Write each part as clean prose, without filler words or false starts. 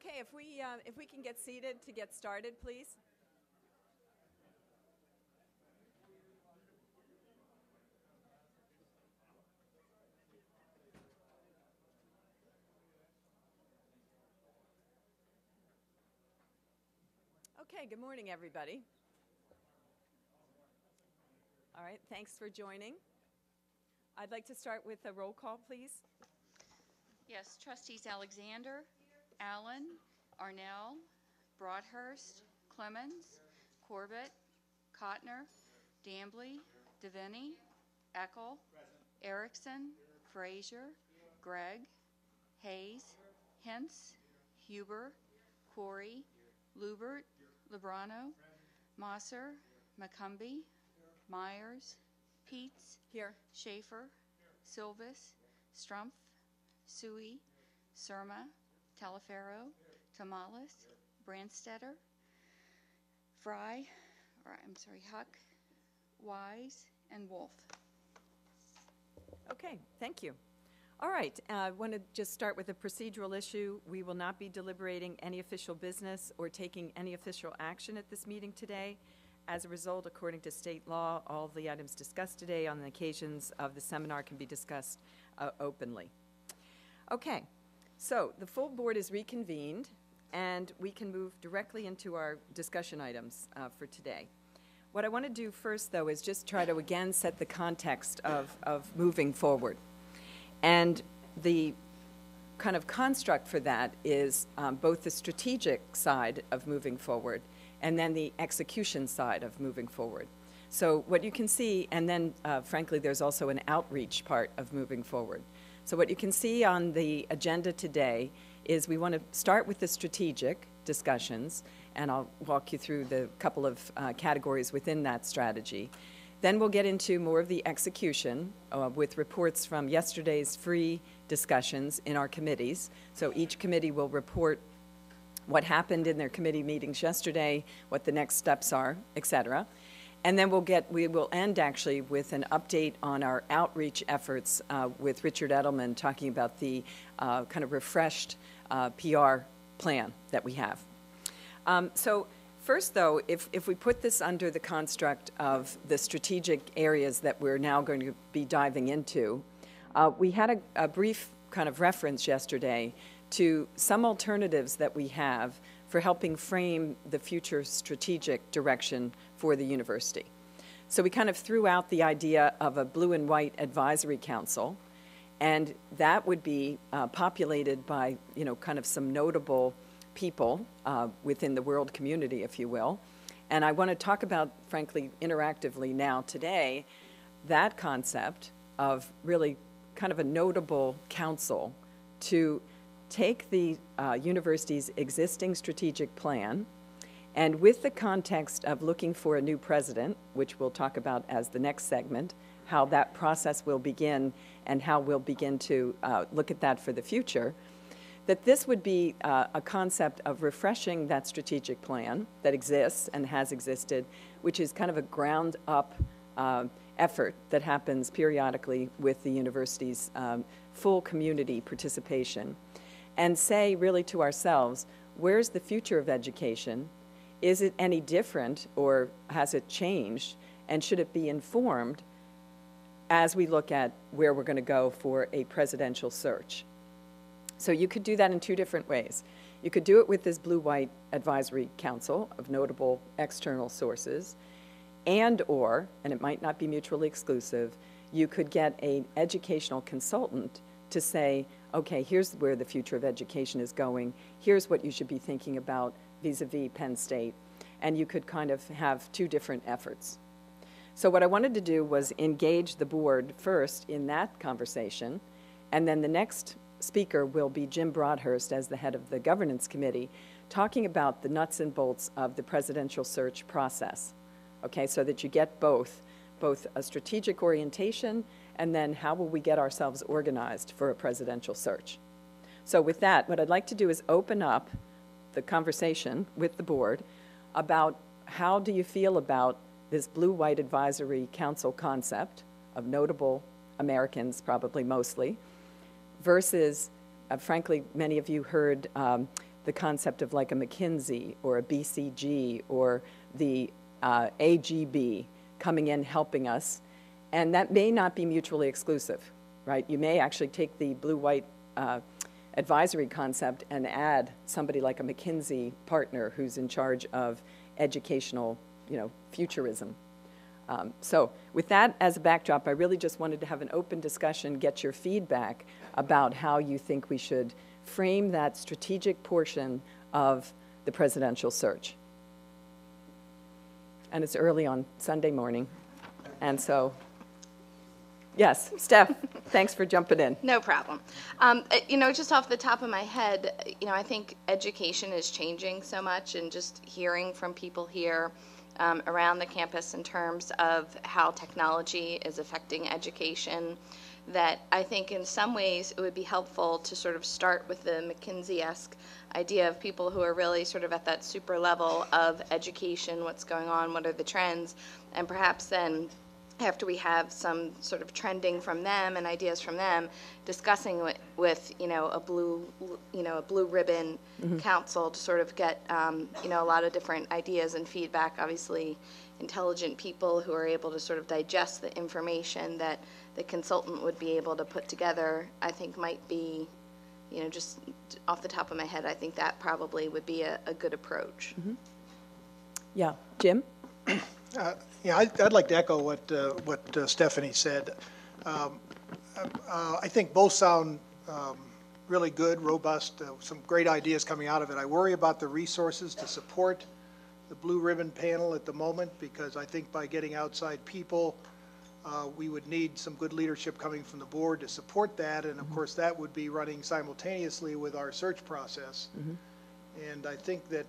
Okay, if we can get seated to get started, please. Okay, good morning, everybody. All right, thanks for joining. I'd like to start with a roll call, please. Yes, Trustees Alexander, Allen, Arnell, Broadhurst, Clemens, Corbett, Cotner, Dambly, Devaney, Eckel, Erickson, Frazier, Gregg, Hayes, Hintz, Huber, Corey, Lubert, Lebrano, Mosser, McCumbee, Myers, Peets, Here. Schaefer, Silvis, Strumpf, Sui, Surma, Talaferro, Tamales, Branstetter, Huck, Wise, and Wolf. Okay, thank you. All right, I want to just start with a procedural issue. We will not be deliberating any official business or taking any official action at this meeting today. As a result, according to state law, all of the items discussed today on the occasions of the seminar can be discussed openly. Okay, so the full board is reconvened, and we can move directly into our discussion items for today. What I want to do first, though, is just try to again set the context of moving forward. And the kind of construct for that is both the strategic side of moving forward and then the execution side of moving forward. So what you can see, and then frankly, there's also an outreach part of moving forward. So what you can see on the agenda today is we want to start with the strategic discussions, and I'll walk you through the couple of categories within that strategy. Then we'll get into more of the execution with reports from yesterday's free discussions in our committees. So each committee will report what happened in their committee meetings yesterday, what the next steps are, et cetera. And then we will end actually with an update on our outreach efforts with Richard Edelman talking about the kind of refreshed PR plan that we have. So first, though, if we put this under the construct of the strategic areas that we're now going to be diving into, we had a brief kind of reference yesterday to some alternatives that we have for helping frame the future strategic direction for the university. So we kind of threw out the idea of a blue and white advisory council, and that would be populated by, kind of some notable people within the world community, if you will. And I want to talk about, frankly, interactively now today, that concept of really kind of a notable council to take the university's existing strategic plan, and with the context of looking for a new president, which we'll talk about as the next segment, how that process will begin and how we'll begin to look at that for the future, that this would be a concept of refreshing that strategic plan that exists and has existed, which is kind of a ground-up effort that happens periodically with the university's full community participation, and say really to ourselves, where's the future of education? Is it any different, or has it changed? And should it be informed as we look at where we're going to go for a presidential search? So you could do that in two different ways. You could do it with this blue-white advisory council of notable external sources, and it might not be mutually exclusive, you could get an educational consultant to say, okay, here's where the future of education is going, here's what you should be thinking about vis-a-vis Penn State, and you could kind of have two different efforts. So what I wanted to do was engage the board first in that conversation, and then the next speaker will be Jim Broadhurst as the head of the governance committee, talking about the nuts and bolts of the presidential search process, okay, so that you get both a strategic orientation and then how will we get ourselves organized for a presidential search. So with that, what I'd like to do is open up the conversation with the board about how do you feel about this blue-white advisory council concept of notable Americans, probably mostly, versus, frankly, many of you heard the concept of like a McKinsey or a BCG or the AGB coming in helping us, and that may not be mutually exclusive, right? You may actually take the blue-white advisory concept and add somebody like a McKinsey partner who's in charge of educational, futurism. So with that as a backdrop, I really just wanted to have an open discussion, get your feedback about how you think we should frame that strategic portion of the presidential search. And it's early on Sunday morning, and so, yes, Steph, thanks for jumping in. No problem. Just off the top of my head, I think education is changing so much, and just hearing from people here around the campus in terms of how technology is affecting education, that I think in some ways it would be helpful to sort of start with the McKinsey-esque idea of people who are really sort of at that super level of education, what's going on, what are the trends, and perhaps then after we have some sort of trending from them and ideas from them, discussing with a blue ribbon council to sort of get a lot of different ideas and feedback. Obviously, intelligent people who are able to sort of digest the information that the consultant would be able to put together, I think might be, just off the top of my head, I think that probably would be a good approach. Yeah, Jim? Yeah, I'd like to echo what Stephanie said. I think both sound really good, robust, some great ideas coming out of it. I worry about the resources to support the Blue Ribbon panel at the moment, because I think by getting outside people, we would need some good leadership coming from the board to support that, and of course that would be running simultaneously with our search process. And I think that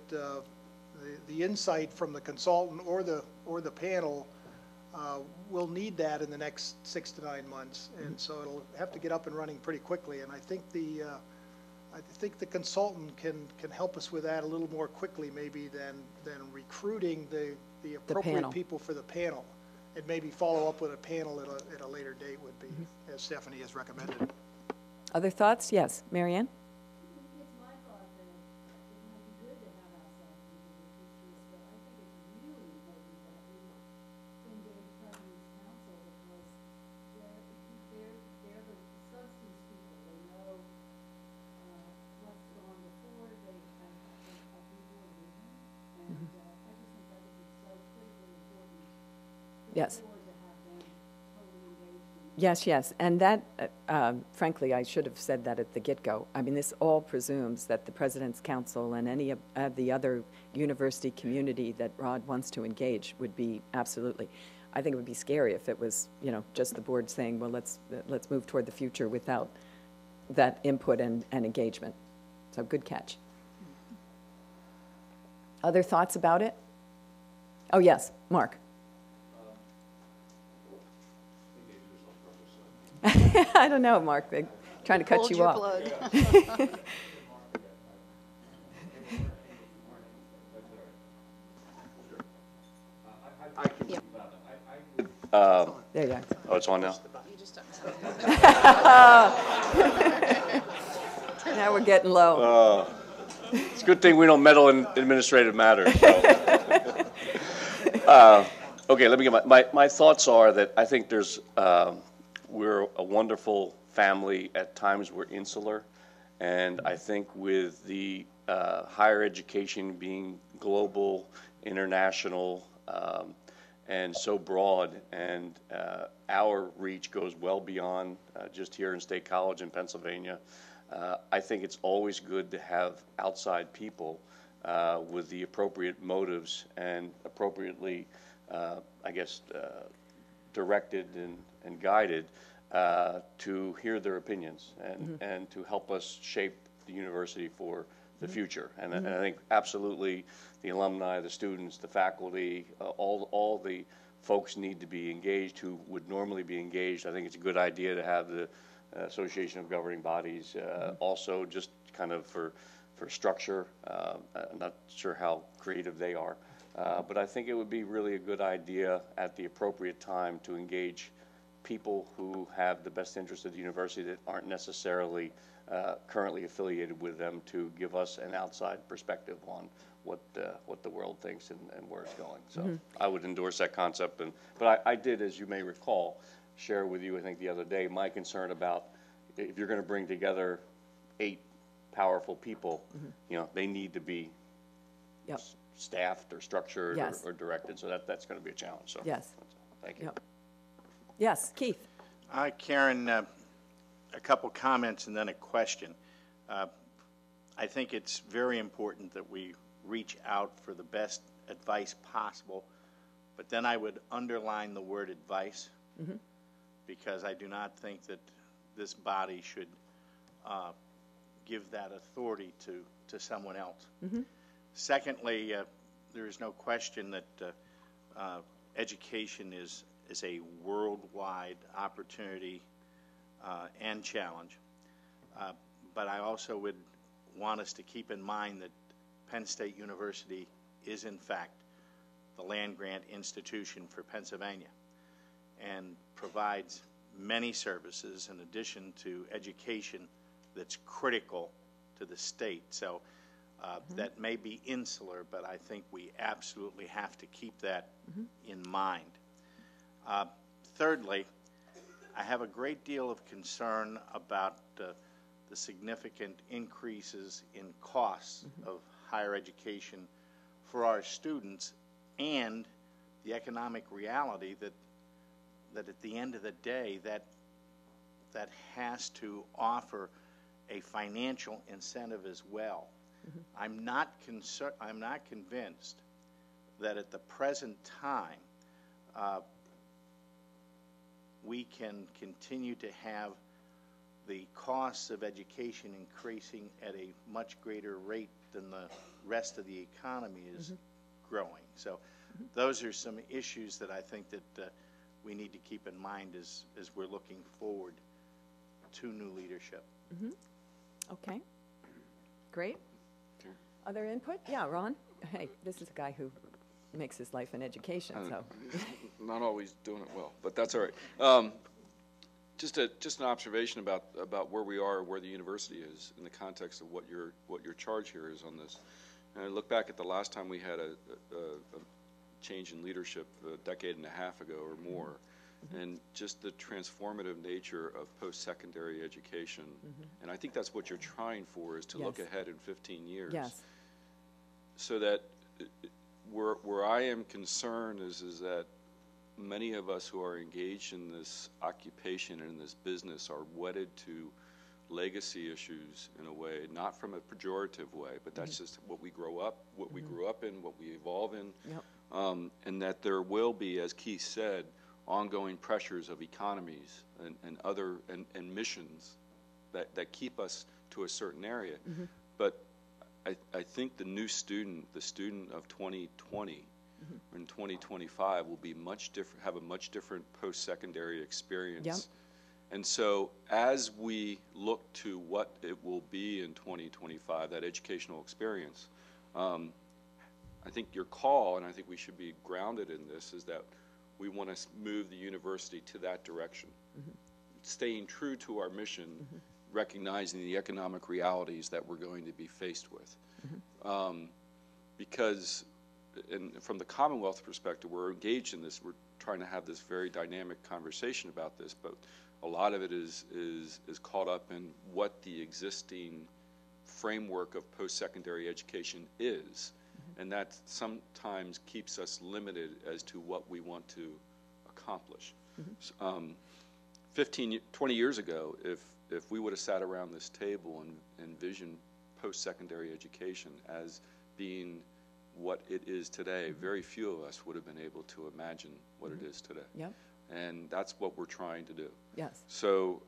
the insight from the consultant or the panel will need that in the next 6 to 9 months, and so it'll have to get up and running pretty quickly. And I think the consultant can help us with that a little more quickly maybe than recruiting the appropriate people for the panel, and maybe follow up with a panel at a later date would be, as Stephanie has recommended. Other thoughts? Yes, Marianne? It's my thought that it might be good to have outside people with futurists, but I think it's really important that we engage President's Council, because they're the substance people. They know what's gone before. They have a before vision, and I just think that is so critically important. Yes. To have them totally engaged in. Yes, yes, and that, frankly, I should have said that at the get-go. I mean, this all presumes that the President's Council and any of the other university community that Rod wants to engage would be absolutely. I think it would be scary if it was, just the board saying, well, let's move toward the future without that input and engagement. So good catch. Other thoughts about it? Oh, yes, Mark. I don't know, Mark. They're trying to cut you off. There you are. Oh, it's on now? Now we're getting low. It's a good thing we don't meddle in administrative matters. So. Okay, let me get my thoughts are that I think we're a wonderful family. At times we're insular, and I think with the higher education being global, international, and so broad, and our reach goes well beyond just here in State College in Pennsylvania, I think it's always good to have outside people with the appropriate motives and appropriately, directed and guided to hear their opinions and to help us shape the university for the future. And I think absolutely the alumni, the students, the faculty, all the folks need to be engaged who would normally be engaged. I think it's a good idea to have the Association of Governing Bodies also, just kind of for structure. I'm not sure how creative they are. But I think it would be really a good idea at the appropriate time to engage people who have the best interest of the university that aren't necessarily currently affiliated with them to give us an outside perspective on what the world thinks and where it's going. So I would endorse that concept. But I did, as you may recall, share with you, I think the other day, my concern about if you're going to bring together 8 powerful people, you know, they need to be Yep. staffed or structured Yes. or directed. So that's going to be a challenge. So Yes. thank you. Yep. Yes, Keith. Hi, Karen. A couple comments and then a question. I think it's very important that we reach out for the best advice possible, but then I would underline the word advice, because I do not think that this body should give that authority to someone else. Secondly, there is no question that education is a worldwide opportunity and challenge. But I also would want us to keep in mind that Penn State University is, in fact, the land-grant institution for Pennsylvania and provides many services in addition to education that's critical to the state. So that may be insular, but I think we absolutely have to keep that in mind. Thirdly, I have a great deal of concern about the significant increases in costs of higher education for our students and the economic reality that at the end of the day that has to offer a financial incentive as well. I'm not convinced that at the present time we can continue to have the costs of education increasing at a much greater rate than the rest of the economy is growing. So those are some issues that I think that we need to keep in mind as we're looking forward to new leadership. Okay. Great. Other input? Yeah, Ron? Hey, this is a guy who makes his life in education, so. Not always doing it well, but that's all right. Just an observation about where we are, where the university is in the context of what your charge here is on this. And I look back at the last time we had a change in leadership a decade and a half ago or more, and just the transformative nature of post-secondary education. And I think that's what you're trying for, is to look ahead in 15 years. Yes. So that where I am concerned is that many of us who are engaged in this occupation and in this business are wedded to legacy issues in a way, not from a pejorative way, but that's just what we grow up, what we grew up in, what we evolve in, and that there will be, as Keith said, ongoing pressures of economies and other and missions that keep us to a certain area. But I think the new student, the student of 2020 and 2025 will be have a much different post-secondary experience. And so as we look to what it will be in 2025, that educational experience, I think your call, and I think we should be grounded in this, is that we want to move the university to that direction, staying true to our mission, recognizing the economic realities that we're going to be faced with. Because from the Commonwealth perspective, we're engaged in this. We're trying to have this very dynamic conversation about this, but a lot of it is caught up in what the existing framework of post-secondary education is. And that sometimes keeps us limited as to what we want to accomplish. 20 years ago, if we would have sat around this table and envisioned post-secondary education as being what it is today, very few of us would have been able to imagine what it is today. And that's what we're trying to do. Yes. So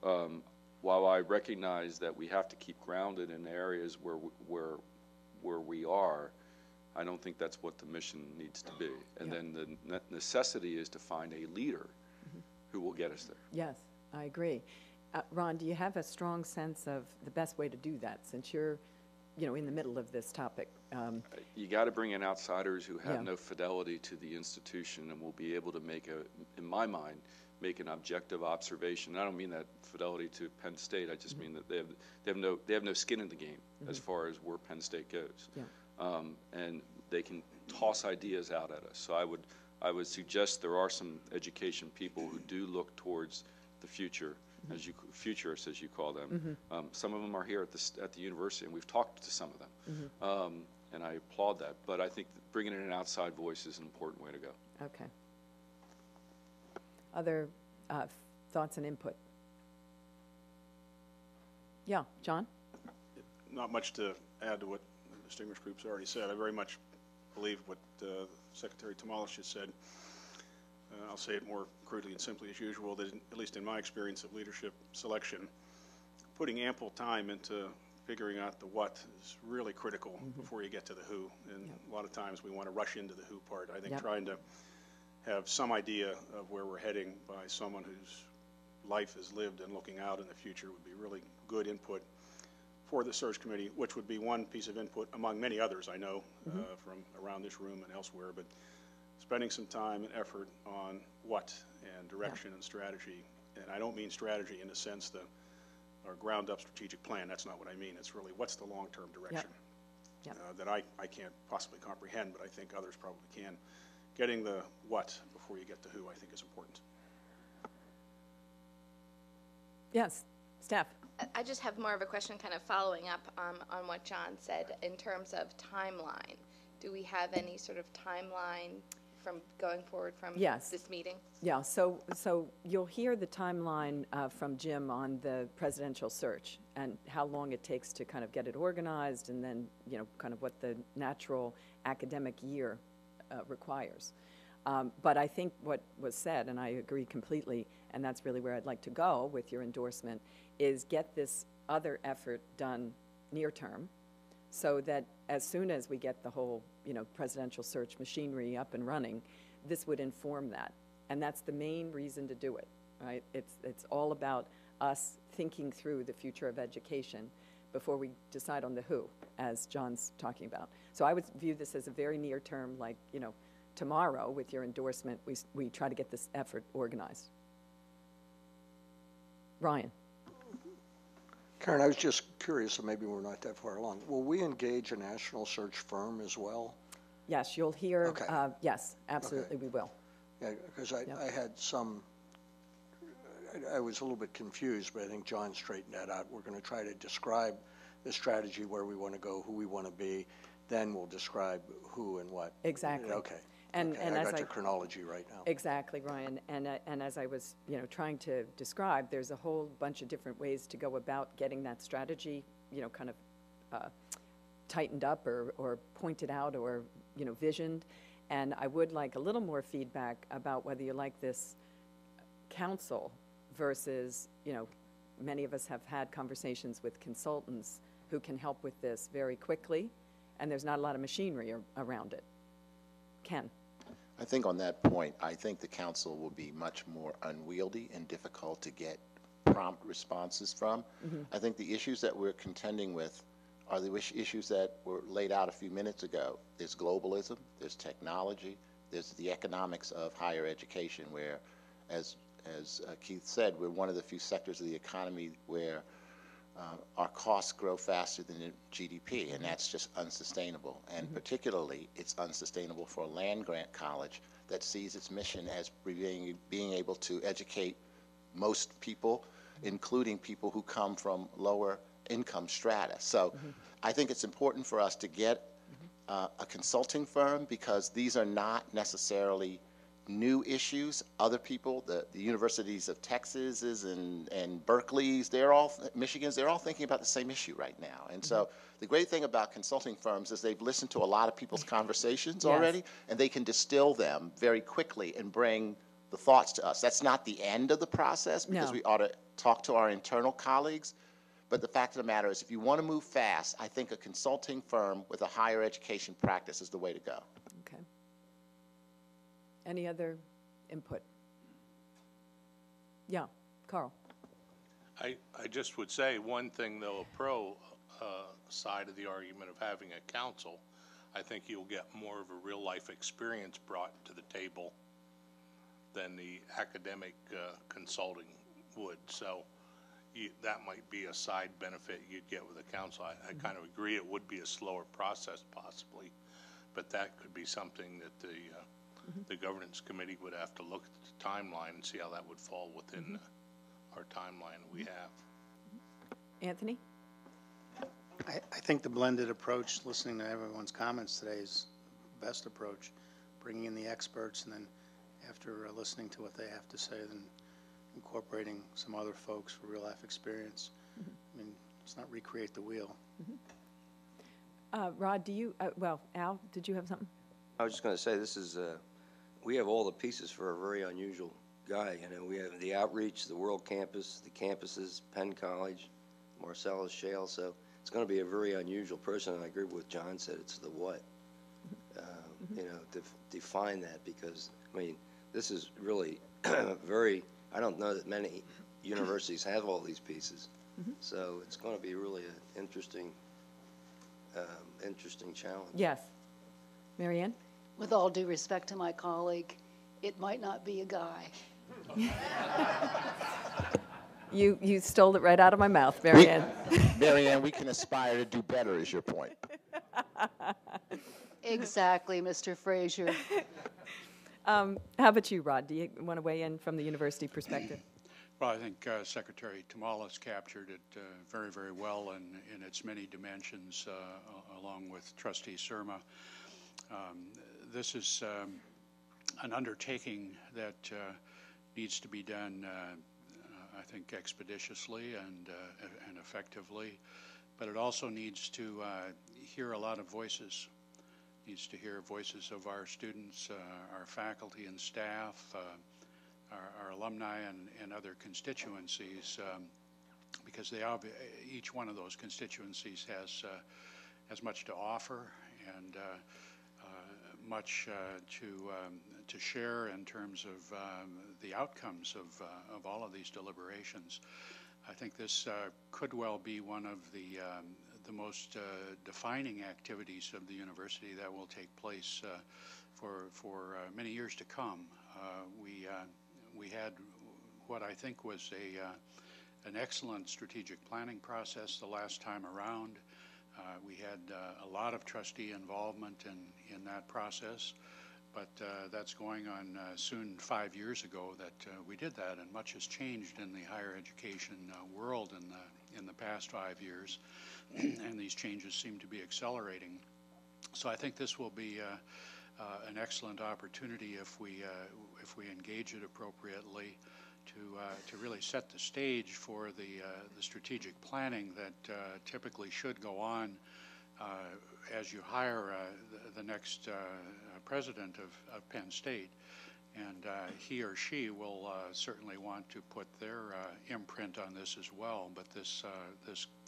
while I recognize that we have to keep grounded in areas where we are, I don't think that's what the mission needs to be. And then the necessity is to find a leader who will get us there. Yes, I agree. Ron, do you have a strong sense of the best way to do that, since you're, in the middle of this topic? You got to bring in outsiders who have no fidelity to the institution and will be able to in my mind, make an objective observation. I don't mean that fidelity to Penn State. I just mean that they have no skin in the game as far as where Penn State goes. Yeah. And they can toss ideas out at us. So I would suggest there are some education people who do look towards the future, futurists as you call them. Some of them are here at the university, and we've talked to some of them. And I applaud that. But I think that bringing in an outside voice is an important way to go. Okay. Other thoughts and input? Yeah, John? Not much to add to what the distinguished group's already said. I very much believe what Secretary Tamales just said. I'll say it more crudely and simply as usual, that at least in my experience of leadership selection, putting ample time into figuring out the what is really critical before you get to the who. And a lot of times we want to rush into the who part. I think trying to have some idea of where we're heading by someone whose life is lived and looking out in the future would be really good input for the search committee, which would be one piece of input among many others I know from around this room and elsewhere. But spending some time and effort on what and direction and strategy, and I don't mean strategy in the sense that our ground-up strategic plan. That's not what I mean. It's really what's the long-term direction that I can't possibly comprehend, but I think others probably can. Getting the what before you get to who, I think, is important. Yes, Steph. I just have more of a question kind of following up on what John said in terms of timeline. Do we have any sort of timeline from going forward from this meeting? Yeah, so you'll hear the timeline from Jim on the presidential search and how long it takes to kind of get it organized, and then, you know, kind of what the natural academic year requires. But I think what was said, and I agree completely, and that's really where I'd like to go with your endorsement, is get this other effort done near term, so that as soon as we get the whole, you know, presidential search machinery up and running, this would inform that. And that's the main reason to do it, right? It's all about us thinking through the future of education before we decide on the who, as John's talking about. So I would view this as a very near term, like, you know, tomorrow with your endorsement, we try to get this effort organized. Ryan. Karen, I was just curious, and maybe we're not that far along. Will we engage a national search firm as well? Yes, you'll hear. Okay. Yes, absolutely, we will. Yeah, because I had some, I was a little bit confused, but I think John straightened that out. We're going to try to describe the strategy, where we want to go, who we want to be, then we'll describe who and what. Exactly. Okay. And I as got your chronology right now. Exactly, Ryan. And as I was, you know, trying to describe, there's a whole bunch of different ways to go about getting that strategy, you know, kind of tightened up or pointed out or, you know, visioned. And I would like a little more feedback about whether you like this council versus, you know, many of us have had conversations with consultants who can help with this very quickly, and there's not a lot of machinery around it. Ken. I think on that point, I think the council will be much more unwieldy and difficult to get prompt responses from. I think the issues that we're contending with are the issues that were laid out a few minutes ago. There's globalism, there's technology, there's the economics of higher education, where, as Keith said, we're one of the few sectors of the economy where our costs grow faster than the GDP, and that's just unsustainable. And particularly, it's unsustainable for a land-grant college that sees its mission as being able to educate most people, including people who come from lower income strata. So I think it's important for us to get a consulting firm, because these are not necessarily new issues. Other people, the universities of Texas and Berkeley's, Michigan's, they're all thinking about the same issue right now. And so the great thing about consulting firms is they've listened to a lot of people's conversations already, and they can distill them very quickly and bring the thoughts to us. That's not the end of the process, because we ought to talk to our internal colleagues. But the fact of the matter is, if you want to move fast, I think a consulting firm with a higher education practice is the way to go. Okay. Any other input? Yeah, Carl. I just would say one thing, though, a pro side of the argument of having a council, I think you'll get more of a real-life experience brought to the table than the academic consulting would. So that might be a side benefit you'd get with the council. I kind of agree it would be a slower process possibly, but that could be something that the governance committee would have to look at the timeline and see how that would fall within our timeline we have. Anthony? I think the blended approach, listening to everyone's comments today, is the best approach. Bringing in the experts, and then after listening to what they have to say, then incorporating some other folks for real life experience. I mean, let's not recreate the wheel. Rod, do you, well, Al, did you have something? I was just going to say, this is, we have all the pieces for a very unusual guy. You know, we have the outreach, the World Campus, the campuses, Penn College, Marcellus Shale. So it's going to be a very unusual person. And I agree with what John said. It's the what. You know, to define that, because, I mean, this is really very, I don't know that many universities have all these pieces. So it's going to be really an interesting challenge. Yes. Marianne? With all due respect to my colleague, it might not be a guy. You stole it right out of my mouth, Marianne. Marianne, we can aspire to do better, is your point. Exactly, Mr. Frazier. How about you, Rod? Do you want to weigh in from the university perspective? Well, I think Secretary Tamales captured it very, very well in its many dimensions, along with Trustee Surma. This is an undertaking that needs to be done, I think, expeditiously and effectively, but it also needs to hear a lot of voices. Needs to hear voices of our students, our faculty and staff, our alumni and other constituencies, because each one of those constituencies has much to offer and much to share in terms of the outcomes of all of these deliberations. I think this could well be one of the most defining activities of the university that will take place for many years to come. We had what I think was an excellent strategic planning process the last time around. We had a lot of trustee involvement in that process, but that's going on soon 5 years ago that we did that, and much has changed in the higher education world in the past 5 years, and these changes seem to be accelerating. So I think this will be an excellent opportunity if we engage it appropriately to really set the stage for the strategic planning that typically should go on as you hire the next president of Penn State. And he or she will certainly want to put their imprint on this as well, but this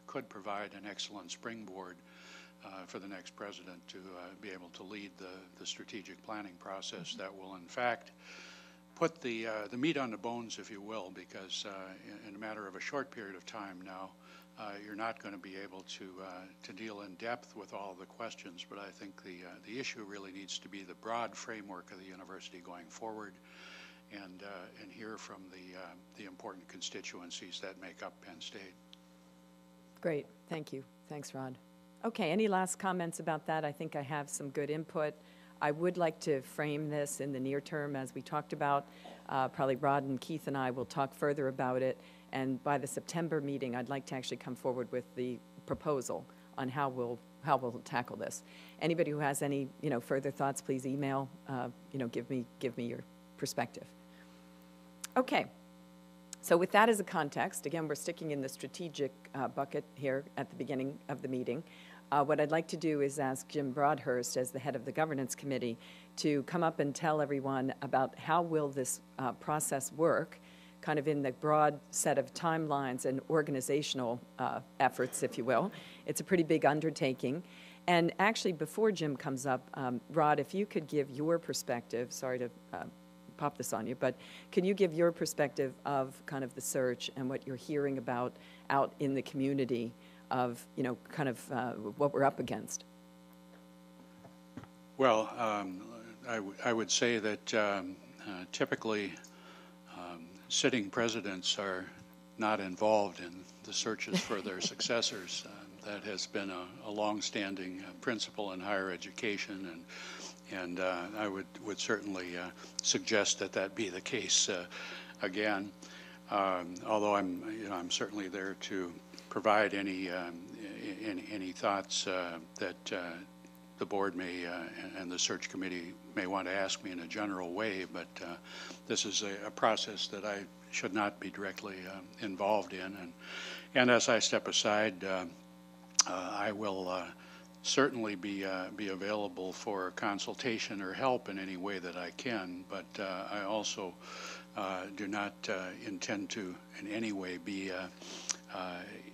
could provide an excellent springboard for the next president to be able to lead the strategic planning process that will, in fact, put the meat on the bones, if you will, because in a matter of a short period of time now, you're not going to be able to deal in depth with all the questions. But I think the issue really needs to be the broad framework of the university going forward, and hear from the important constituencies that make up Penn State. Great, thank you. Thanks, Rod. Okay, any last comments about that? I think I have some good input. I would like to frame this in the near term, as we talked about. Probably Rod and Keith and I will talk further about it. And by the September meeting, I'd like to actually come forward with the proposal on how we'll tackle this. Anybody who has any further thoughts, please email. Give me your perspective. Okay. So with that as a context, again, we're sticking in the strategic bucket here at the beginning of the meeting. What I'd like to do is ask Jim Broadhurst, as the head of the governance committee, to come up and tell everyone about how will this process work, kind of in the broad set of timelines and organizational efforts, if you will. It's a pretty big undertaking. And actually, before Jim comes up, Rod, if you could give your perspective, sorry to pop this on you, but can you give your perspective of kind of the search and what you're hearing about out in the community of, kind of what we're up against? Well, I would say that typically sitting presidents are not involved in the searches for their successors. That has been a long-standing principle in higher education, and I would certainly suggest that that be the case again. Although I'm certainly there to provide any thoughts that the board may and the search committee may want to ask me in a general way, but this is a process that I should not be directly involved in. And as I step aside, I will certainly be available for consultation or help in any way that I can, but I also do not intend to in any way be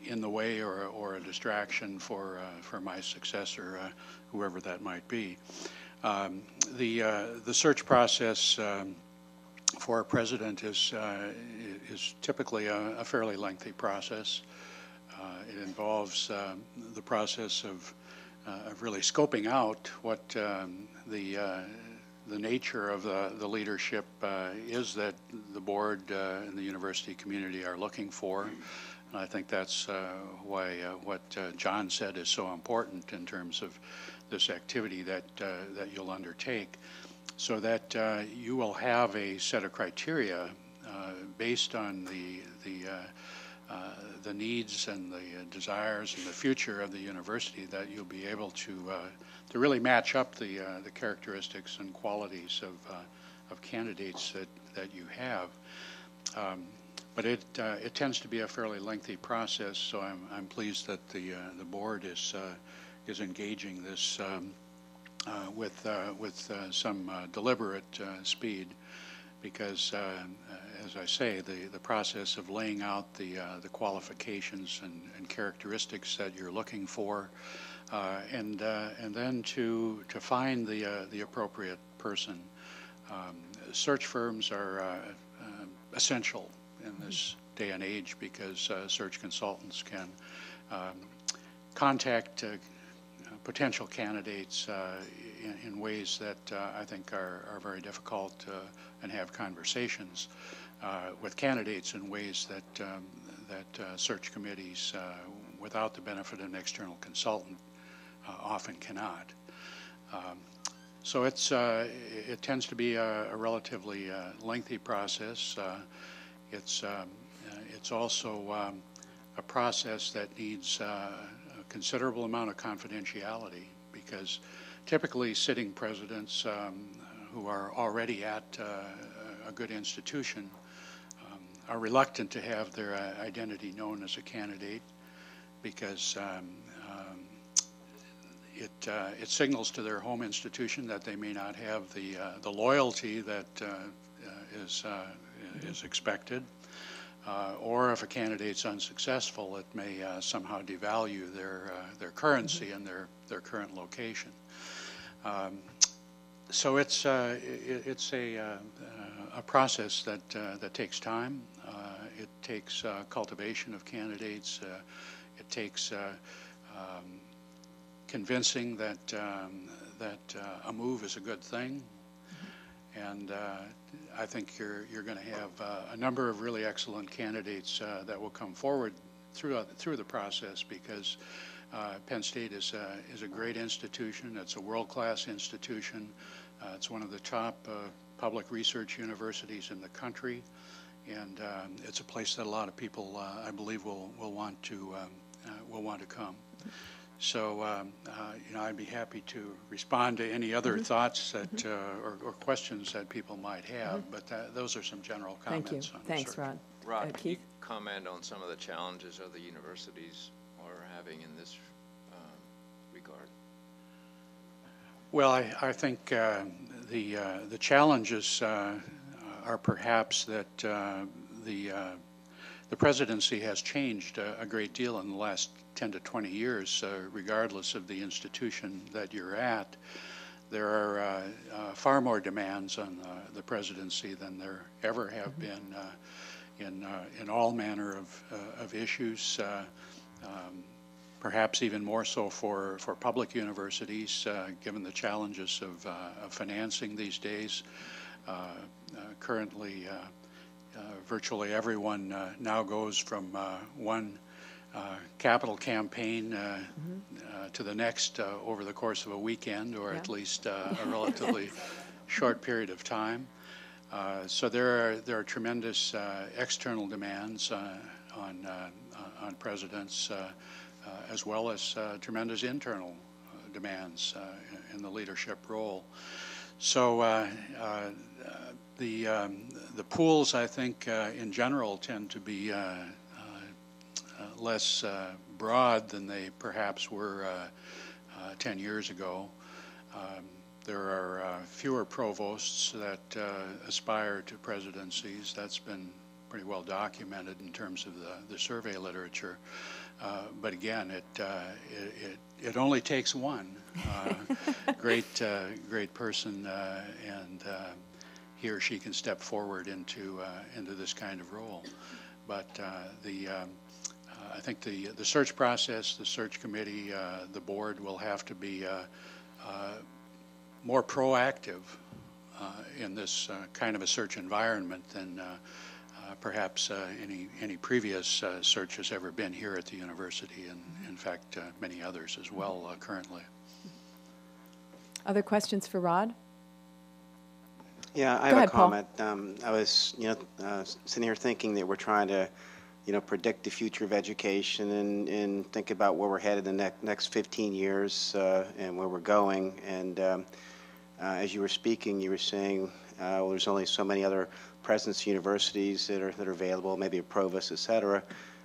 in the way or a distraction for my successor, whoever that might be. The search process for a president is typically a fairly lengthy process. It involves the process of really scoping out what the nature of the leadership is that the board and the university community are looking for. And I think that's why what John said is so important in terms of this activity that you'll undertake, so that you will have a set of criteria based on the needs and the desires and the future of the university, that you'll be able to really match up the characteristics and qualities of candidates that you have. But it tends to be a fairly lengthy process, so I'm pleased that the board is engaging this with some deliberate speed, because as I say, the process of laying out the qualifications and characteristics that you're looking for, and then to find the appropriate person. Search firms are essential in this day and age, because search consultants can contact potential candidates in ways that I think are very difficult, and have conversations with candidates in ways that search committees, without the benefit of an external consultant, often cannot. So it tends to be a relatively lengthy process. It's also a process that needs a considerable amount of confidentiality, because typically sitting presidents who are already at a good institution are reluctant to have their identity known as a candidate, because it signals to their home institution that they may not have the loyalty that is expected, or if a candidate's unsuccessful, it may somehow devalue their currency and their current location. So it's a process that takes time. It takes cultivation of candidates. It takes convincing that a move is a good thing, and I think you're going to have a number of really excellent candidates that will come forward through the process, because Penn State is a great institution. It's a world-class institution. It's one of the top public research universities in the country, and it's a place that a lot of people, I believe, will want to come. So, I'd be happy to respond to any other thoughts that or questions that people might have, but those are some general comments. Thank you. On Thanks, Rod. Rod, can you Keith? comment on some of the challenges other universities are having in this regard? Well, I think the challenges are perhaps that the presidency has changed a great deal in the last 10 to 20 years, regardless of the institution that you're at. There are far more demands on the presidency than there ever have been in all manner of issues, perhaps even more so for public universities, given the challenges of financing these days. Currently, virtually everyone now goes from one capital campaign to the next over the course of a weekend, or at least a relatively short period of time. So there are tremendous external demands on presidents, as well as tremendous internal demands in the leadership role. So the pools, I think, in general, tend to be less broad than they perhaps were 10 years ago. There are fewer provosts that aspire to presidencies. That's been pretty well documented in terms of the survey literature. But again, it only takes one great person, and he or she can step forward into this kind of role. But I think the search process, the search committee, the board will have to be more proactive in this kind of a search environment than perhaps any previous search has ever been here at the university, and in fact many others as well currently. Other questions for Rod? Yeah, I have a comment. I was, sitting here thinking that we're trying to, predict the future of education and think about where we're headed in the next 15 years and where we're going. And as you were speaking, you were saying there's only so many other presidents of universities that are available, maybe a provost, et cetera.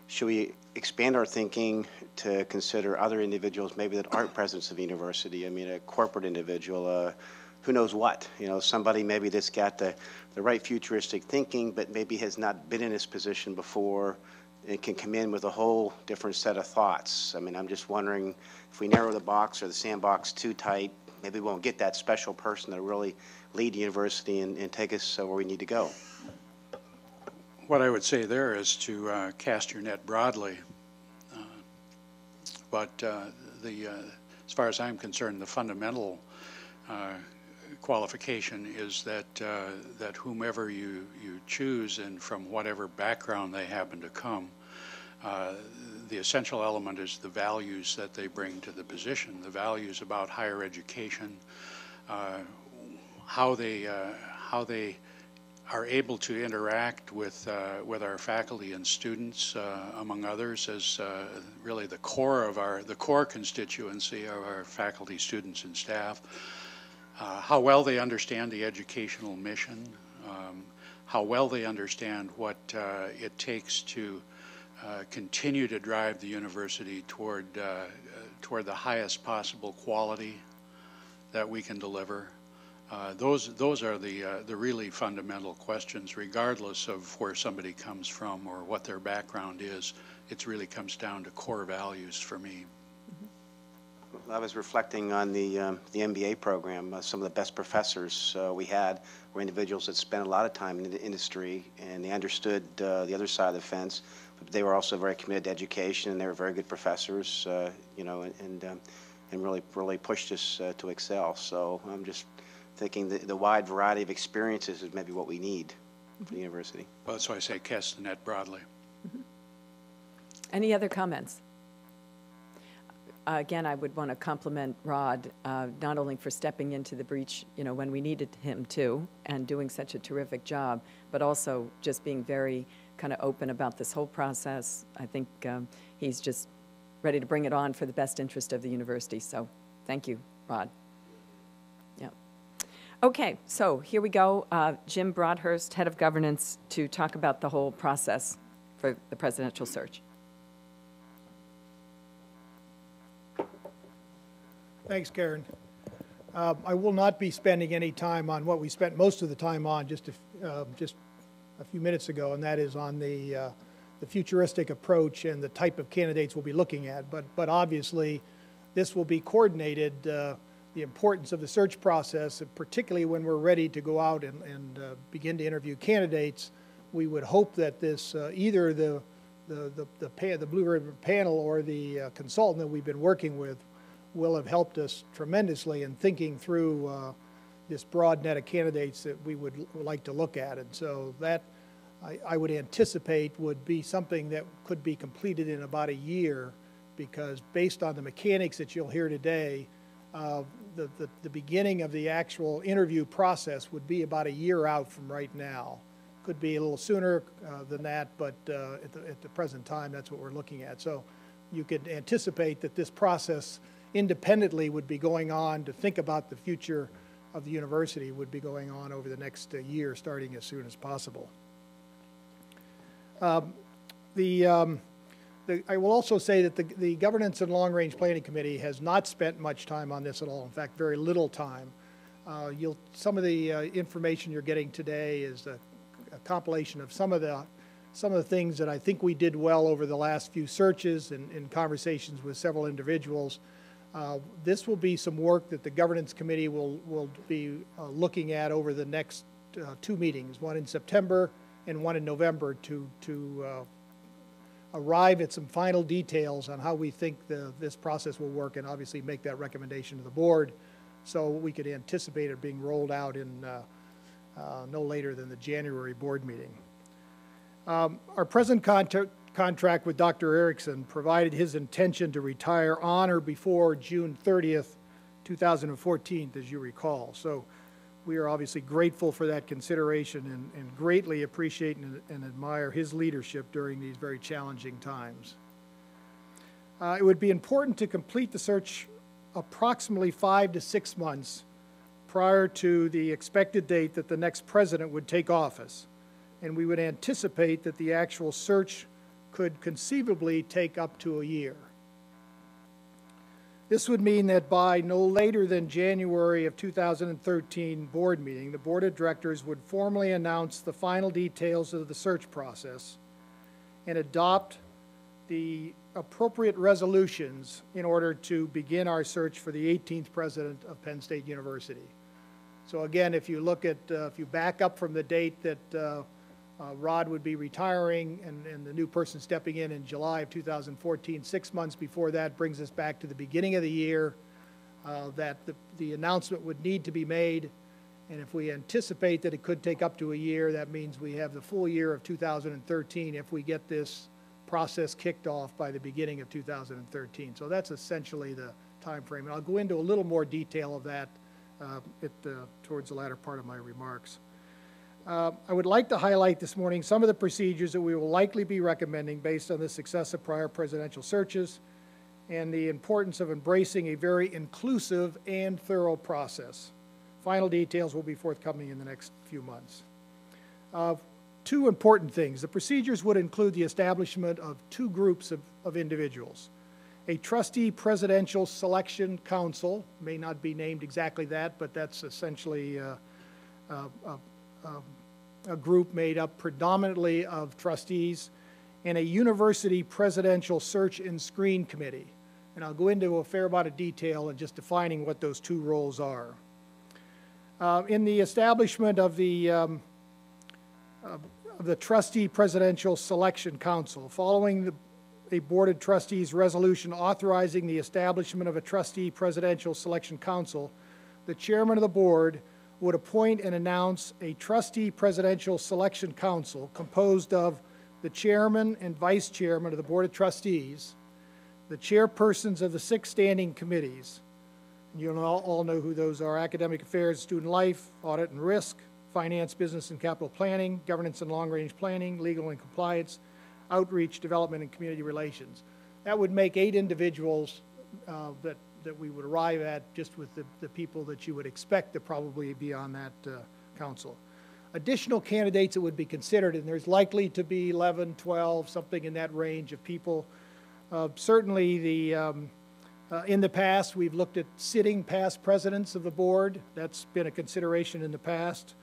Should we expand our thinking to consider other individuals maybe that aren't presidents of the university? I mean, a corporate individual, who knows what? Somebody maybe that's got the right futuristic thinking, but maybe has not been in this position before and can come in with a whole different set of thoughts. I mean, I'm just wondering if we narrow the box or the sandbox too tight, maybe we won't get that special person to really lead the university and take us where we need to go. What I would say there is to cast your net broadly. But as far as I'm concerned, the fundamental qualification is that whomever you choose, and from whatever background they happen to come, the essential element is the values that they bring to the position, the values about higher education, how they are able to interact with our faculty and students, among others, as really the core constituency of our faculty, students, and staff. How well they understand the educational mission, how well they understand what it takes to continue to drive the university toward the highest possible quality that we can deliver. Those are the really fundamental questions, regardless of where somebody comes from or what their background is. It really comes down to core values for me. I was reflecting on the MBA program. Some of the best professors we had were individuals that spent a lot of time in the industry, and they understood the other side of the fence. But they were also very committed to education, and they were very good professors, and really pushed us to excel. So I'm just thinking the wide variety of experiences is maybe what we need for the university. Well, that's why I say cast the net broadly. Any other comments? Again, I would want to compliment Rod, not only for stepping into the breach, when we needed him to, and doing such a terrific job, but also just being very kind of open about this whole process. I think he's just ready to bring it on for the best interest of the university. So thank you, Rod. Yeah. Okay, so here we go. Jim Broadhurst, Head of Governance, to talk about the whole process for the presidential search. Thanks, Karen. I will not be spending any time on what we spent most of the time on just a few minutes ago, and that is on the futuristic approach and the type of candidates we'll be looking at. But obviously, this will be coordinated, the importance of the search process, and particularly when we're ready to go out and begin to interview candidates. We would hope that this, either the Blue Ribbon panel or the consultant that we've been working with will have helped us tremendously in thinking through this broad net of candidates that we would like to look at. And so that, I would anticipate, would be something that could be completed in about a year, because based on the mechanics that you'll hear today, the beginning of the actual interview process would be about a year out from right now. Could be a little sooner than that, but at the present time, that's what we're looking at. So you could anticipate that this process independently would be going on to think about the future of the university would be going on over the next year, starting as soon as possible. I will also say that the Governance and Long Range Planning Committee has not spent much time on this at all. In fact, very little time. Some of the information you're getting today is a compilation of some of the things that I think we did well over the last few searches and in conversations with several individuals. This will be some work that the Governance Committee will be looking at over the next 2 meetings, one in September and one in November, to arrive at some final details on how we think this process will work, and obviously make that recommendation to the board so we could anticipate it being rolled out in no later than the January board meeting. Our present contract with Dr. Erickson provided his intention to retire on or before June 30th, 2014, as you recall. So we are obviously grateful for that consideration and greatly appreciate and admire his leadership during these very challenging times. It would be important to complete the search approximately 5 to 6 months prior to the expected date that the next president would take office, and we would anticipate that the actual search could conceivably take up to a year. This would mean that by no later than January of 2013 board meeting, the board of directors would formally announce the final details of the search process and adopt the appropriate resolutions in order to begin our search for the 18th president of Penn State University. So again, if you look at, if you back up from the date that Rod would be retiring and the new person stepping in July of 2014, 6 months before that brings us back to the beginning of the year that the announcement would need to be made. And if we anticipate that it could take up to a year, that means we have the full year of 2013 if we get this process kicked off by the beginning of 2013. So that's essentially the time frame. And I'll go into a little more detail of that towards the latter part of my remarks. I would like to highlight this morning some of the procedures that we will likely be recommending based on the success of prior presidential searches and the importance of embracing a very inclusive and thorough process. Final details will be forthcoming in the next few months. 2 important things. The procedures would include the establishment of 2 groups of individuals. A trustee presidential selection council, may not be named exactly that, but that's essentially a group made up predominantly of trustees, and a university presidential search and screen committee. And I'll go into a fair amount of detail in just defining what those 2 roles are. In the establishment of the trustee presidential selection council, following a board of trustees resolution authorizing the establishment of a trustee presidential selection council, the chairman of the board would appoint and announce a trustee presidential selection council composed of the chairman and vice chairman of the board of trustees, the chairpersons of the 6 standing committees. You all know who those are: academic affairs, student life, audit and risk, finance, business and capital planning, governance and long-range planning, legal and compliance, outreach, development, and community relations. That would make 8 individuals that we would arrive at just with the people that you would expect to probably be on that council. Additional candidates that would be considered, and there's likely to be 11, 12, something in that range of people. Certainly in the past, we've looked at sitting past presidents of the board. That's been a consideration in the past.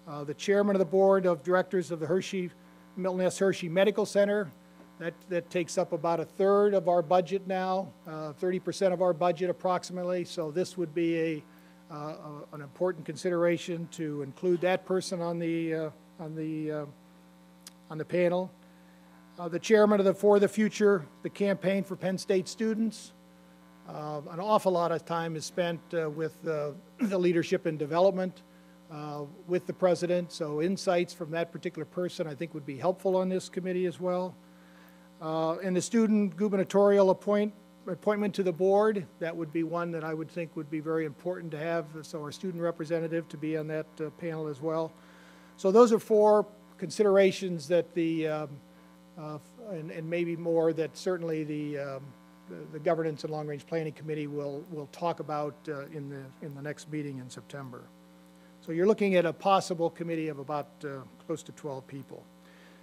The chairman of the board of directors of the Milton S. Hershey Medical Center. That takes up about 1/3 of our budget now, 30% of our budget approximately. So this would be an important consideration to include that person on the panel. The chairman of the For the Future, the campaign for Penn State students. An awful lot of time is spent with the leadership and development with the president, so insights from that particular person I think would be helpful on this committee as well. And the student gubernatorial appointment to the board, that would be one that I would think would be very important to have, so our student representative to be on that panel as well. So those are 4 considerations that the, and maybe more, that certainly the Governance and Long Range Planning Committee will talk about in the next meeting in September. So you're looking at a possible committee of about close to 12 people.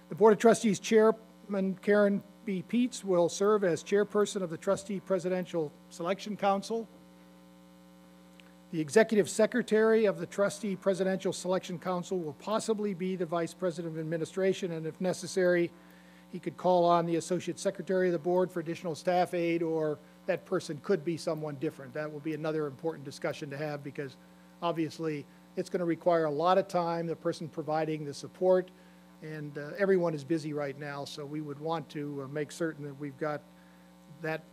The Board of Trustees Chairman Karen B. Peets will serve as chairperson of the Trustee Presidential Selection Council. The Executive Secretary of the Trustee Presidential Selection Council will possibly be the Vice President of Administration, and if necessary, he could call on the Associate Secretary of the Board for additional staff aid, or that person could be someone different. That will be another important discussion to have, because obviously it's going to require a lot of time, the person providing the support, and everyone is busy right now, so we would want to make certain that we've got that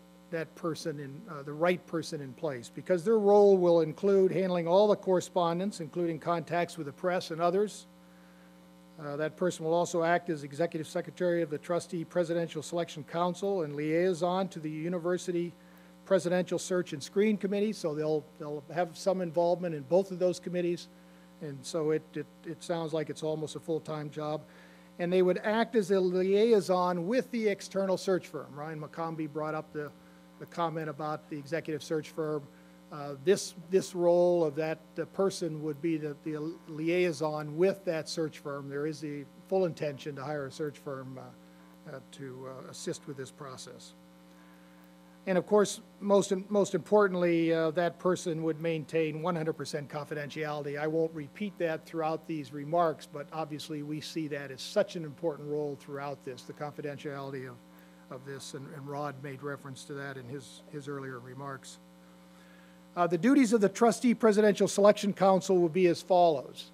person in, the right person in place, because their role will include handling all the correspondence, including contacts with the press and others. That person will also act as Executive Secretary of the Trustee Presidential Selection Council and liaison to the University Presidential Search and Screen Committee, so they'll have some involvement in both of those committees, and so it sounds like it's almost a full-time job. And they would act as a liaison with the external search firm. Ryan McCombie brought up the comment about the executive search firm. This role of that person would be the liaison with that search firm. There is the full intention to hire a search firm to assist with this process. And of course, most importantly, that person would maintain 100% confidentiality. I won't repeat that throughout these remarks, but obviously we see that as such an important role throughout this, the confidentiality of this, and Rod made reference to that in his earlier remarks. The duties of the Trustee Presidential Selection Council will be as follows.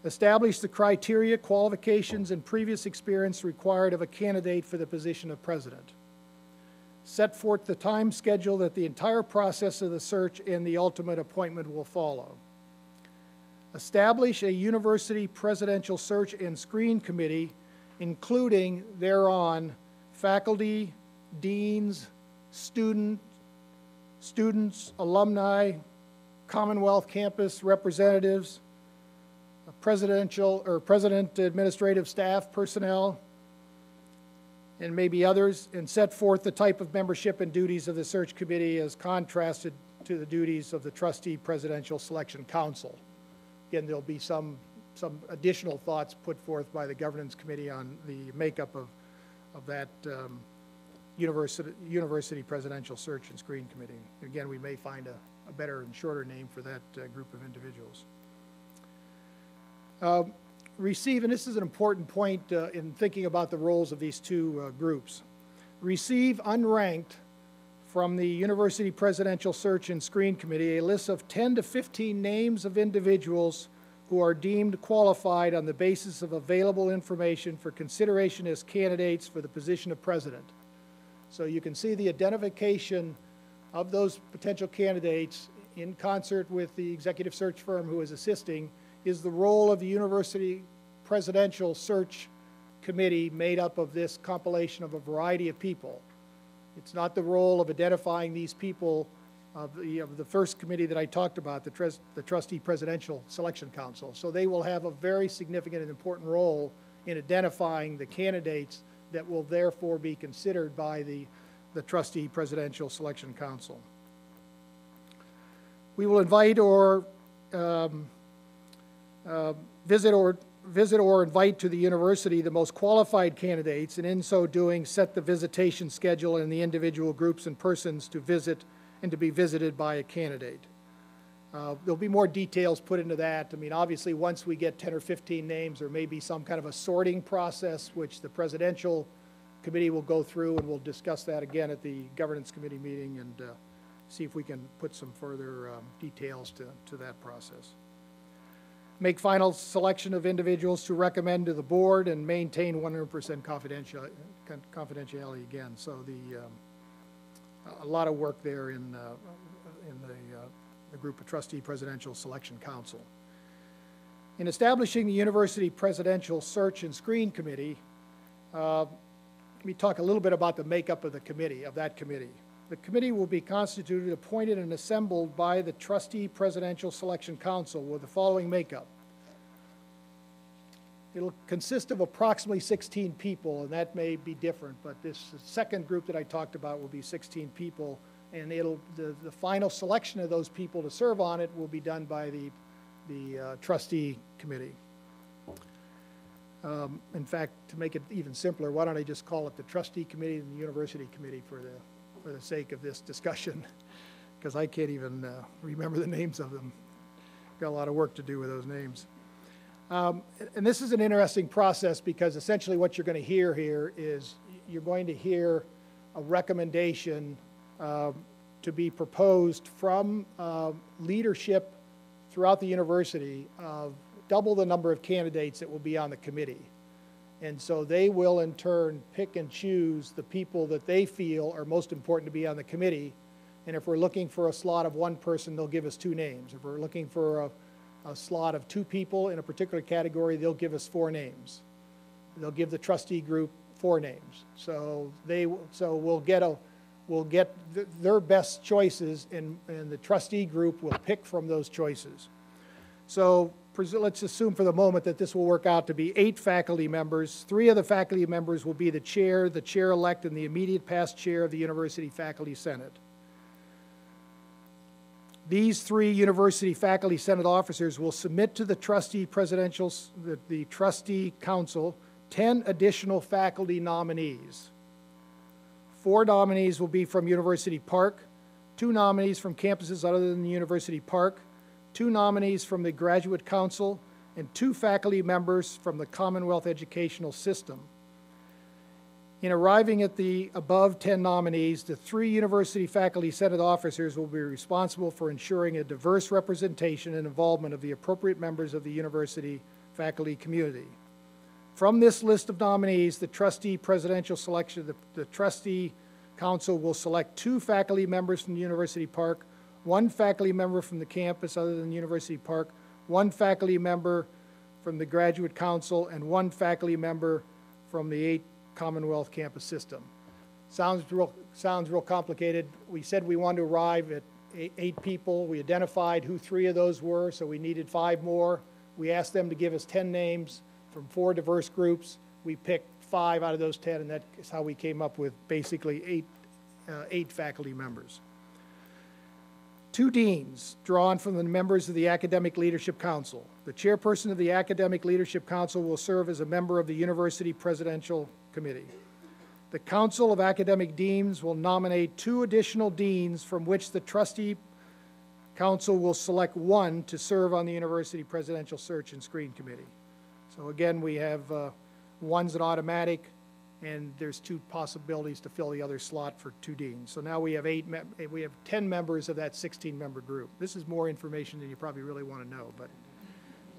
Establish the criteria, qualifications, and previous experience required of a candidate for the position of president. Set forth the time schedule that the entire process of the search and the ultimate appointment will follow. Establish a university presidential search and screen committee, including thereon faculty, deans, students, alumni, Commonwealth campus representatives, president administrative staff personnel, and maybe others, and set forth the type of membership and duties of the search committee as contrasted to the duties of the Trustee Presidential Selection Council. Again, there'll be some additional thoughts put forth by the Governance Committee on the makeup of that University Presidential Search and Screen Committee. Again, we may find a better and shorter name for that group of individuals. Receive, and this is an important point in thinking about the roles of these two groups. Receive unranked from the University Presidential Search and Screen Committee a list of 10 to 15 names of individuals who are deemed qualified on the basis of available information for consideration as candidates for the position of president. So you can see the identification of those potential candidates in concert with the executive search firm who is assisting is the role of the University Presidential Search Committee, made up of this compilation of a variety of people. It's not the role of identifying these people of the first committee that I talked about, the Trustee Presidential Selection Council. So they will have a very significant and important role in identifying the candidates that will therefore be considered by the Trustee Presidential Selection Council. We will invite or visit or invite to the university the most qualified candidates, and in so doing set the visitation schedule and the individual groups and persons to visit and to be visited by a candidate. There'll be more details put into that. I mean, obviously, once we get 10 or 15 names, there may be some kind of a sorting process, which the Presidential Committee will go through, and we'll discuss that again at the Governance Committee meeting and see if we can put some further details to that process. Make final selection of individuals to recommend to the board and maintain 100% confidentiality again. So a lot of work there in the group of trustee presidential selection council. In establishing the University Presidential Search and Screen Committee, let me talk a little bit about the makeup of the committee, of that committee. The committee will be constituted, appointed, and assembled by the Trustee Presidential Selection Council with the following makeup. It'll consist of approximately 16 people, and that may be different, but this second group that I talked about will be 16 people, and the final selection of those people to serve on it will be done by the trustee committee. In fact, to make it even simpler, why don't I just call it the trustee committee and the university committee for the sake of this discussion, because I can't even remember the names of them. Got a lot of work to do with those names. And this is an interesting process because essentially what you're going to hear here is you're going to hear a recommendation to be proposed from leadership throughout the university of double the number of candidates that will be on the committee. And so they will in turn pick and choose the people that they feel are most important to be on the committee. And if we're looking for a slot of one person, they'll give us 2 names. If we're looking for a slot of 2 people in a particular category, they'll give us 4 names. They'll give the trustee group 4 names. So we'll get their best choices, and the trustee group will pick from those choices. So let's assume for the moment that this will work out to be 8 faculty members. 3 of the faculty members will be the chair-elect, and the immediate past chair of the University Faculty Senate. These 3 University Faculty Senate officers will submit to the trustee the trustee council 10 additional faculty nominees. 4 nominees will be from University Park, 2 nominees from campuses other than the University Park, 2 nominees from the Graduate Council, and 2 faculty members from the Commonwealth Educational System. In arriving at the above 10 nominees, the 3 University Faculty Senate officers will be responsible for ensuring a diverse representation and involvement of the appropriate members of the university faculty community. From this list of nominees, the trustee presidential selection, the trustee council will select 2 faculty members from the University Park, 1 faculty member from the campus other than the University Park, 1 faculty member from the Graduate Council, and 1 faculty member from the 8 Commonwealth campus system. Sounds real complicated. We said we wanted to arrive at 8 people. We identified who 3 of those were, so we needed 5 more. We asked them to give us 10 names from 4 diverse groups. We picked 5 out of those 10, and that is how we came up with basically 8 faculty members. 2 deans drawn from the members of the Academic Leadership Council. The chairperson of the Academic Leadership Council will serve as a member of the University Presidential Committee. The Council of Academic Deans will nominate 2 additional deans from which the Trustee Council will select 1 to serve on the University Presidential Search and Screen Committee. So again, we have 1's an automatic, and there's 2 possibilities to fill the other slot for 2 deans. So now we have 10 members of that 16-member group. This is more information than you probably really want to know, but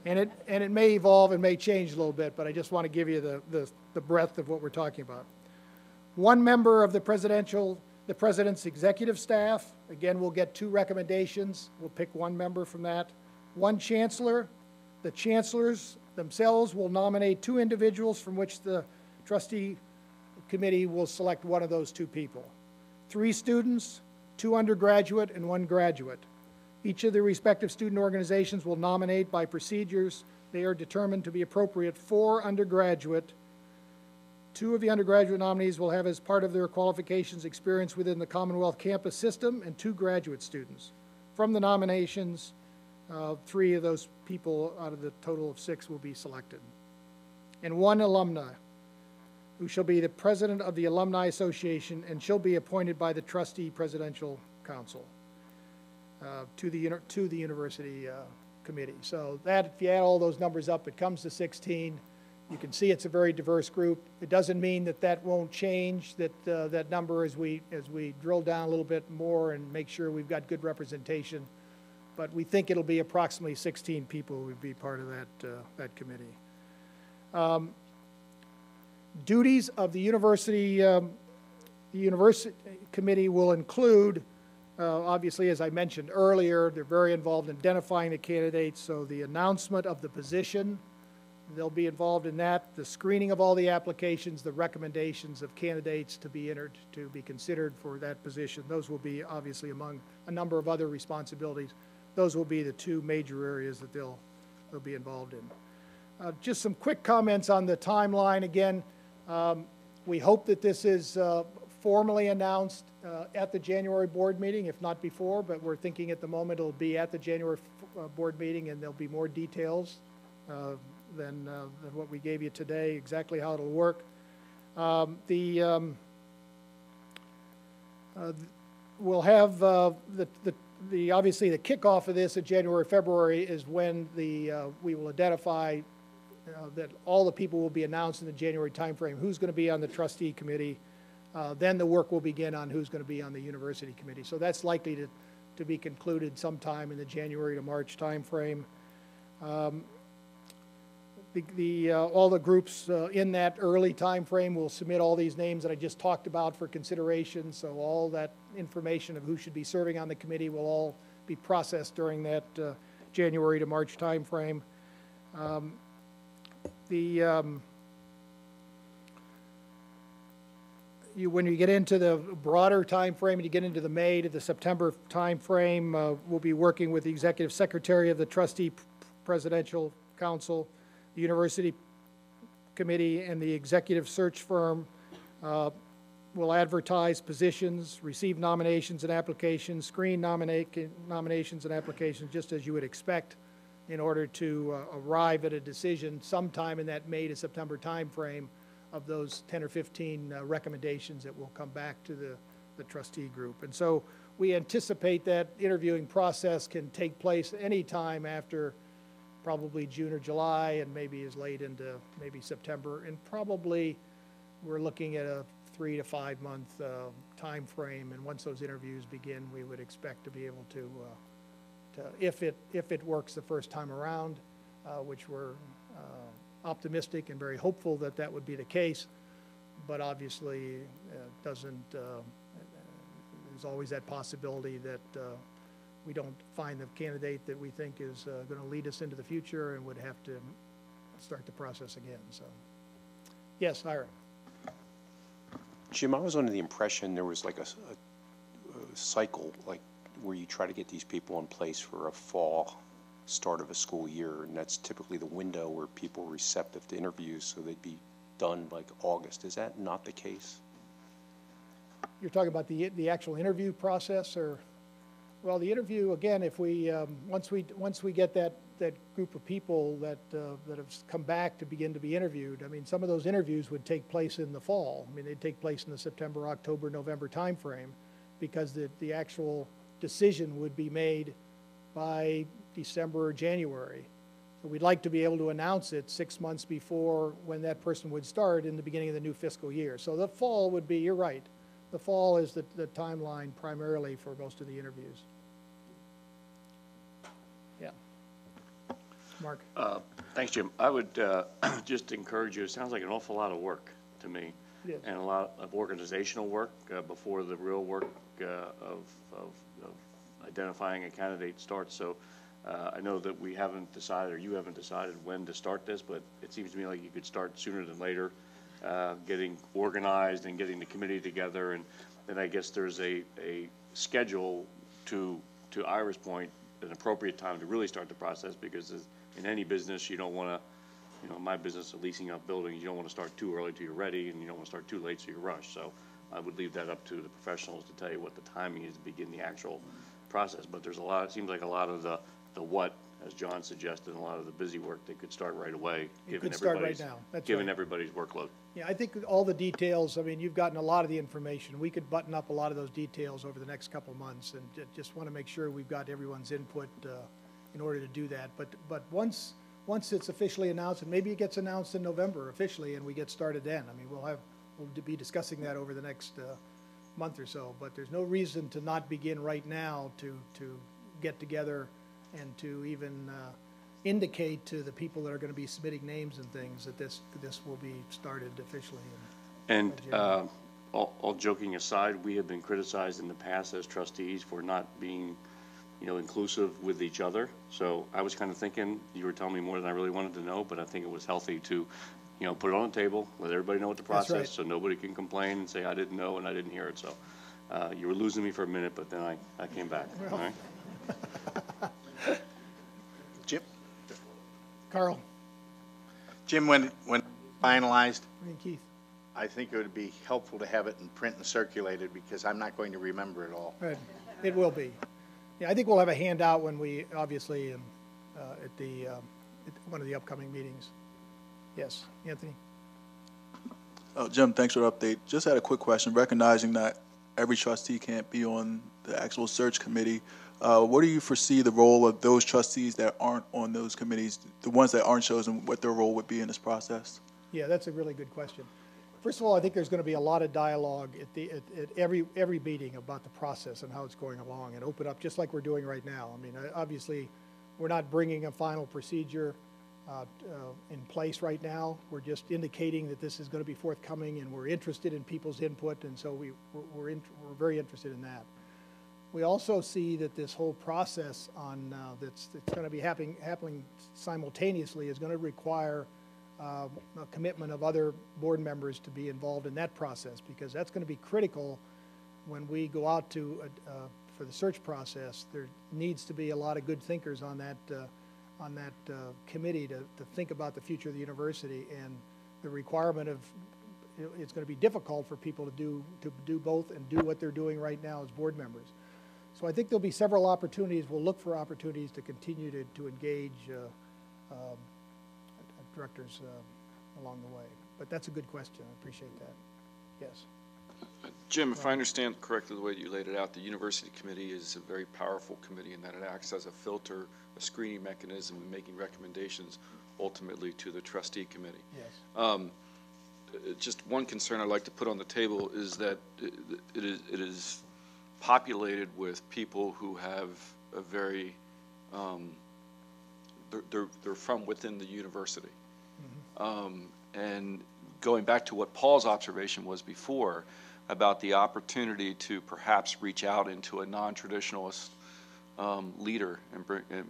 and it may evolve and may change a little bit, but I just want to give you the breadth of what we're talking about. 1 member of the president's executive staff. Again, we'll get 2 recommendations. We'll pick 1 member from that. 1 chancellor. The chancellors themselves will nominate 2 individuals from which the trustee committee will select 1 of those 2 people. 3 students, 2 undergraduate, and 1 graduate. Each of the respective student organizations will nominate by procedures they are determined to be appropriate 4 undergraduate. 2 of the undergraduate nominees will have as part of their qualifications experience within the Commonwealth campus system, and 2 graduate students. From the nominations, 3 of those people out of the total of 6 will be selected. And 1 alumni, who shall be the president of the Alumni Association and shall be appointed by the Trustee Presidential Council to the University Committee. So that, if you add all those numbers up, it comes to 16. You can see it's a very diverse group. It doesn't mean that that won't change, that number as we drill down a little bit more and make sure we've got good representation. But we think it'll be approximately 16 people who would be part of that committee. Duties of the University The university committee will include, obviously, as I mentioned earlier, they're very involved in identifying the candidates, so the announcement of the position, they'll be involved in that, the screening of all the applications, the recommendations of candidates to be entered, to be considered for that position. Those will be, obviously, among a number of other responsibilities. Those will be the two major areas that they'll be involved in. Just some quick comments on the timeline. Again, we hope that this is formally announced at the January board meeting, if not before, but we're thinking at the moment it'll be at the January board meeting, and there'll be more details than what we gave you today, exactly how it'll work. We'll have obviously the kickoff of this in January, February is when we will identify that all the people will be announced in the January timeframe, who's going to be on the trustee committee. Then the work will begin on who's going to be on the university committee. So that's likely to be concluded sometime in the January to March timeframe. All the groups in that early timeframe will submit all these names that I just talked about for consideration. So all that information of who should be serving on the committee will all be processed during that January to March timeframe. When you get into the broader time frame and you get into the May to the September time frame, we'll be working with the executive secretary of the trustee presidential council, the university committee, and the executive search firm. Will advertise positions, receive nominations and applications, screen nominations and applications, just as you would expect, in order to arrive at a decision sometime in that May to September time frame of those 10 or 15 recommendations that will come back to the trustee group. And so we anticipate that interviewing process can take place any time after probably June or July, and maybe as late into maybe September. And probably we're looking at a 3 to 5 month time frame. And once those interviews begin, we would expect to be able to if it works the first time around, which we're optimistic and very hopeful that that would be the case, but obviously doesn't. There's always that possibility that we don't find the candidate that we think is going to lead us into the future, and would have to start the process again. So, yes, Ira. Jim, I was under the impression there was like a cycle, like where you try to get these people in place for a fall start of a school year, and that's typically the window where people are receptive to interviews, so they'd be done like August. Is that not the case? You're talking about the actual interview process, or? Well, the interview, again, if we once we get that group of people that have come back to begin to be interviewed, I mean, some of those interviews would take place in the fall. I mean, they'd take place in the September, October, November timeframe, because the actual decision would be made by December or January. So we'd like to be able to announce it 6 months before when that person would start in the beginning of the new fiscal year. So the fall would be, you're right, the fall is the timeline primarily for most of the interviews. Yeah. Mark? Thanks, Jim. I would just encourage you, it sounds like an awful lot of work to me. Yes. And a lot of organizational work before the real work of identifying a candidate starts. So I know that we haven't decided, or you haven't decided when to start this, but it seems to me like you could start sooner than later, getting organized and getting the committee together. And then I guess there's a schedule to Ira's point, an appropriate time to really start the process, because in any business, you don't want to, in my business of leasing up buildings, you don't want to start too early till you're ready, and you don't want to start too late so you're rushed. So I would leave that up to the professionals to tell you what the timing is to begin the actual process. But there's a lot, it seems like a lot of the what, as John suggested, and a lot of the busy work that could start right away, given everybody's workload. Yeah, I think all the details, I mean, you've gotten a lot of the information. We could button up a lot of those details over the next couple of months, and just want to make sure we've got everyone's input in order to do that. But once it's officially announced, and maybe it gets announced in November officially, and we get started then. I mean, we'll be discussing that over the next month or so. But there's no reason to not begin right now to get together and to even indicate to the people that are going to be submitting names and things that this will be started officially. And all joking aside, we have been criticized in the past as trustees for not being, inclusive with each other. So I was kind of thinking, you were telling me more than I really wanted to know, but I think it was healthy to, put it on the table, let everybody know what the That's process, right. so nobody can complain and say, I didn't know and I didn't hear it. So you were losing me for a minute, but then I came back. All right? Jim? Carl? Jim, when finalized, I mean, Keith? I think it would be helpful to have it in print and circulated because I'm not going to remember it all. Right. It will be. Yeah, I think we'll have a handout when we, obviously, at one of the upcoming meetings. Yes, Anthony? Oh, Jim, thanks for the update. Just had a quick question. Recognizing that every trustee can't be on the actual search committee, what do you foresee the role of those trustees that aren't on those committees, the ones that aren't chosen, what their role would be in this process? Yeah, that's a really good question. First of all, I think there's going to be a lot of dialogue at every meeting about the process and how it's going along, and open up just like we're doing right now. I mean, obviously, we're not bringing a final procedure in place right now. We're just indicating that this is going to be forthcoming, and we're interested in people's input, and so we're very interested in that. We also see that this whole process that's going to be happening simultaneously is going to require a commitment of other board members to be involved in that process, because that's going to be critical when we go out for the search process. There needs to be a lot of good thinkers on that committee to think about the future of the university, and the requirement of it's going to be difficult for people to do both and do what they're doing right now as board members. So I think there'll be several opportunities. We'll look for opportunities to continue to engage directors along the way. But that's a good question. I appreciate that. Yes. Jim, if I understand correctly the way you laid it out, the university committee is a very powerful committee in that it acts as a filter, a screening mechanism, and making recommendations ultimately to the trustee committee. Yes. Just one concern I'd like to put on the table is that it is populated with people who have a very, they're from within the university. And going back to what Paul's observation was before about the opportunity to perhaps reach out into a non-traditionalist leader and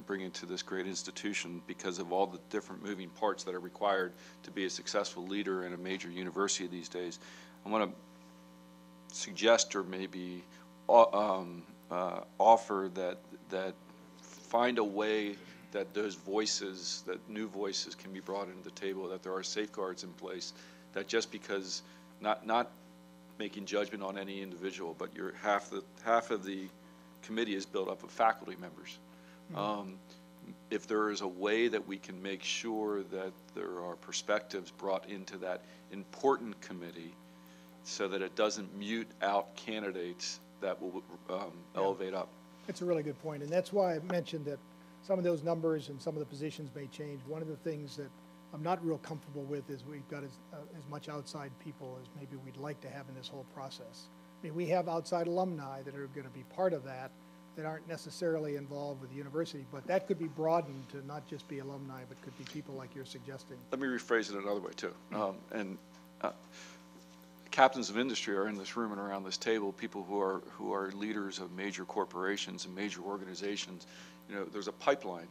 bring into this great institution because of all the different moving parts that are required to be a successful leader in a major university these days. I want to suggest or maybe offer that find a way that those voices, that new voices can be brought into the table, that there are safeguards in place, that just because, not making judgment on any individual, but half of the committee is built up of faculty members. If there is a way that we can make sure that there are perspectives brought into that important committee so that it doesn't mute out candidates that will elevate up. It's a really good point, and that's why I mentioned that some of those numbers and some of the positions may change. One of the things that I'm not real comfortable with is we've got as much outside people as maybe we'd like to have in this whole process. I mean, we have outside alumni that are going to be part of that aren't necessarily involved with the university, but that could be broadened to not just be alumni, but could be people like you're suggesting. Let me rephrase it another way, too. Captains of industry are in this room and around this table, people who are leaders of major corporations and major organizations. There's a pipeline,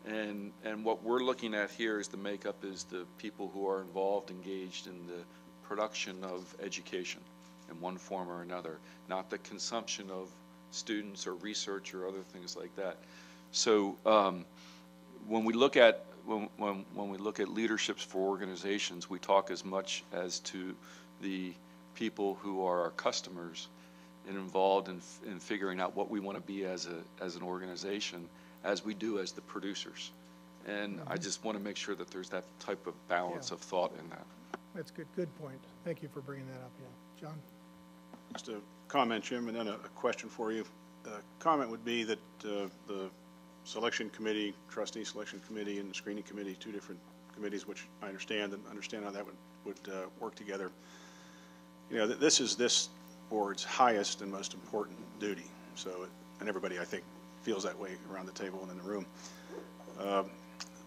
and what we're looking at here is the makeup is the people who are involved, engaged in the production of education in one form or another, not the consumption of students or research or other things like that. So when we look at when we look at leaderships for organizations, we talk as much as to the people who are our customers and involved in figuring out what we want to be as an organization as we do as the producers. And I just want to make sure that there's that type of balance of thought in that. That's good. Good point. Thank you for bringing that up. Yeah, John? Just a comment, Jim, and then a question for you. The comment would be that the selection committee, trustee selection committee, and the screening committee, two different committees, which I understand how that would work together. This is this board's highest and most important duty. So, and everybody, I think, feels that way around the table and in the room.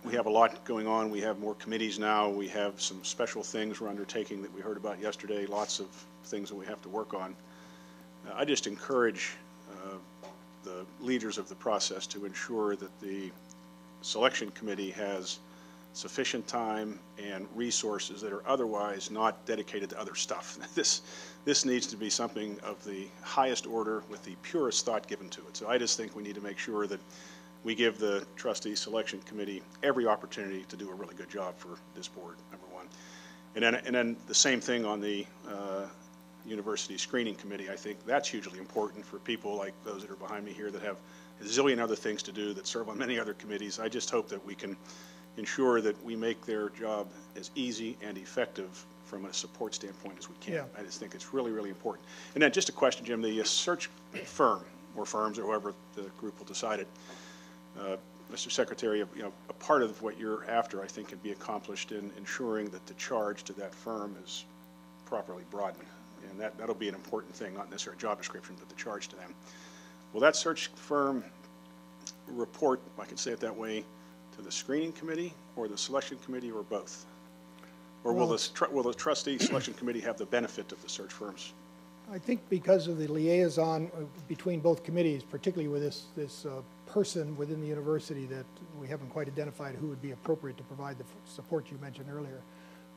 we have a lot going on. We have more committees now. We have some special things we're undertaking that we heard about yesterday, lots of things that we have to work on. I just encourage the leaders of the process to ensure that the selection committee has sufficient time and resources that are otherwise not dedicated to other stuff. This needs to be something of the highest order with the purest thought given to it. So I just think we need to make sure that we give the trustee selection committee every opportunity to do a really good job for this board, number one. And then the same thing on the University Screening Committee. I think that's hugely important for people like those that are behind me here that have a zillion other things to do, that serve on many other committees. I just hope that we can ensure that we make their job as easy and effective from a support standpoint as we can. Yeah. I just think it's really, really important. And then just a question, Jim, the search firm or firms or whoever the group will decide it, Mr. Secretary, a part of what you're after, I think, can be accomplished in ensuring that the charge to that firm is properly broadened. And that'll be an important thing, not necessarily a job description, but the charge to them. Will that search firm report, if I can say it that way, to the screening committee or the selection committee or both? Or will the trustee selection committee have the benefit of the search firms? I think because of the liaison between both committees, particularly with this person within the university, that we haven't quite identified who would be appropriate to provide the support you mentioned earlier.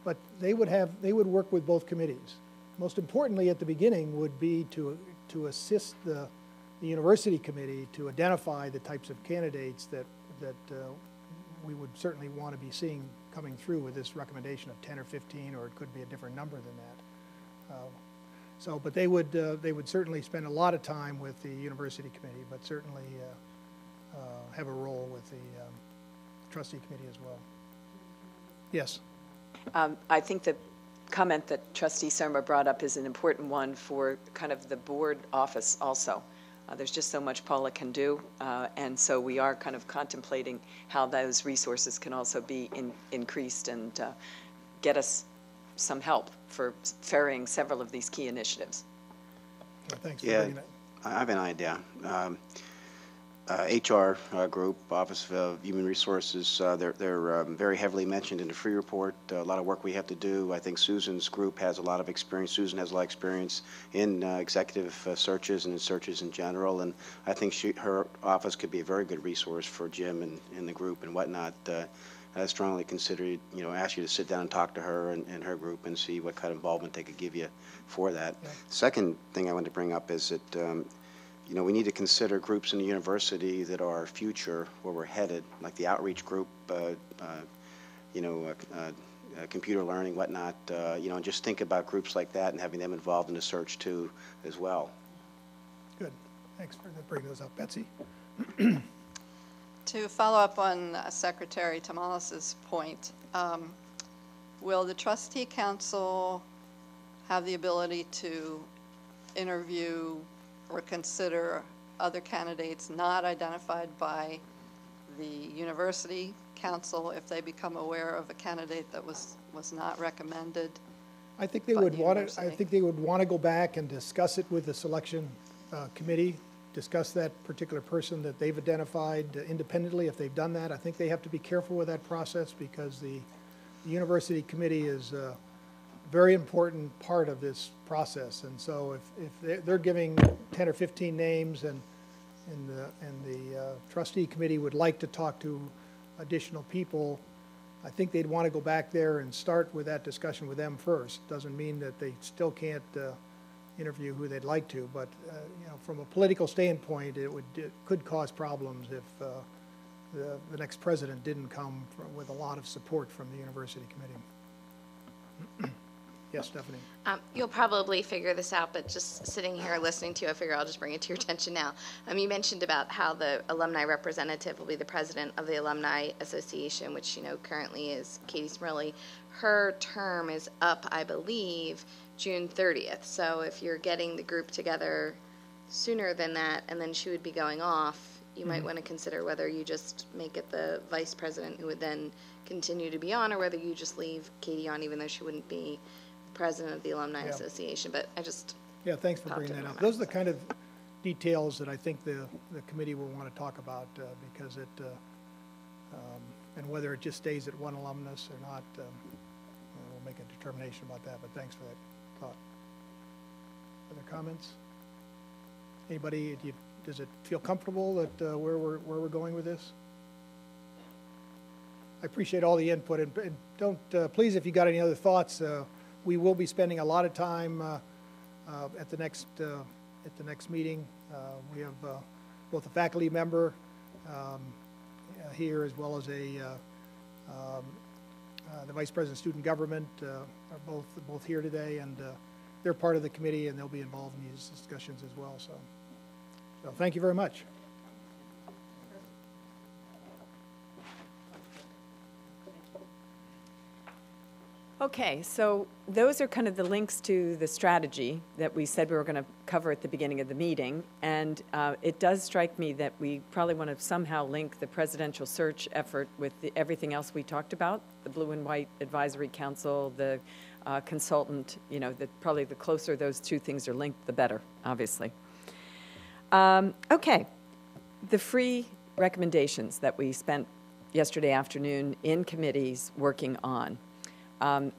But they would work with both committees. Most importantly, at the beginning, would be to assist the university committee to identify the types of candidates that we would certainly want to be seeing coming through with this recommendation of 10 or 15, or it could be a different number than that. But they would certainly spend a lot of time with the university committee, but certainly have a role with the trustee committee as well. Yes. I think the comment that Trustee Surma brought up is an important one for kind of the board office also. There's just so much Paula can do, and so we are kind of contemplating how those resources can also be increased and get us some help for ferrying several of these key initiatives. Well, thanks for bringing that. I have an idea. HR group, Office of Human Resources, they're very heavily mentioned in the free report. A lot of work we have to do. I think Susan's group has a lot of experience. Susan has a lot of experience in executive searches and in searches in general, and I think her office could be a very good resource for Jim and the group and whatnot. I strongly consider, ask you to sit down and talk to her and her group and see what kind of involvement they could give you for that. Yeah. Second thing I want to bring up is that we need to consider groups in the university that are future, where we're headed, like the outreach group, computer learning, whatnot, and just think about groups like that and having them involved in the search too, as well. Good. Thanks for bringing those up. Betsy? To follow up on Secretary Tomalis's point, will the trustee council have the ability to interview or consider other candidates not identified by the university council if they become aware of a candidate that was not recommended? I think they would want to. I think they would want to go back and discuss it with the selection committee. Discuss that particular person that they've identified independently. If they've done that, I think they have to be careful with that process, because the university committee is very important part of this process. And so if they're giving 10 or 15 names and the trustee committee would like to talk to additional people, I think they'd want to go back there and start with that discussion with them first. Doesn't mean that they still can't interview who they'd like to, but from a political standpoint, it could cause problems if the next president didn't come with a lot of support from the university committee. Yes, Stephanie. You'll probably figure this out, but just sitting here listening to you, I figure I'll just bring it to your attention now. You mentioned about how the alumni representative will be the president of the Alumni Association, which currently is Katie Smrilly. Her term is up, I believe, June 30th. So if you're getting the group together sooner than that, and then she would be going off, you might want to consider whether you just make it the vice president who would then continue to be on, or whether you just leave Katie on, even though she wouldn't be president of the Alumni Association. But I just thanks for bringing that up. Those are the kind of details that I think the committee will want to talk about, because And whether it just stays at one alumnus or not, we'll make a determination about that, but thanks for that thought. Other comments? Anybody, does it feel comfortable that where we're going with this? I appreciate all the input, and don't, please, if you got any other thoughts, we will be spending a lot of time at the next meeting. We have both a faculty member here, as well as the Vice President of Student Government are both here today, and they're part of the committee, and they'll be involved in these discussions as well. So thank you very much. Okay, so those are kind of the links to the strategy that we said we were going to cover at the beginning of the meeting. And it does strike me that we probably want to somehow link the presidential search effort with everything else we talked about, the Blue and White Advisory Council, the consultant, probably the closer those two things are linked, the better, obviously. Okay, the free recommendations that we spent yesterday afternoon in committees working on.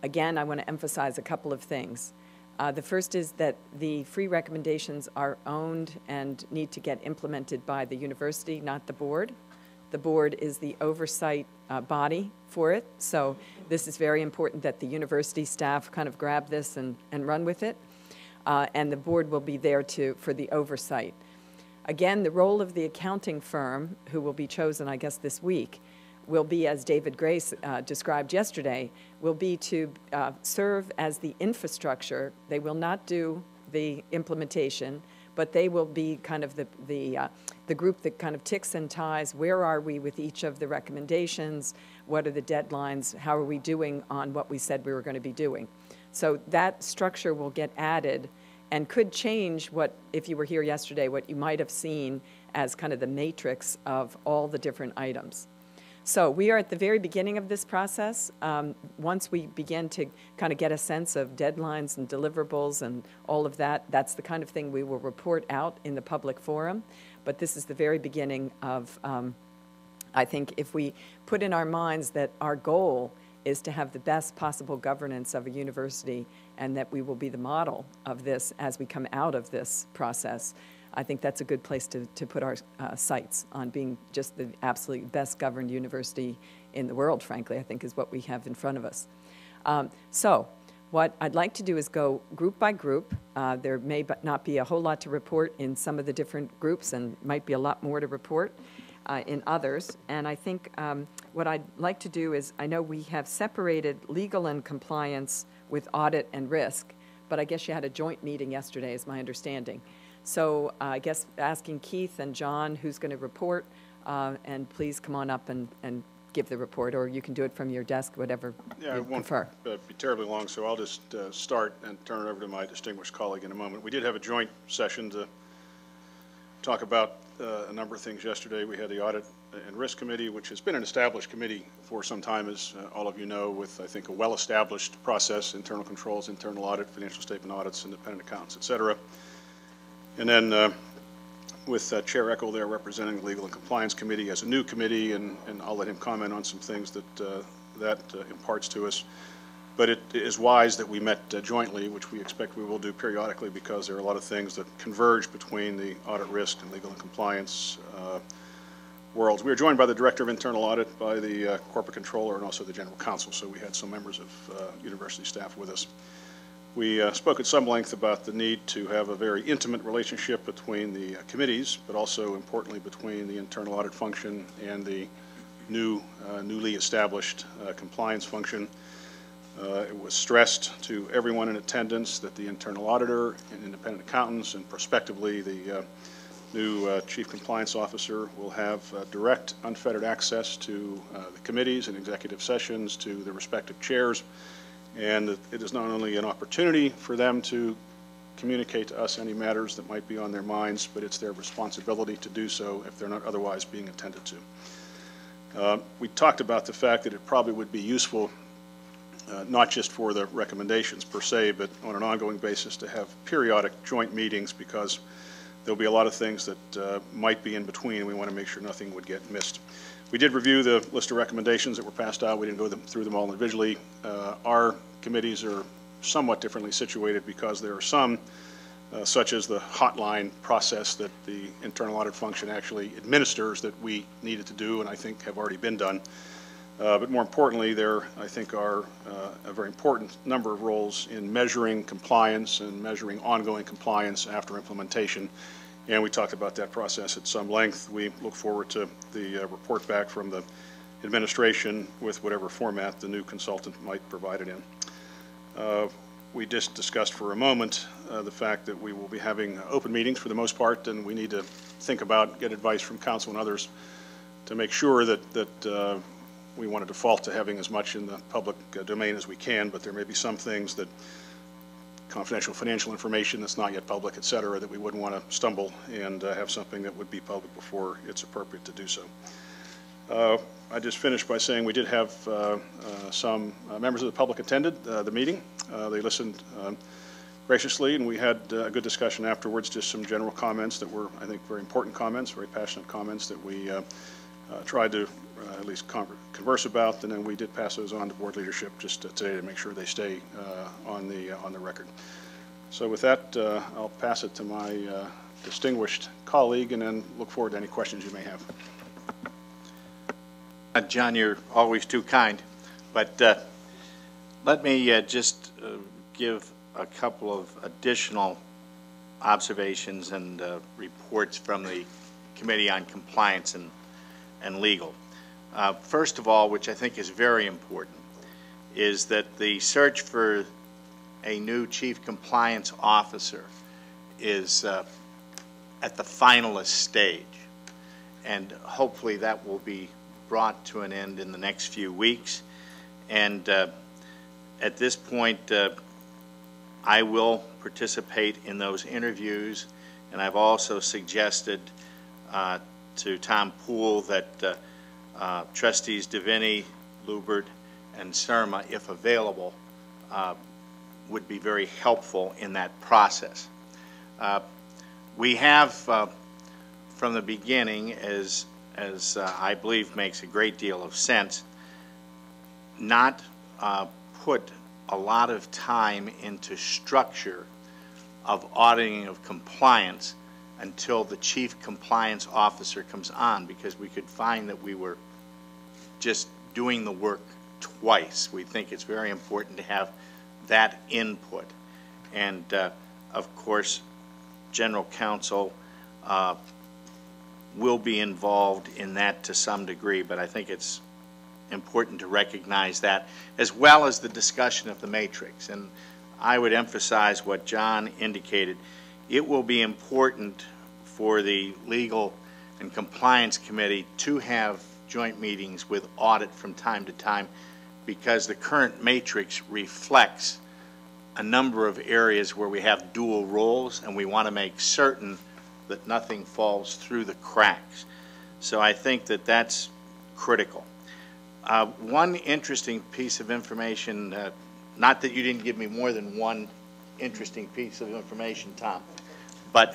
Again, I want to emphasize a couple of things. The first is that the free recommendations are owned and need to get implemented by the university, not the board. The board is the oversight body for it, so this is very important that the university staff kind of grab this and run with it, and the board will be there for the oversight. Again, the role of the accounting firm, who will be chosen, I guess, this week, will be, as David Grace described yesterday, will be to serve as the infrastructure. They will not do the implementation, but they will be kind of the group that kind of ticks and ties. Where are we with each of the recommendations? What are the deadlines? How are we doing on what we said we were going to be doing? So that structure will get added and could change what, if you were here yesterday, what you might have seen as kind of the matrix of all the different items. So we are at the very beginning of this process. Once we begin to kind of get a sense of deadlines and deliverables and all of that, that's the kind of thing we will report out in the public forum. But this is the very beginning of, I think, if we put in our minds that our goal is to have the best possible governance of a university and that we will be the model of this as we come out of this process, I think that's a good place to put our sights on being just the absolute best governed university in the world, frankly, I think is what we have in front of us. So what I'd like to do is go group by group. There may not be a whole lot to report in some of the different groups and might be a lot more to report in others. And I think what I'd like to do is, I know we have separated legal and compliance with audit and risk, but I guess you had a joint meeting yesterday is my understanding. So I guess asking Keith and John who's going to report, and please come on up and give the report, or you can do it from your desk, whatever you prefer. It won't be terribly long, so I'll just start and turn it over to my distinguished colleague in a moment. We did have a joint session to talk about a number of things yesterday. We had the Audit and Risk Committee, which has been an established committee for some time, as all of you know, with, I think, a well-established process, internal controls, internal audit, financial statement audits, independent accountants, et cetera. And then with Chair Eckel there representing the Legal and Compliance Committee as a new committee, and I'll let him comment on some things that imparts to us. But it is wise that we met jointly, which we expect we will do periodically, because there are a lot of things that converge between the audit risk and legal and compliance worlds. We are joined by the Director of Internal Audit, by the Corporate Controller, and also the General Counsel, so we had some members of university staff with us. We spoke at some length about the need to have a very intimate relationship between the committees, but also importantly between the internal audit function and the newly established compliance function. It was stressed to everyone in attendance that the internal auditor and independent accountants and prospectively the new chief compliance officer will have direct, unfettered access to the committees and executive sessions, to the respective chairs. And it is not only an opportunity for them to communicate to us any matters that might be on their minds, but it's their responsibility to do so if they're not otherwise being attended to. We talked about the fact that it probably would be useful, not just for the recommendations per se, but on an ongoing basis to have periodic joint meetings, because there'll be a lot of things that might be in between, and we want to make sure nothing would get missed. We did review the list of recommendations that were passed out. We didn't go through them all individually. Our committees are somewhat differently situated because there are some, such as the hotline process that the internal audit function actually administers, that we needed to do and I think have already been done. But more importantly, there, I think, are a very important number of roles in measuring compliance and measuring ongoing compliance after implementation. And we talked about that process at some length. We look forward to the report back from the administration with whatever format the new consultant might provide it in. We just discussed for a moment the fact that we will be having open meetings for the most part, and we need to think about, get advice from council and others to make sure that we want to default to having as much in the public domain as we can, but there may be some things that confidential financial information that's not yet public, et cetera, that we wouldn't want to stumble and have something that would be public before it's appropriate to do so. I just finished by saying we did have some members of the public attended the meeting. They listened graciously, and we had a good discussion afterwards, just some general comments that were, I think, very important comments, very passionate comments that we tried to at least converse about, and then we did pass those on to board leadership just today to make sure they stay on the record. So with that, I'll pass it to my distinguished colleague and then look forward to any questions you may have. John, you're always too kind, but let me just give a couple of additional observations and reports from the Committee on Compliance and Legal. First of all, which I think is very important, is that the search for a new Chief Compliance Officer is at the finalist stage, and hopefully that will be brought to an end in the next few weeks. And at this point, I will participate in those interviews, and I've also suggested to Tom Poole that Trustees DeVinny, Lubert, and Surma, if available, would be very helpful in that process. We have, from the beginning, as I believe makes a great deal of sense, not put a lot of time into structure of auditing of compliance until the Chief Compliance Officer comes on, because we could find that we were just doing the work twice. We think it's very important to have that input. And of course, General Counsel will be involved in that to some degree, but I think it's important to recognize that, as well as the discussion of the matrix. And I would emphasize what John indicated. It will be important for the Legal and Compliance Committee to have joint meetings with audit from time to time, because the current matrix reflects a number of areas where we have dual roles, and we want to make certain that nothing falls through the cracks. So I think that that's critical. One interesting piece of information, not that you didn't give me more than one interesting piece of information, Tom, but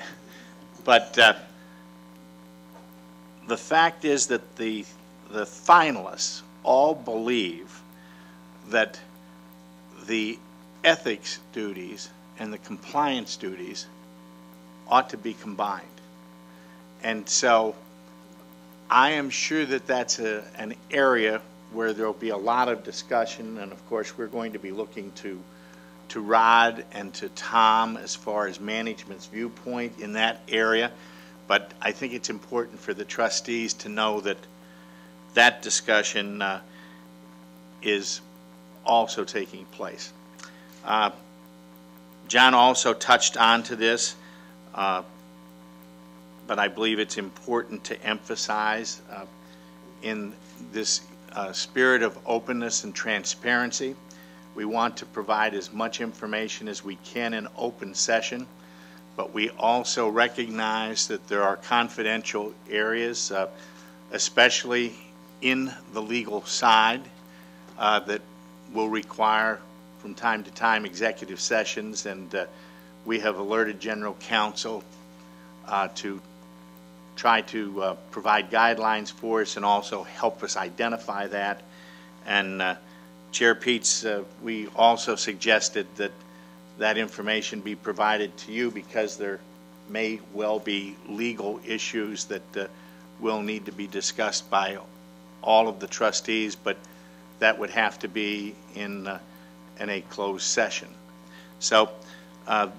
the fact is that the finalists all believe that the ethics duties and the compliance duties ought to be combined. And so I am sure that that's an area where there will be a lot of discussion, and of course we're going to be looking to Rod and to Tom as far as management's viewpoint in that area. But I think it's important for the trustees to know that that discussion is also taking place. John also touched on to this, but I believe it's important to emphasize in this spirit of openness and transparency, we want to provide as much information as we can in open session, but we also recognize that there are confidential areas, especially in the legal side, that will require from time to time executive sessions, and we have alerted General Counsel to try to provide guidelines for us and also help us identify that. And Chair Peets, we also suggested that that information be provided to you because there may well be legal issues that will need to be discussed by all of the trustees, but that would have to be in a closed session. So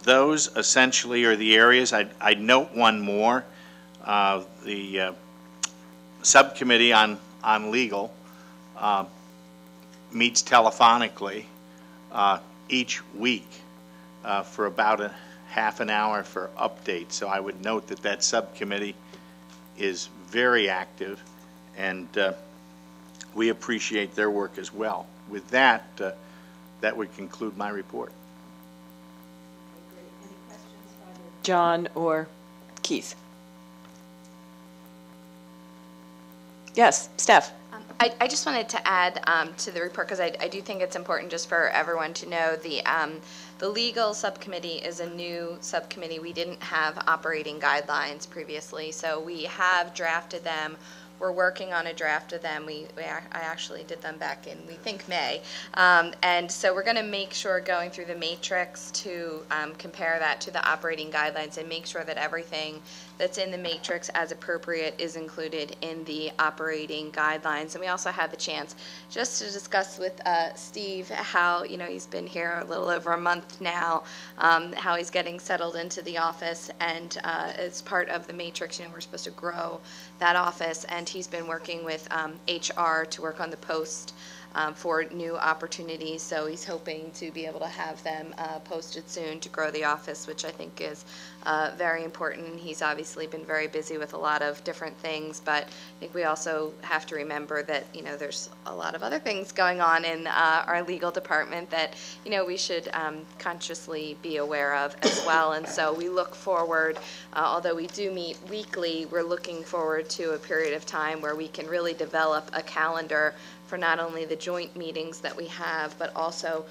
those essentially are the areas. I'd note one more. The subcommittee on legal meets telephonically each week for about a half an hour for updates. So I would note that that subcommittee is very active, and we appreciate their work as well. With that, that would conclude my report. John or Keith? Yes, Steph. I just wanted to add to the report, because I do think it's important just for everyone to know the legal subcommittee is a new subcommittee. We didn't have operating guidelines previously, so we have drafted them. We're working on a draft of them. I actually did them back in, we think, May. And so we're going to make sure, going through the matrix, to compare that to the operating guidelines and make sure that everything that's in the matrix as appropriate is included in the operating guidelines. And we also had the chance just to discuss with Steve how, he's been here a little over a month now, how he's getting settled into the office. And as part of the matrix, we're supposed to grow that office, and he's been working with HR to work on the post for new opportunities. So he's hoping to be able to have them posted soon to grow the office, which I think is very important. He's obviously been very busy with a lot of different things, but I think we also have to remember that, there's a lot of other things going on in our legal department that, we should consciously be aware of as well. And so we look forward, although we do meet weekly, we're looking forward to a period of time where we can really develop a calendar for not only the joint meetings that we have, but also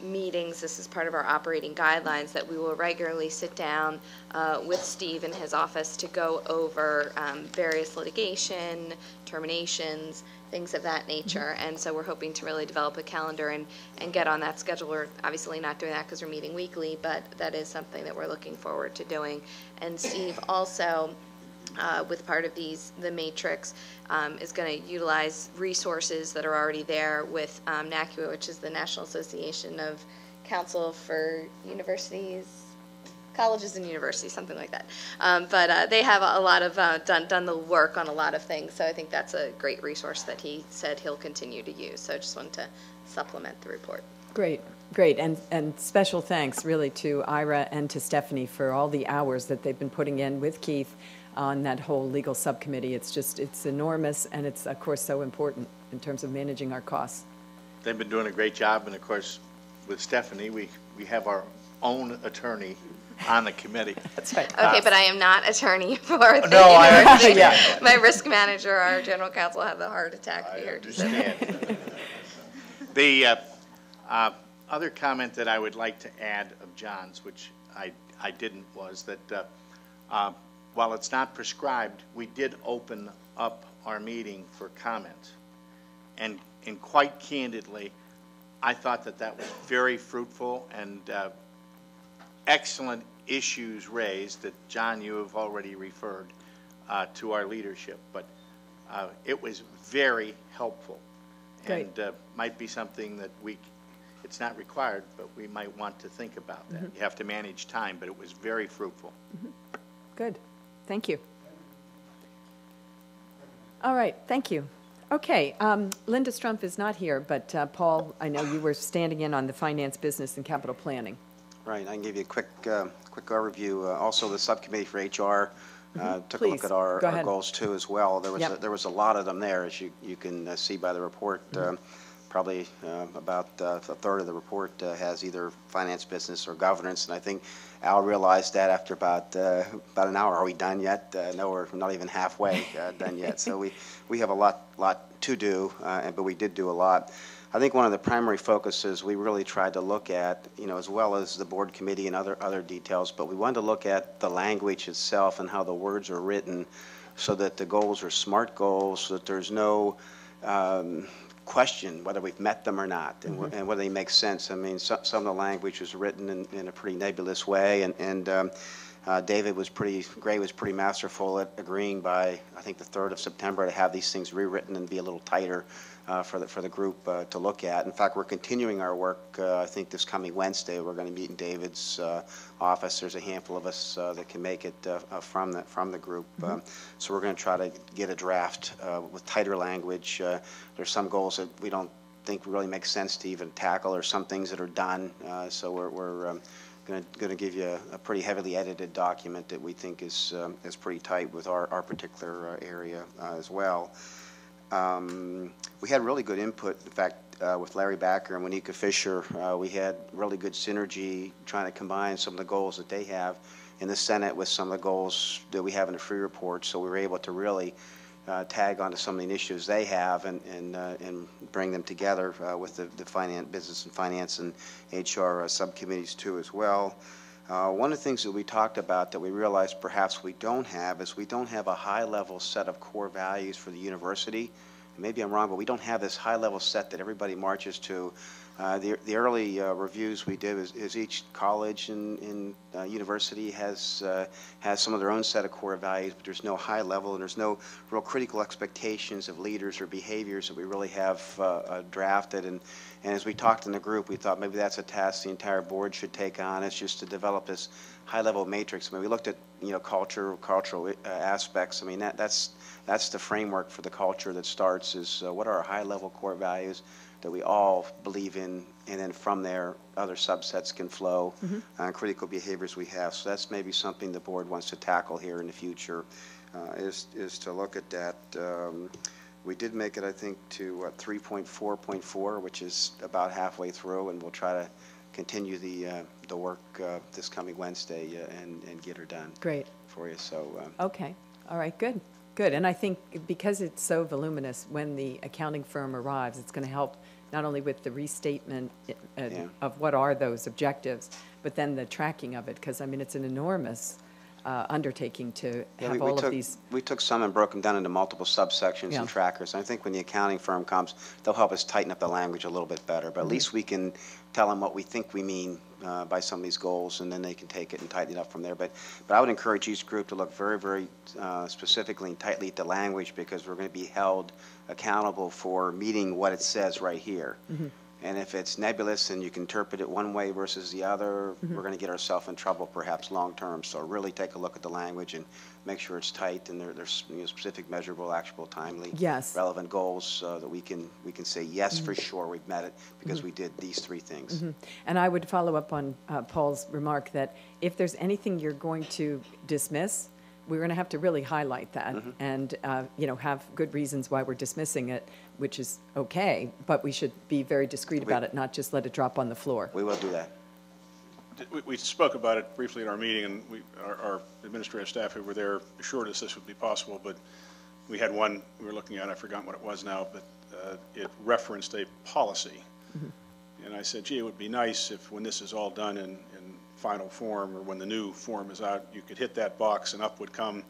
meetings. This is part of our operating guidelines, that we will regularly sit down with Steve in his office to go over various litigation, terminations, things of that nature. And so we're hoping to really develop a calendar and get on that schedule. We're obviously not doing that because we're meeting weekly, but that is something that we're looking forward to doing. And Steve also, with part of the matrix, is going to utilize resources that are already there with NACUA, which is the National Association of Council for Universities, Colleges and Universities, something like that. But they have a lot of done the work on a lot of things, so I think that's a great resource that he said he'll continue to use. So I just wanted to supplement the report. Great, great, and special thanks really to Ira and to Stephanie for all the hours that they've been putting in with Keith on that whole legal subcommittee. It's enormous, and it's, of course, so important in terms of managing our costs. They've been doing a great job, and of course, with Stephanie, we have our own attorney on the committee. That's right. Okay, but I am not attorney for the university. Yeah. My risk manager, our general counsel, had a heart attack here. Understand. The other comment that I would like to add of John's, which I didn't, was that while it's not prescribed, we did open up our meeting for comments. And quite candidly, I thought that was very fruitful, and excellent issues raised that, John, you have already referred to our leadership. But it was very helpful. Great. And might be something that it's not required, but we might want to think about that. You have to manage time, but it was very fruitful. Good. Thank you. All right, thank you. Okay, Linda Strumpf is not here, but Paul, I know you were standing in on the finance, business, and capital planning. Right, I can give you a quick overview. Also, the subcommittee for HR took Please, a look at our go ahead. goals too as well. There was Yep. there was a lot of them there, as you can see by the report. probably about a third of the report has either finance, business, or governance. And I think Al realized that after about an hour. Are we done yet? No, we're not even halfway done yet. So we have a lot to do, but we did do a lot. I think one of the primary focuses we really tried to look at, as well as the board committee and other details, but we wanted to look at the language itself and how the words are written so that the goals are SMART goals, so that there's no question whether we've met them or not, and whether they make sense. I mean, some of the language was written in a pretty nebulous way, and Gray was pretty masterful at agreeing by, I think, the 3rd of September to have these things rewritten and be a little tighter for the group to look at. In fact, we're continuing our work. I think this coming Wednesday we're going to meet in David's office. There's a handful of us that can make it from the group. So we're going to try to get a draft with tighter language. There's some goals that we don't think really make sense to even tackle, or some things that are done. So we're going to give you a pretty heavily edited document that we think is pretty tight with our particular area as well. We had really good input. In fact, with Larry Backer and Wanika Fisher, we had really good synergy trying to combine some of the goals that they have in the Senate with some of the goals that we have in the free report. So we were able to really tag onto some of the issues they have and bring them together with the business and finance and HR subcommittees too as well. One of the things that we talked about that we realized perhaps we don't have is we don't have a high-level set of core values for the university. Maybe I'm wrong, but we don't have this high-level set that everybody marches to. The early reviews we did is each college and university has some of their own set of core values, but there's no high level and there's no real critical expectations of leaders or behaviors that we really have drafted. And as we talked in the group, we thought maybe that's a task the entire board should take on. It's just to develop this high-level matrix. I mean, we looked at cultural aspects. I mean, that's the framework for the culture that starts is what are our high-level core values that we all believe in, and then from there other subsets can flow on critical behaviors we have. So that's maybe something the board wants to tackle here in the future, is to look at that. We did make it, I think, to 3.4.4, which is about halfway through, and we'll try to continue the work this coming Wednesday and get her done. Great. For you. So Okay. All right. Good. Good. And I think because it's so voluminous, when the accounting firm arrives, it's going to help not only with the restatement of what are those objectives, but then the tracking of it, because, I mean, it's an enormous undertaking to have all of these. We took some and broke them down into multiple subsections and trackers. And I think when the accounting firm comes, they'll help us tighten up the language a little bit better. But at least we can tell them what we think we mean by some of these goals, and then they can take it and tighten it up from there. But I would encourage each group to look very, very specifically and tightly at the language, because we're going to be held accountable for meeting what it says right here. And if it's nebulous and you can interpret it one way versus the other, we're going to get ourselves in trouble perhaps long term. So really take a look at the language and make sure it's tight and there's specific, measurable, actionable, timely, relevant goals that we can say yes, for sure we've met it because we did these three things. And I would follow up on Paul's remark that if there's anything you're going to dismiss, we're going to have to really highlight that and have good reasons why we're dismissing it, which is okay, but we should be very discreet about it, not just let it drop on the floor. We will do that. We spoke about it briefly in our meeting, and our administrative staff who were there assured us this would be possible, but we had one we were looking at, I forgot what it was now, but it referenced a policy. And I said, gee, it would be nice if when this is all done in final form, or when the new form is out, you could hit that box and up would come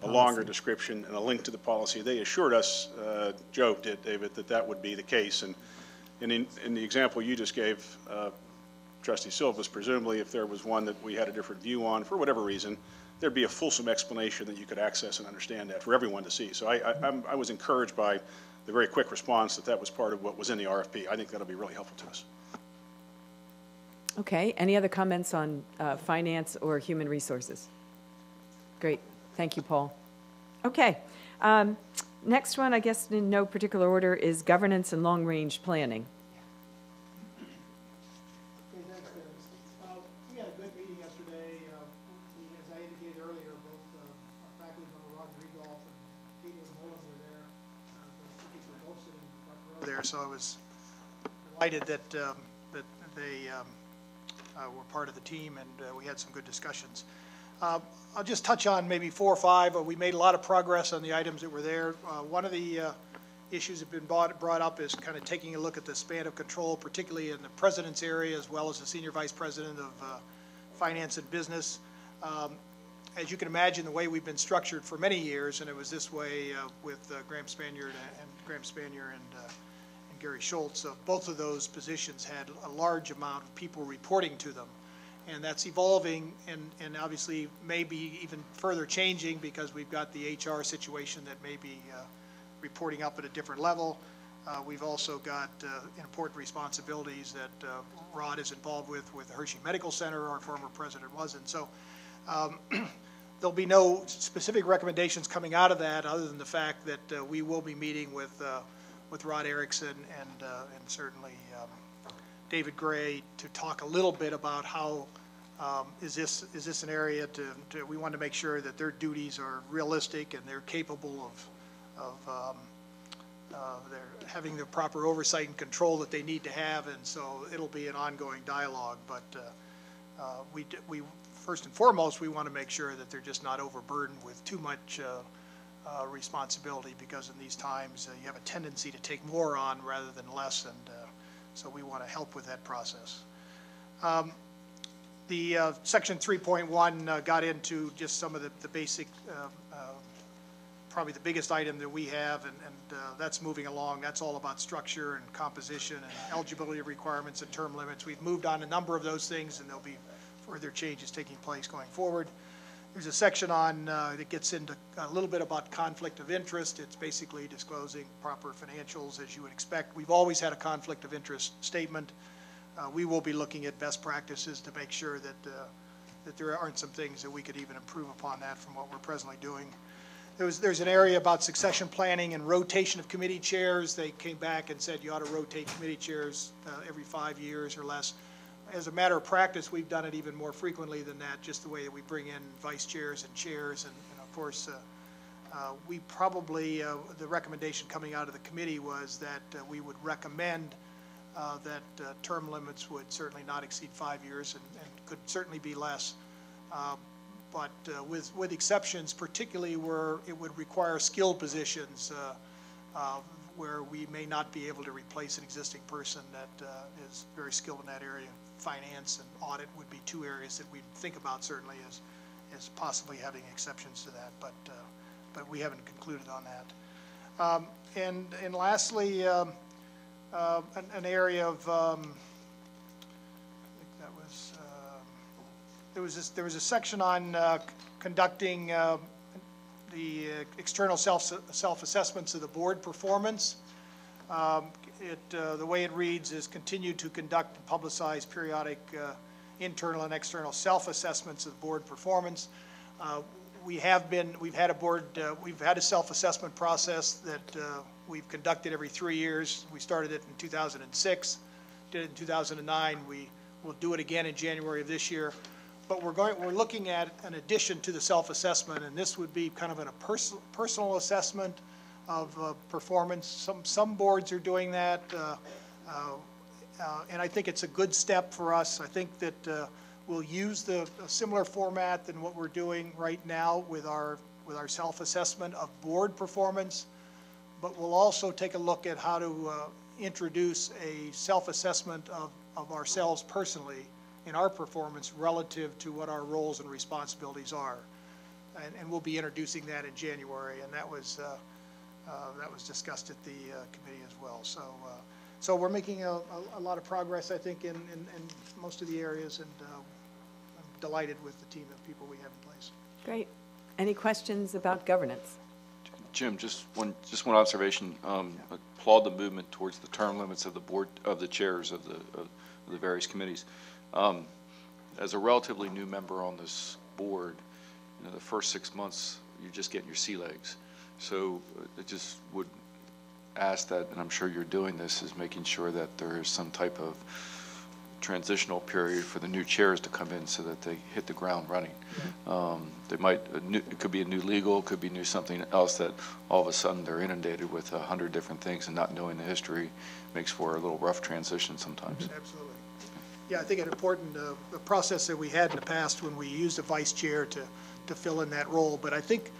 a longer description and a link to the policy. They assured us, Joe did, David, that would be the case. And in the example you just gave, Trustee Silvas, presumably if there was one that we had a different view on, for whatever reason, there'd be a fulsome explanation that you could access and understand that for everyone to see. So I was encouraged by the very quick response that was part of what was in the RFP. I think that'll be really helpful to us. Okay, any other comments on finance or human resources? Great, thank you, Paul. Okay, next one, I guess in no particular order, is governance and long-range planning. Okay, thanks, Dennis. We had a good meeting yesterday. As I indicated earlier, both our faculty from Roger Regolf and Peter Mullen were there. I think we're both sitting in the front row there, so it was delighted that they were part of the team, and we had some good discussions. I'll just touch on maybe 4 or 5. We made a lot of progress on the items that were there. One of the issues that have been brought up is kind of taking a look at the span of control, particularly in the president's area as well as the senior vice president of finance and business. As you can imagine, the way we've been structured for many years, and it was this way with Graham Spanier and Gary Schultz, both of those positions had a large amount of people reporting to them. And that's evolving and obviously maybe even further changing because we've got the HR situation that may be reporting up at a different level. We've also got important responsibilities that Rod is involved with the Hershey Medical Center. Our former president wasn't. So there'll be no specific recommendations coming out of that other than the fact that we will be meeting with Rod Erickson and certainly David Gray to talk a little bit about how is this an area we want to make sure that their duties are realistic and they're capable of they're having the proper oversight and control that they need to have, and so it'll be an ongoing dialogue. But we first and foremost we want to make sure that they're just not overburdened with too much responsibility, because in these times you have a tendency to take more on rather than less, and so we want to help with that process. The section 3.1 got into just some of the basic, probably the biggest item that we have, and that's moving along. That's all about structure and composition and eligibility requirements and term limits. We've moved on a number of those things, and there'll be further changes taking place going forward. There's a section on that gets into a little bit about conflict of interest. It's basically disclosing proper financials as you would expect. We've always had a conflict of interest statement. We will be looking at best practices to make sure that there aren't some things that we could even improve upon that from what we're presently doing. There's an area about succession planning and rotation of committee chairs. They came back and said you ought to rotate committee chairs every 5 years or less. As a matter of practice, we've done it even more frequently than that, just the way that we bring in vice chairs and chairs. And of course, we probably, the recommendation coming out of the committee was that we would recommend that term limits would certainly not exceed 5 years and could certainly be less. But with exceptions, particularly where it would require skilled positions, where we may not be able to replace an existing person that is very skilled in that area. Finance and audit would be 2 areas that we think about certainly as possibly having exceptions to that, but we haven't concluded on that. And lastly, an area of I think that was there was a section on conducting the external self-assessments of the board performance. The way it reads is continue to conduct and publicize periodic internal and external self-assessments of board performance. We've had a self-assessment process that we've conducted every 3 years. We started it in 2006, did it in 2009. We will do it again in January of this year. But we're looking at an addition to the self-assessment, and this would be kind of a personal assessment of performance. Some boards are doing that, and I think it's a good step for us. I think that we'll use a similar format than what we're doing right now with our self-assessment of board performance, but we'll also take a look at how to introduce a self-assessment of ourselves personally in our performance relative to what our roles and responsibilities are, and we'll be introducing that in January, and that was discussed at the committee as well. So we're making a lot of progress, I think, in most of the areas, and I'm delighted with the team of people we have in place. Great. Any questions about governance? Jim, just one observation. Applaud the movement towards the term limits of the board, of the chairs of the various committees. As a relatively new member on this board, the first 6 months you're just getting your sea legs. So I just would ask that, and I'm sure you're doing this, is making sure that there is some type of transitional period for the new chairs to come in so that they hit the ground running. They might, it could be a new legal, it could be new something else that all of a sudden they're inundated with 100 different things, and not knowing the history makes for a little rough transition sometimes. Absolutely. Yeah, I think an important a process that we had in the past when we used a vice chair to fill in that role. But I think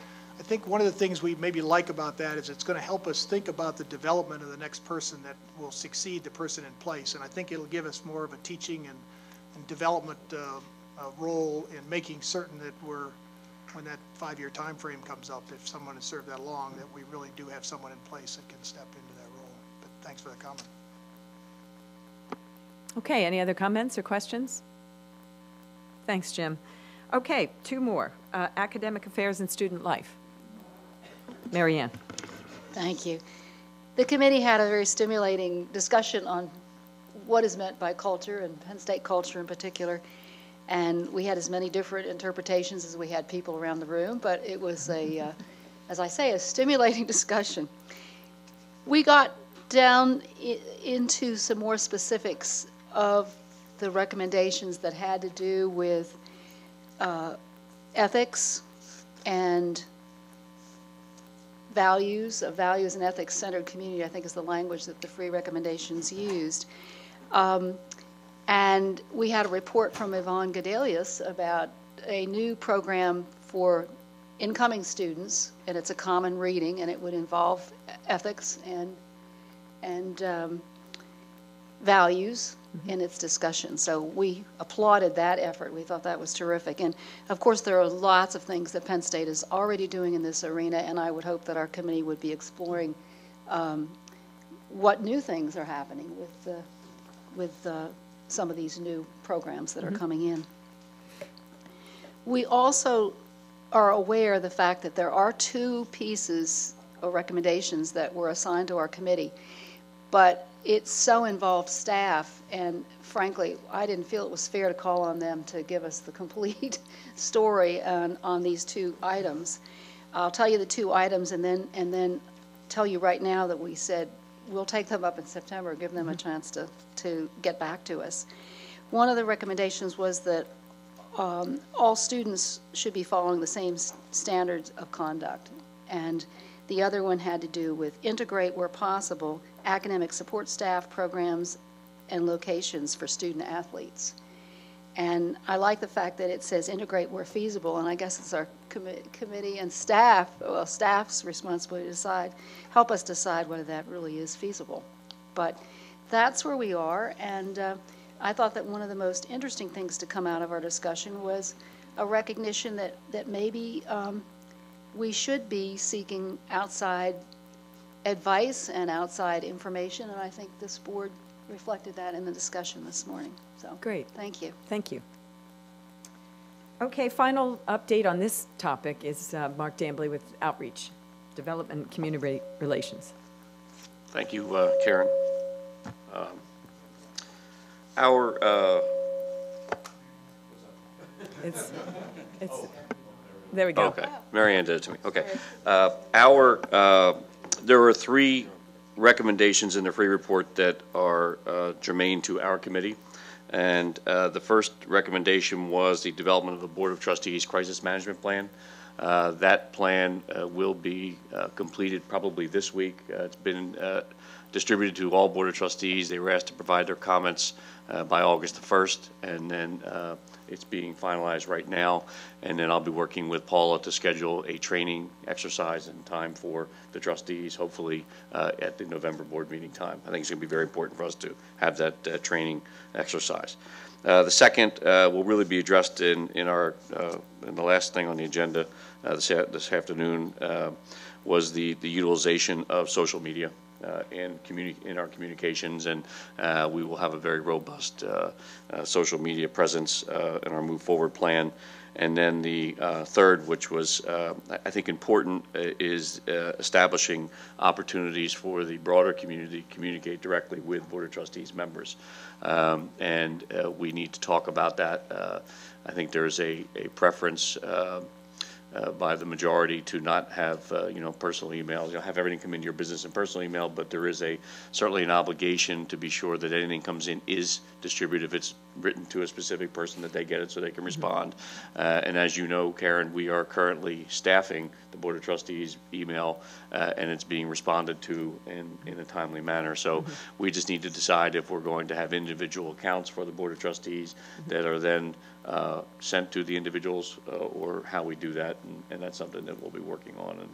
one of the things we maybe like about that is it's going to help us think about the development of the next person that will succeed the person in place. And I think it'll give us more of a teaching and development role in making certain that when that 5-year time frame comes up, if someone has served that long, that we really do have someone in place that can step into that role. But thanks for the comment. Okay, any other comments or questions? Thanks, Jim. Okay, 2 more. Academic affairs and student life. Mary Ann. Thank you. The committee had a very stimulating discussion on what is meant by culture, and Penn State culture in particular. And we had as many different interpretations as we had people around the room, but it was as I say, a stimulating discussion. We got down into some more specifics of the recommendations that had to do with ethics and values, a values and ethics-centered community, I think is the language that the 3 recommendations used. And we had a report from Yvonne Gedalius about a new program for incoming students, and it's a common reading, and it would involve ethics and values in its discussion. So we applauded that effort. We thought that was terrific. And of course, there are lots of things that Penn State is already doing in this arena, and I would hope that our committee would be exploring what new things are happening with some of these new programs that are coming in. We also are aware of the fact that there are 2 pieces or recommendations that were assigned to our committee, but it so involved staff, and frankly, I didn't feel it was fair to call on them to give us the complete story on these 2 items. I'll tell you the 2 items and then tell you right now that we said we'll take them up in September, give them a chance to get back to us. One of the recommendations was that all students should be following the same standards of conduct, and the other one had to do with integrate where possible academic support staff, programs, and locations for student athletes. And I like the fact that it says integrate where feasible, and I guess it's our committee and staff, well, staff's responsibility to help us decide whether that really is feasible. But that's where we are, and I thought that one of the most interesting things to come out of our discussion was a recognition that maybe we should be seeking outside advice and outside information, and I think this board reflected that in the discussion this morning. So great. Thank you. Thank you. Okay, final update on this topic is Mark Dambley with Outreach, Development and Community Relations. Thank you, Karen. It's there we go. Okay, Mary Ann did it to me. Okay. There were 3 recommendations in the free report that are germane to our committee. And the first recommendation was the development of the Board of Trustees Crisis Management Plan. That plan will be completed probably this week. It's been distributed to all Board of Trustees. They were asked to provide their comments by August the 1st, and then it's being finalized right now. And then I'll be working with Paula to schedule a training exercise in time for the trustees, hopefully at the November board meeting time. I think it's going to be very important for us to have that training exercise. The second will really be addressed in the last thing on the agenda this afternoon was the utilization of social media in our communications, and we will have a very robust social media presence in our move forward plan. And then the third, which was I think important, is establishing opportunities for the broader community to communicate directly with Board of Trustees members. And we need to talk about that. I think there's a preference by the majority to not have, personal emails. You'll have everything come into your business and personal email, but there is certainly an obligation to be sure that anything comes in is distributed. If it's written to a specific person, that they get it so they can respond. And as you know, Karen, we are currently staffing the Board of Trustees email, and it's being responded to in a timely manner. So we just need to decide if we're going to have individual accounts for the Board of Trustees that are then sent to the individuals, or how we do that, and that's something that we'll be working on,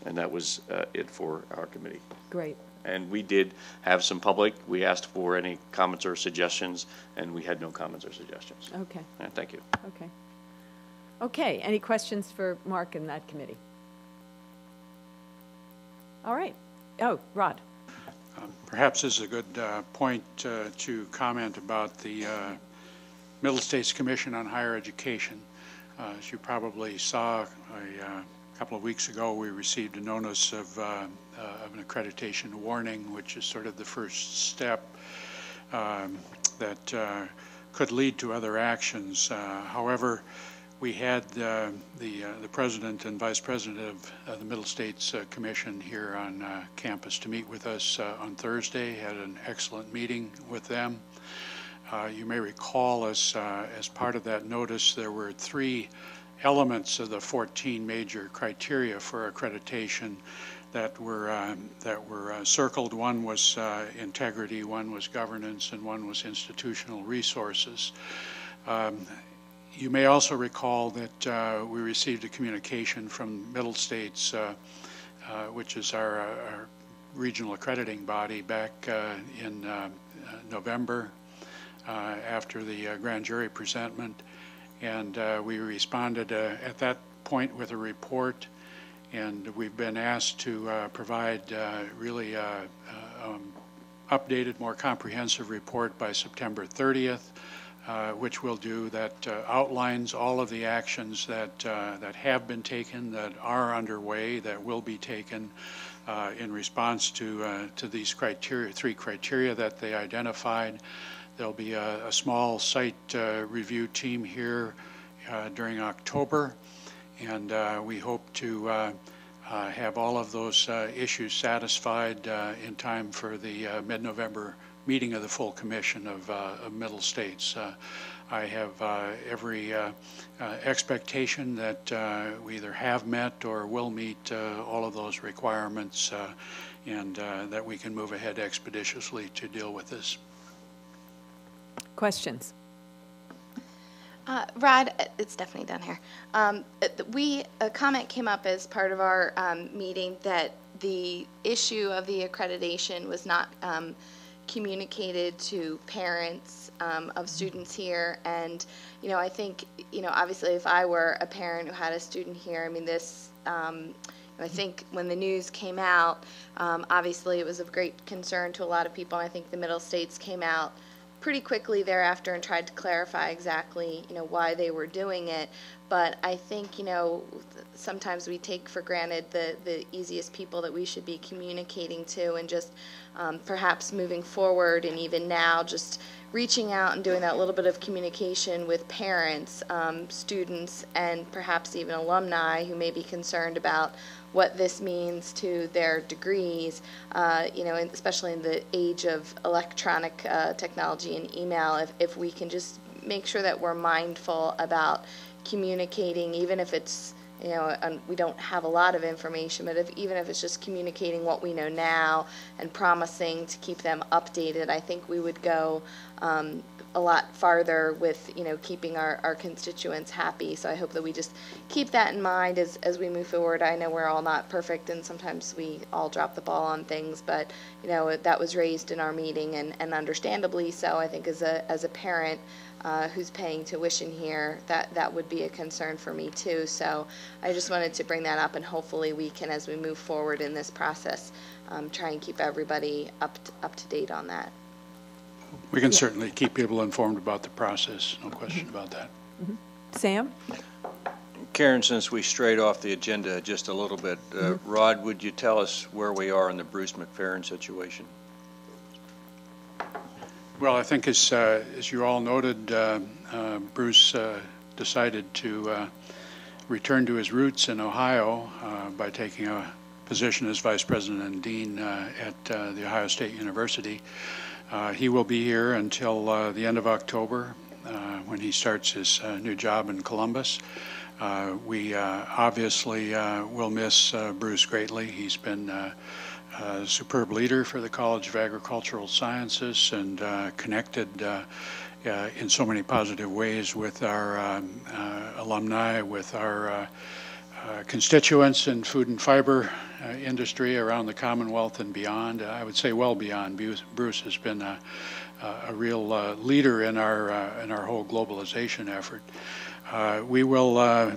and that was it for our committee. Great. And we did have some public. We asked for any comments or suggestions, and we had no comments or suggestions. Okay. Thank you. Okay. Okay, any questions for Mark and that committee? All right. Oh, Rod. Perhaps this is a good point to comment about the Middle States Commission on Higher Education. As you probably saw, a couple of weeks ago, we received a notice of an accreditation warning, which is sort of the first step that could lead to other actions. However, we had the president and vice president of the Middle States Commission here on campus to meet with us on Thursday. Had an excellent meeting with them. You may recall, as part of that notice, there were 3 elements of the 14 major criteria for accreditation that were circled. One was integrity, one was governance, and one was institutional resources. You may also recall that we received a communication from Middle States, which is our regional accrediting body, back in November after the grand jury presentment, and we responded at that point with a report, and we've been asked to provide really updated, more comprehensive report by September 30th. Which we'll do, that outlines all of the actions that have been taken, that are underway, that will be taken in response to these criteria, 3 criteria that they identified. There'll be a small site review team here during October, and we hope to have all of those issues satisfied in time for the mid-November meeting of the full commission of Middle States. I have every expectation that we either have met or will meet all of those requirements, and that we can move ahead expeditiously to deal with this. Questions? Rod, it's definitely down here. A comment came up as part of our meeting that the issue of the accreditation was not communicated to parents of students here, and I think obviously if I were a parent who had a student here, I mean this I think when the news came out, obviously it was of great concern to a lot of people, and I think the Middle States came out pretty quickly thereafter and tried to clarify exactly why they were doing it. But I think sometimes we take for granted the easiest people that we should be communicating to, and just perhaps moving forward, and even now just reaching out and doing that little bit of communication with parents, students, and perhaps even alumni who may be concerned about what this means to their degrees, and especially in the age of electronic technology and email. If we can just make sure that we're mindful about communicating, even if it's we don't have a lot of information, but even if it's just communicating what we know now and promising to keep them updated, I think we would go a lot farther with keeping our constituents happy. So I hope that we just keep that in mind as we move forward. I know we're all not perfect, and sometimes we all drop the ball on things, but that was raised in our meeting, and understandably so. I think as a parent who's paying tuition here, that would be a concern for me too. So I just wanted to bring that up, and hopefully we can, as we move forward in this process, try and keep everybody up to date on that. We can certainly keep people informed about the process, no question about that. Sam? Karen, since we strayed off the agenda just a little bit, Rod, would you tell us where we are in the Bruce McFerrin situation? Well, I think as you all noted, Bruce decided to returned to his roots in Ohio by taking a position as Vice President and Dean at The Ohio State University. He will be here until the end of October when he starts his new job in Columbus. We obviously will miss Bruce greatly. He's been a superb leader for the College of Agricultural Sciences and connected in so many positive ways with our alumni, with our constituents in food and fiber industry around the Commonwealth and beyond. I would say well beyond. Bruce has been a real leader in our whole globalization effort. We will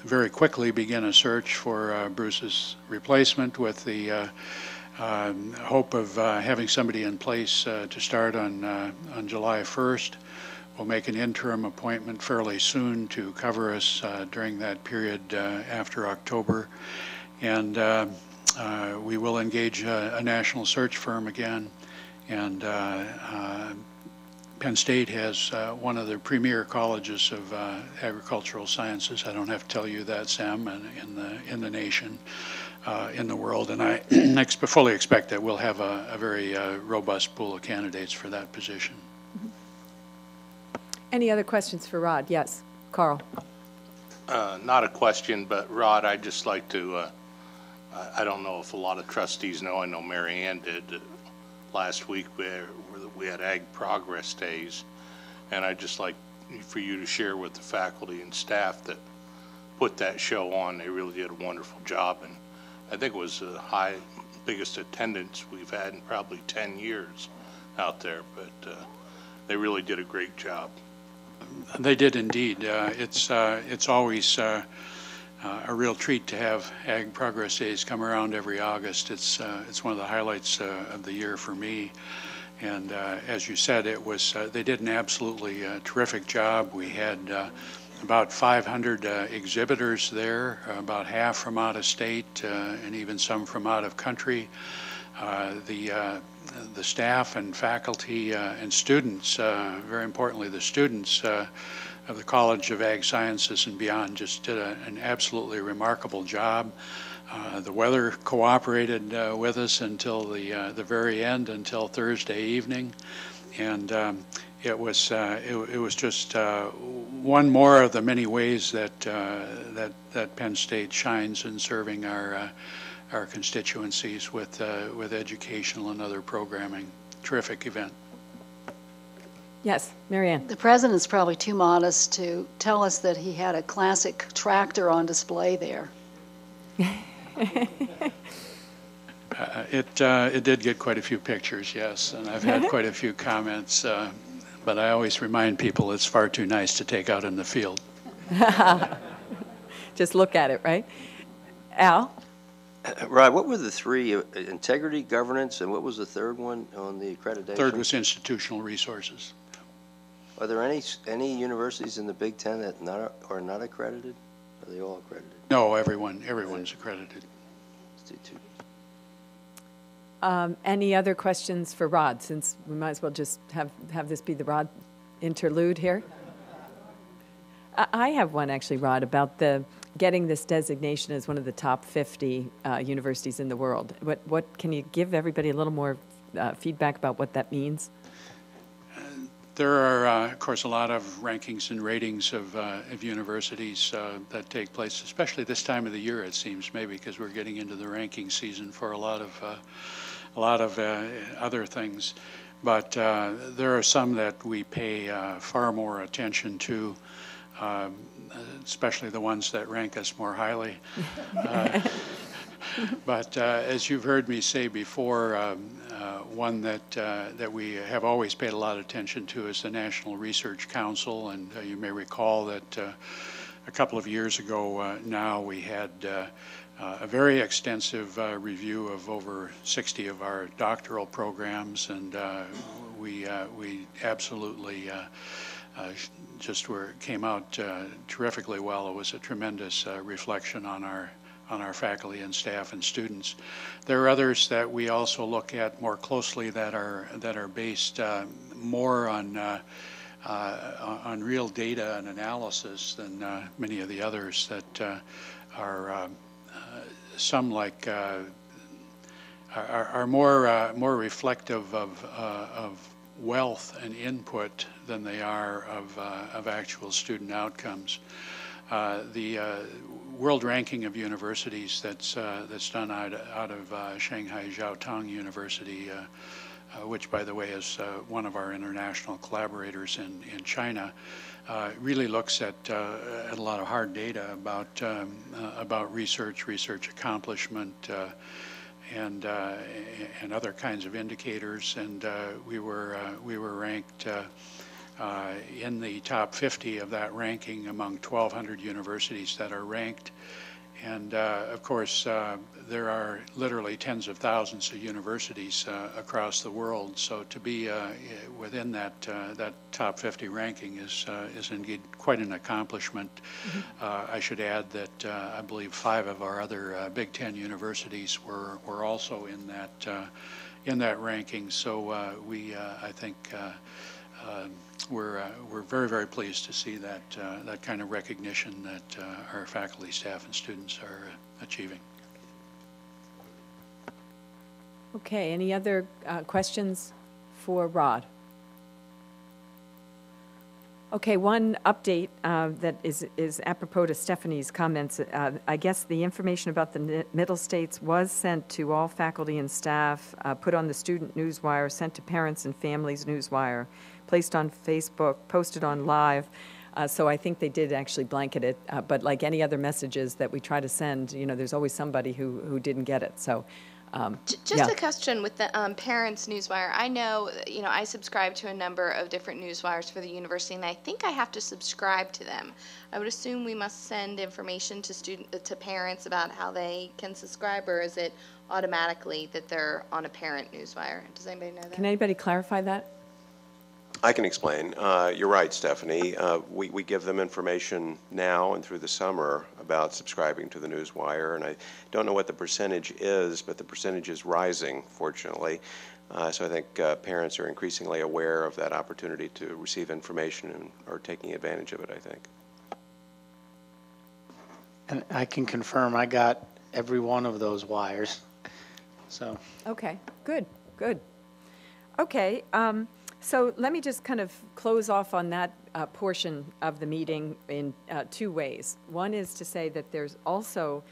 very quickly begin a search for Bruce's replacement with the hope of having somebody in place to start on July 1st. We'll make an interim appointment fairly soon to cover us during that period after October. And we will engage a national search firm again. And Penn State has one of the premier colleges of agricultural sciences. I don't have to tell you that, Sam, in the nation, in the world. And I fully expect that we'll have a very robust pool of candidates for that position. Any other questions for Rod? Yes, Carl. Not a question, but Rod, I'd just like to, I don't know if a lot of trustees know, I know Mary Ann did, last week we had Ag Progress Days, and I'd just like for you to share with the faculty and staff that put that show on. They really did a wonderful job, and I think it was the biggest attendance we've had in probably 10 years out there, but they really did a great job. They did indeed. It's always a real treat to have Ag Progress Days come around every August. It's one of the highlights of the year for me. And as you said, it was they did an absolutely terrific job. We had about 500 exhibitors there, about half from out of state and even some from out of country. The staff and faculty and students, very importantly the students of the College of Ag Sciences and beyond, just did an absolutely remarkable job. The weather cooperated with us until the very end, until Thursday evening, and it was just one more of the many ways that Penn State shines in serving our constituencies with educational and other programming. Terrific event. Yes, Mary Ann. The president's probably too modest to tell us that he had a classic tractor on display there. It did get quite a few pictures, yes, and I've had quite a few comments, but I always remind people it's far too nice to take out in the field. Just look at it, right? Al? Rod, what were the three? Integrity, governance, and what was the third one on the accreditation? Third was institutional resources. Are there any universities in the Big Ten that are not accredited? Are they all accredited? No, everyone's accredited. Let's do two. Any other questions for Rod, since we might as well just have this be the Rod interlude here? I have one actually, Rod, about getting this designation as one of the top 50 universities in the world. What can you give everybody a little more feedback about what that means? There are, of course, a lot of rankings and ratings of universities that take place, especially this time of the year, it seems, maybe because we're getting into the ranking season for a lot of other things. But there are some that we pay far more attention to, especially the ones that rank us more highly. But as you've heard me say before, one that we have always paid a lot of attention to is the National Research Council, and you may recall that a couple of years ago now we had a very extensive review of over 60 of our doctoral programs, and we absolutely just came out terrifically well. It was a tremendous reflection on our faculty and staff and students. There are others that we also look at more closely that are based more on on real data and analysis than many of the others that are some like are more reflective of wealth and input than they are of actual student outcomes. The world ranking of universities that's done out of Shanghai Jiao Tong University, which, by the way, is one of our international collaborators in China, really looks at a lot of hard data about research accomplishment, and other kinds of indicators. And we were ranked in the top 50 of that ranking among 1,200 universities that are ranked. And of course, there are literally tens of thousands of universities across the world. So to be within that top 50 ranking is indeed quite an accomplishment. I should add that I believe 5 of our other Big Ten universities were also in that ranking. So I think. We're very, very pleased to see that kind of recognition that our faculty, staff, and students are achieving. Okay, any other questions for Rod? Okay, one update that is apropos to Stephanie's comments. I guess the information about the Middle States was sent to all faculty and staff, put on the student newswire, sent to parents and families newswire, placed on Facebook, posted on Live. So I think they did actually blanket it. But like any other messages that we try to send, there's always somebody who didn't get it. So just a question with the Parents Newswire. I know, I subscribe to a number of different newswires for the university, and I think I have to subscribe to them. I would assume we must send information to parents about how they can subscribe, or is it automatically that they're on a parent newswire? Does anybody know that? Can anybody clarify that? I can explain. You're right, Stephanie. We give them information now and through the summer about subscribing to the Newswire, and I don't know what the percentage is, but the percentage is rising, fortunately. So I think parents are increasingly aware of that opportunity to receive information and are taking advantage of it, I think. And I can confirm I got every one of those wires. So. Okay, good. Okay. So let me just kind of close off on that portion of the meeting in 2 ways. One is to say that there's also,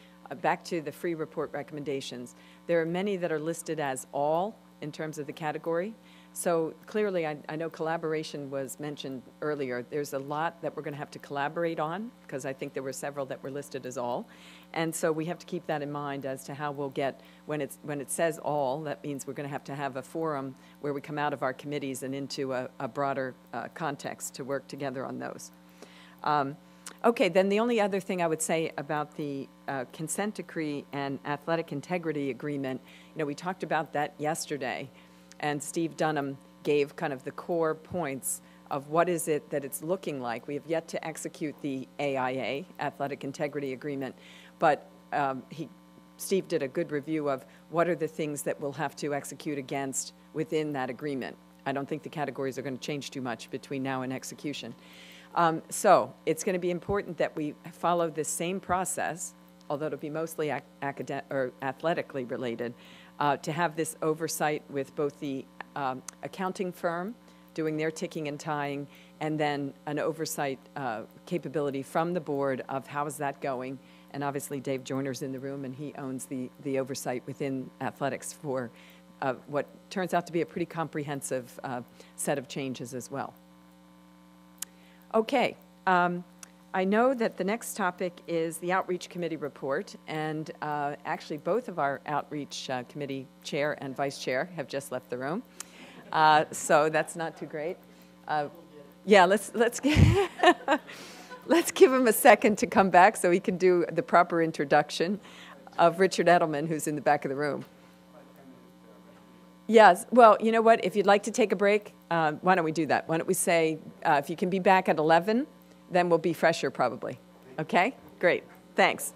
back to the free report recommendations, there are many that are listed as all in terms of the category. So clearly, I know collaboration was mentioned earlier. There's a lot that we're going to have to collaborate on, because I think there were several that were listed as all. And so we have to keep that in mind as to how we'll get, when it says all, that means we're going to have a forum where we come out of our committees and into a broader context to work together on those. Okay, then the only other thing I would say about the consent decree and athletic integrity agreement, we talked about that yesterday, and Steve Dunham gave kind of the core points of what is it that it's looking like. We have yet to execute the AIA, Athletic Integrity Agreement, but Steve did a good review of what are the things that we'll have to execute against within that agreement. I don't think the categories are going to change too much between now and execution. So it's going to be important that we follow the same process, although it'll be mostly athletically related, to have this oversight with both the accounting firm doing their ticking and tying, and then an oversight capability from the board of how is that going. And obviously Dave Joyner's in the room, and he owns the oversight within athletics for what turns out to be a pretty comprehensive set of changes as well. Okay. I know that the next topic is the Outreach Committee report, and actually both of our Outreach Committee chair and vice chair have just left the room, so that's not too great. Yeah, let's give him a second to come back so he can do the proper introduction of Richard Edelman, who's in the back of the room. Yes, well, you know what, if you'd like to take a break, why don't we do that? Why don't we say, if you can be back at 11, then we'll be fresher probably. Okay? Great. Thanks.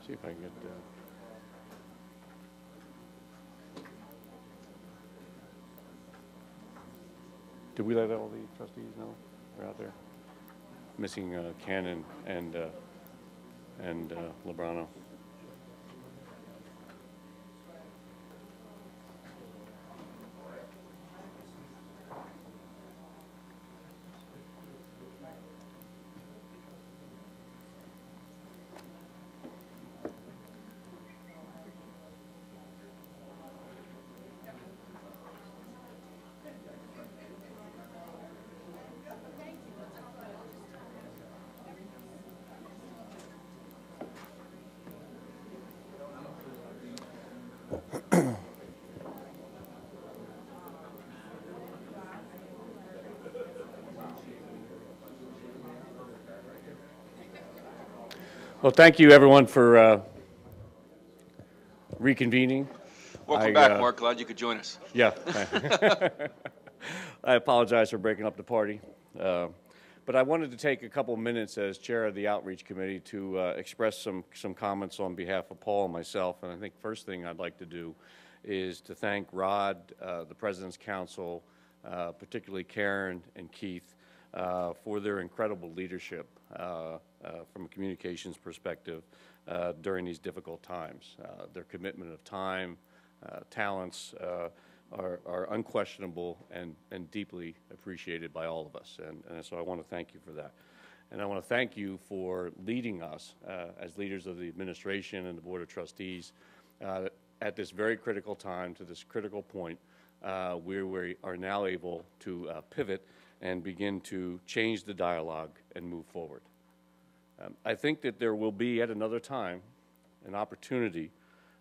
see if I can get. Did we let all the trustees know they're out there? Missing Cannon and Lebrano. Well, thank you, everyone, for reconvening. Welcome back, Mark. Glad you could join us. Yeah. I apologize for breaking up the party. But I wanted to take a couple minutes as chair of the Outreach Committee to express some comments on behalf of Paul and myself. And I think first thing I'd like to do is to thank Rod, the President's Council, particularly Karen and Keith, for their incredible leadership from a communications perspective during these difficult times. Their commitment of time, talents are unquestionable and deeply appreciated by all of us. And so I want to thank you for that. And I want to thank you for leading us as leaders of the administration and the Board of Trustees at this very critical time, to this critical point where we are now able to pivot and begin to change the dialogue and move forward. I think that there will be at another time an opportunity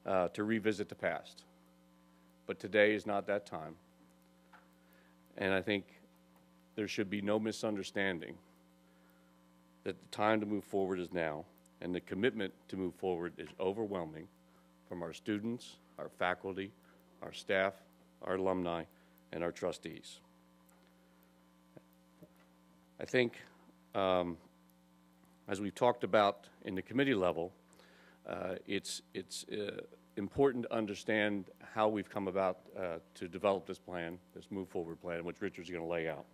to revisit the past. But today is not that time. And I think there should be no misunderstanding that the time to move forward is now, and the commitment to move forward is overwhelming from our students, our faculty, our staff, our alumni, and our trustees. I think, as we've talked about in the committee level, it's important to understand how we've come about to develop this plan, this move forward plan, which Richard's going to lay out.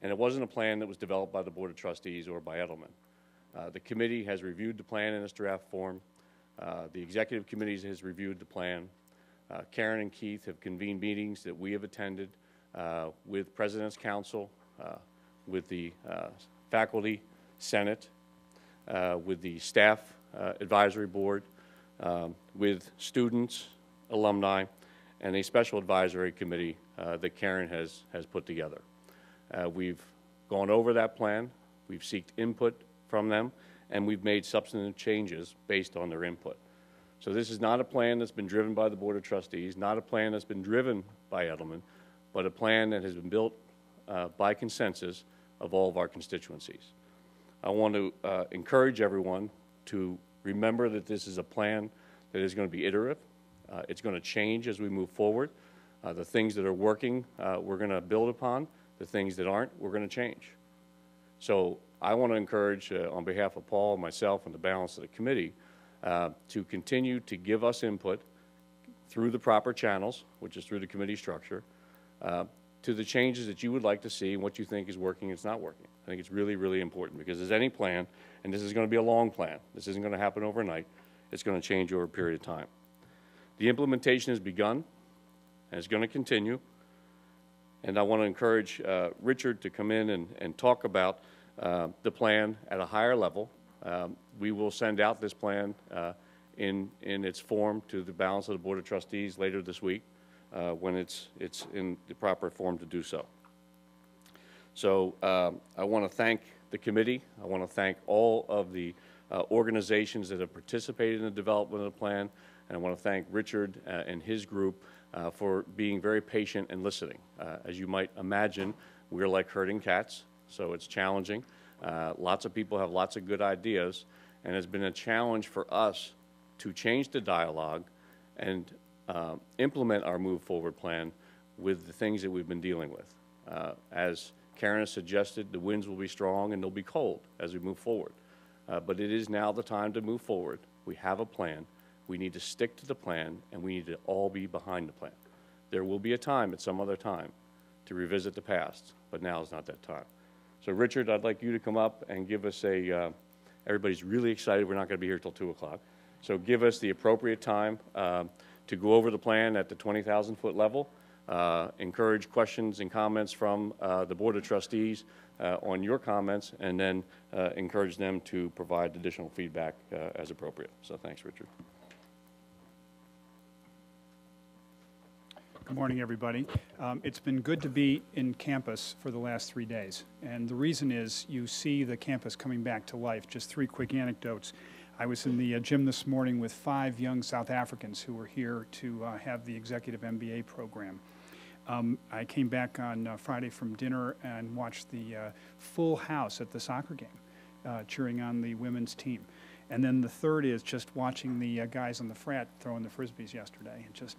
And it wasn't a plan that was developed by the Board of Trustees or by Edelman. The committee has reviewed the plan in its draft form. The executive committee has reviewed the plan. Karen and Keith have convened meetings that we have attended with President's Council, with the faculty senate, with the staff advisory board, with students, alumni, and a special advisory committee that Karen has put together. We've gone over that plan, we've sought input from them, and we've made substantive changes based on their input. So this is not a plan that's been driven by the Board of Trustees, not a plan that's been driven by Edelman, but a plan that has been built by consensus of all of our constituencies. I want to encourage everyone to remember that this is a plan that is going to be iterative. It's going to change as we move forward. The things that are working, we're going to build upon. The things that aren't, we're going to change. So I want to encourage, on behalf of Paul, myself, and the balance of the committee, to continue to give us input through the proper channels, which is through the committee structure, to the changes that you would like to see and what you think is working and it's not working. I think it's really, really important, because as any plan, and this is going to be a long plan, this isn't going to happen overnight, it's going to change over a period of time. The implementation has begun, and it's going to continue, and I want to encourage Richard to come in and talk about the plan at a higher level. We will send out this plan in its form to the balance of the Board of Trustees later this week when it's in the proper form to do so. So I want to thank the committee. I want to thank all of the organizations that have participated in the development of the plan, and I want to thank Richard and his group for being very patient and listening. As you might imagine, we're like herding cats, so it's challenging. Lots of people have lots of good ideas, and it's been a challenge for us to change the dialogue and implement our move forward plan with the things that we've been dealing with. As Karen has suggested, the winds will be strong and they'll be cold as we move forward. But it is now the time to move forward, We have a plan. We need to stick to the plan, and we need to all be behind the plan. There will be a time at some other time to revisit the past, but now is not that time. So Richard, I'd like you to come up and give us everybody's really excited. We're not going to be here till 2 o'clock. So give us the appropriate time to go over the plan at the 20,000-foot level. Encourage questions and comments from the Board of Trustees on your comments, and then encourage them to provide additional feedback as appropriate. So thanks, Richard. Good morning, everybody. It's been good to be in campus for the last 3 days. And the reason is you see the campus coming back to life. Just 3 quick anecdotes. I was in the gym this morning with 5 young South Africans who were here to have the executive MBA program. I came back on Friday from dinner and watched the full house at the soccer game, cheering on the women's team. And then the third is just watching the guys on the frat throwing the Frisbees yesterday. And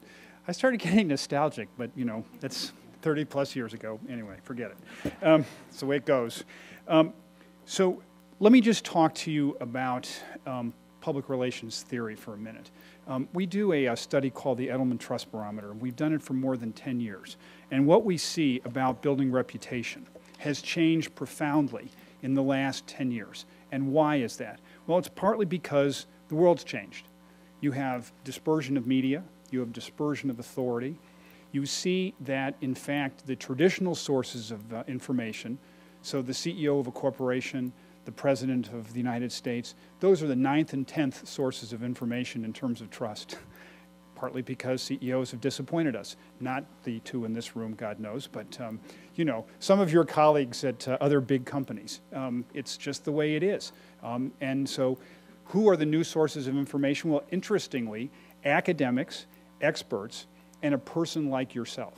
I started getting nostalgic, but you know, that's 30 plus years ago. Anyway, forget it. It's the way it goes. So let me just talk to you about public relations theory for a minute. We do a study called the Edelman Trust Barometer. We've done it for more than 10 years. And what we see about building reputation has changed profoundly in the last 10 years. And why is that? Well, it's partly because the world's changed. You have dispersion of media. You have dispersion of authority. You see that, in fact, the traditional sources of information, so the CEO of a corporation, the President of the United States, those are the 9th and 10th sources of information in terms of trust, partly because CEOs have disappointed us. Not the 2 in this room, God knows, but you know, some of your colleagues at other big companies. It's just the way it is. And so who are the new sources of information? Well, interestingly, academics, experts, and a person like yourself.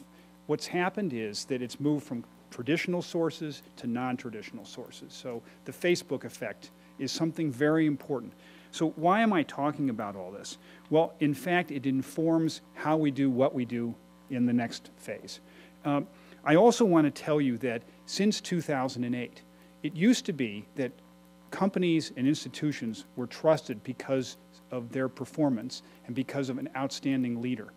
What's happened is that it's moved from traditional sources to non-traditional sources. So the Facebook effect is something very important. So why am I talking about all this? Well, in fact, it informs how we do what we do in the next phase. I also want to tell you that since 2008, it used to be that companies and institutions were trusted because of their performance and because of an outstanding leader.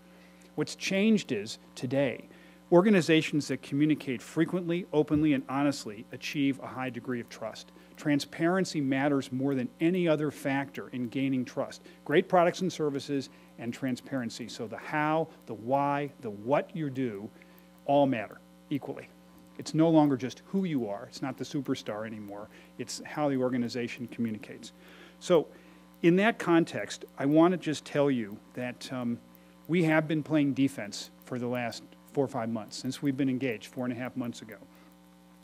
What's changed is, today, organizations that communicate frequently, openly, and honestly achieve a high degree of trust. Transparency matters more than any other factor in gaining trust. Great products and services and transparency. So the how, the why, the what you do all matter equally. It's no longer just who you are. It's not the superstar anymore. It's how the organization communicates. So in that context, I want to just tell you that we have been playing defense for the last 4 or 5 months, since we've been engaged 4.5 months ago.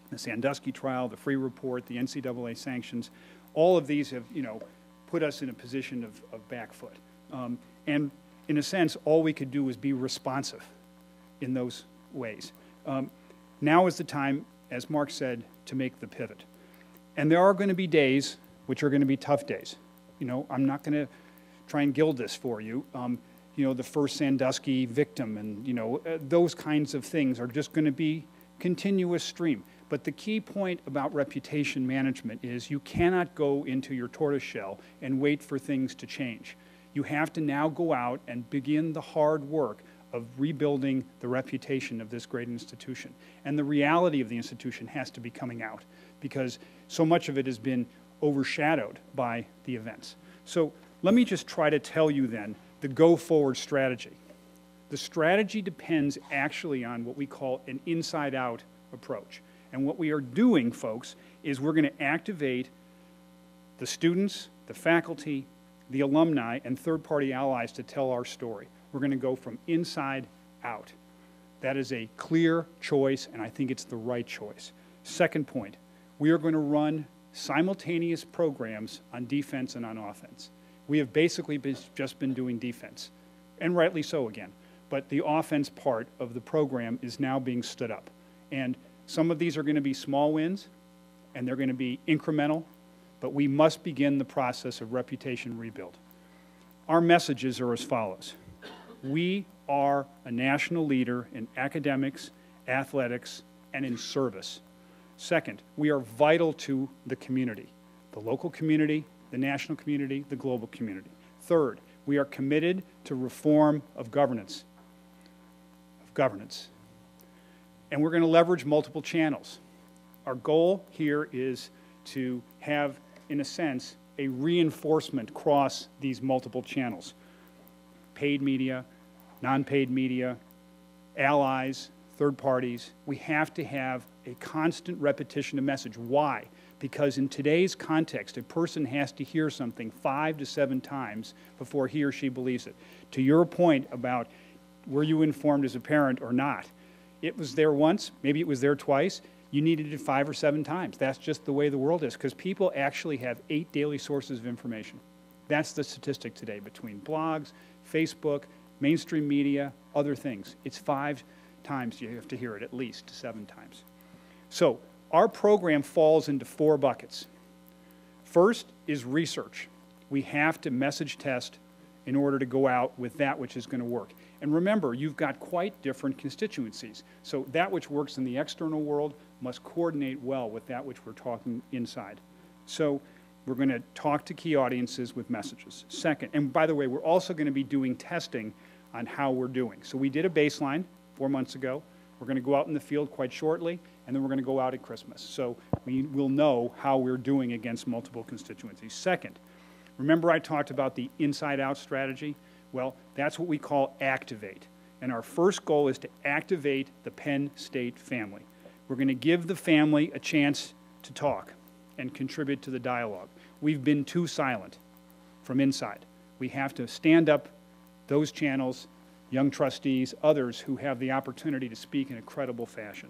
The Sandusky trial, the Free Report, the NCAA sanctions, all of these have, you know, put us in a position of back foot. And in a sense, all we could do was be responsive in those ways. Now is the time, as Mark said, to make the pivot. And there are going to be days which are going to be tough days. You know, I'm not going to try and gild this for you. You know, the first Sandusky victim and, you know, those kinds of things are just going to be continuous stream. But the key point about reputation management is you cannot go into your tortoise shell and wait for things to change. You have to now go out and begin the hard work of rebuilding the reputation of this great institution. And the reality of the institution has to be coming out because so much of it has been overshadowed by the events. So let me just try to tell you then the go-forward strategy. The strategy depends actually on what we call an inside-out approach. And what we are doing, folks, is we're going to activate the students, the faculty, the alumni, and third-party allies to tell our story. We're going to go from inside out. That is a clear choice, and I think it's the right choice. Second point, we are going to run simultaneous programs on defense and on offense. We have basically just been doing defense, and rightly so again. But the offense part of the program is now being stood up. And some of these are going to be small wins, and they're going to be incremental, but we must begin the process of reputation rebuild. Our messages are as follows. We are a national leader in academics, athletics, and in service. Second, we are vital to the community, the local community, the national community, the global community. Third, we are committed to reform of governance. And we're going to leverage multiple channels. Our goal here is to have, in a sense, a reinforcement across these multiple channels. Paid media, non-paid media, allies, third parties. We have to have a constant repetition of message. Why? Because in today's context, a person has to hear something 5 to 7 times before he or she believes it. To your point about were you informed as a parent or not, it was there once, maybe it was there twice, you needed it 5 or 7 times. That's just the way the world is, because people actually have 8 daily sources of information. That's the statistic today between blogs, Facebook, mainstream media, other things. It's 5 times you have to hear it, at least 7 times. So our program falls into 4 buckets. First is research. We have to message test in order to go out with that which is going to work. And remember, you've got quite different constituencies. So that which works in the external world must coordinate well with that which we're talking inside. So we're going to talk to key audiences with messages. Second, and by the way, we're also going to be doing testing on how we're doing. So we did a baseline 4 months ago. We're going to go out in the field quite shortly, and then we're going to go out at Christmas. So we will know how we're doing against multiple constituencies. Second, remember I talked about the inside-out strategy? Well, that's what we call activate. And our first goal is to activate the Penn State family. We're going to give the family a chance to talk and contribute to the dialogue. We've been too silent from inside. We have to stand up those channels, young trustees, others who have the opportunity to speak in a credible fashion.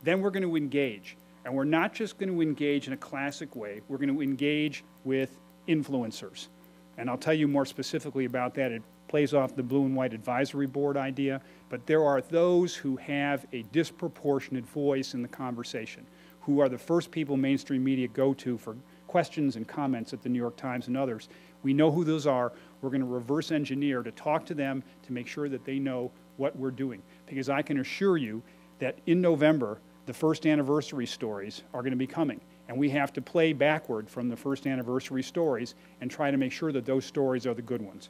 Then we're going to engage. And we're not just going to engage in a classic way. We're going to engage with influencers. And I'll tell you more specifically about that. It plays off the blue and white advisory board idea. But there are those who have a disproportionate voice in the conversation, who are the first people mainstream media go to for questions and comments at the New York Times and others. We know who those are. We're going to reverse engineer to talk to them to make sure that they know what we're doing. Because I can assure you that in November, the first anniversary stories are going to be coming. And we have to play backward from the first anniversary stories and try to make sure that those stories are the good ones.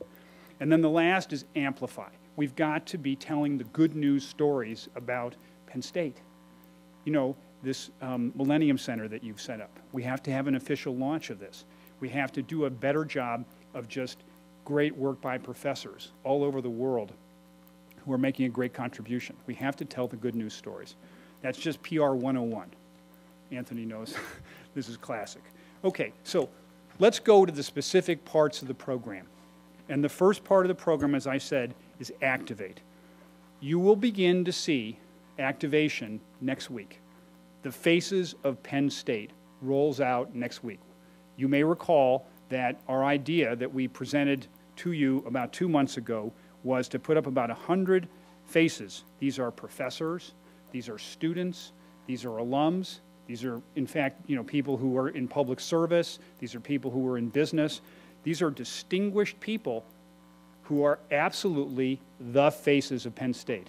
And then the last is amplify. We've got to be telling the good news stories about Penn State. You know, this Millennium Center that you've set up. We have to have an official launch of this. We have to do a better job of just great work by professors all over the world who are making a great contribution. We have to tell the good news stories. That's just PR 101. Anthony knows this is classic. Okay, so let's go to the specific parts of the program. And the first part of the program, as I said, is activate. You will begin to see activation next week. The Faces of Penn State rolls out next week. You may recall that our idea that we presented to you about 2 months ago was to put up about 100 faces. These are professors, these are students, these are alums, these are, in fact, people who are in public service, these are people who are in business. These are distinguished people who are absolutely the faces of Penn State.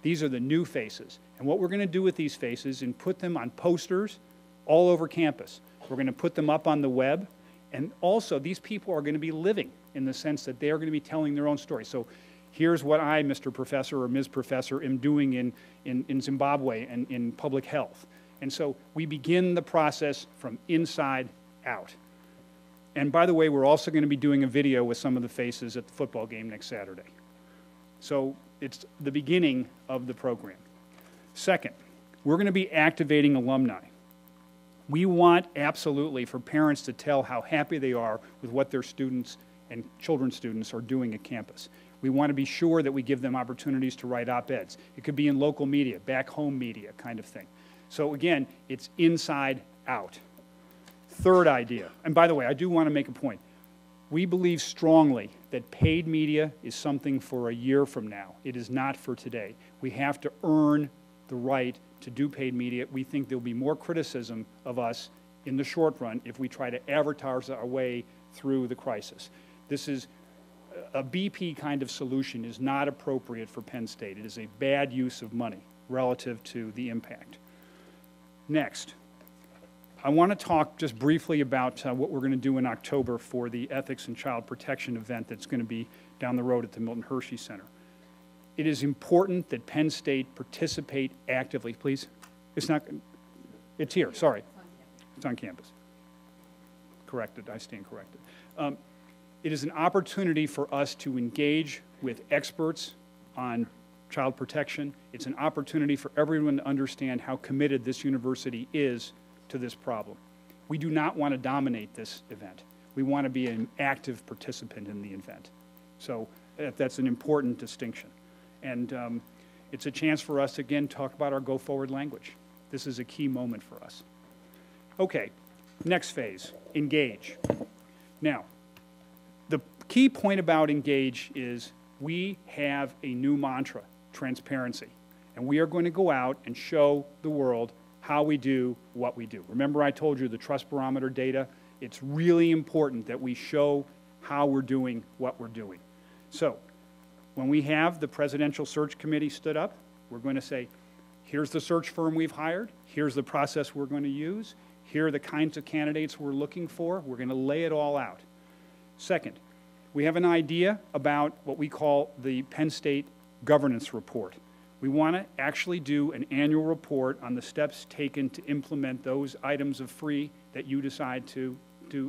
These are the new faces. And what we're going to do with these faces is put them on posters all over campus. We're going to put them up on the web. And also, these people are going to be living in the sense that they are going to be telling their own story. So here's what I, Mr. Professor or Ms. Professor, am doing in Zimbabwe and in public health. And so we begin the process from inside out. And by the way, we're also going to be doing a video with some of the faces at the football game next Saturday. So it's the beginning of the program. Second, we're going to be activating alumni. We want absolutely for parents to tell how happy they are with what their students and children's students are doing at campus. We want to be sure that we give them opportunities to write op-eds. It could be in local media, back home media kind of thing. So again, it's inside out. Third idea, and by the way, I do want to make a point. We believe strongly that paid media is something for a year from now. It is not for today. We have to earn the right to do paid media. We think there'll be more criticism of us in the short run if we try to advertise our way through the crisis. This is a BP kind of solution is not appropriate for Penn State. It is a bad use of money relative to the impact. Next, I want to talk just briefly about what we're going to do in October for the Ethics and Child Protection event that's going to be down the road at the Milton Hershey Center. It is important that Penn State participate actively. Please? It's here, sorry. It's on campus. Corrected, I stand corrected. It is an opportunity for us to engage with experts on child protection. It's an opportunity for everyone to understand how committed this university is to this problem. We do not want to dominate this event. We want to be an active participant in the event. So that's an important distinction. And it's a chance for us, again, to talk about our go-forward language. This is a key moment for us. Okay, next phase, engage. Now, the key point about engage is we have a new mantra, transparency. And we are going to go out and show the world how we do what we do. Remember I told you the trust barometer data? It's really important that we show how we're doing what we're doing. So when we have the Presidential Search Committee stood up, we're going to say, here's the search firm we've hired, here's the process we're going to use, here are the kinds of candidates we're looking for. We're going to lay it all out. Second, we have an idea about what we call the Penn State Governance Report. We want to actually do an annual report on the steps taken to implement those items of free that you decide to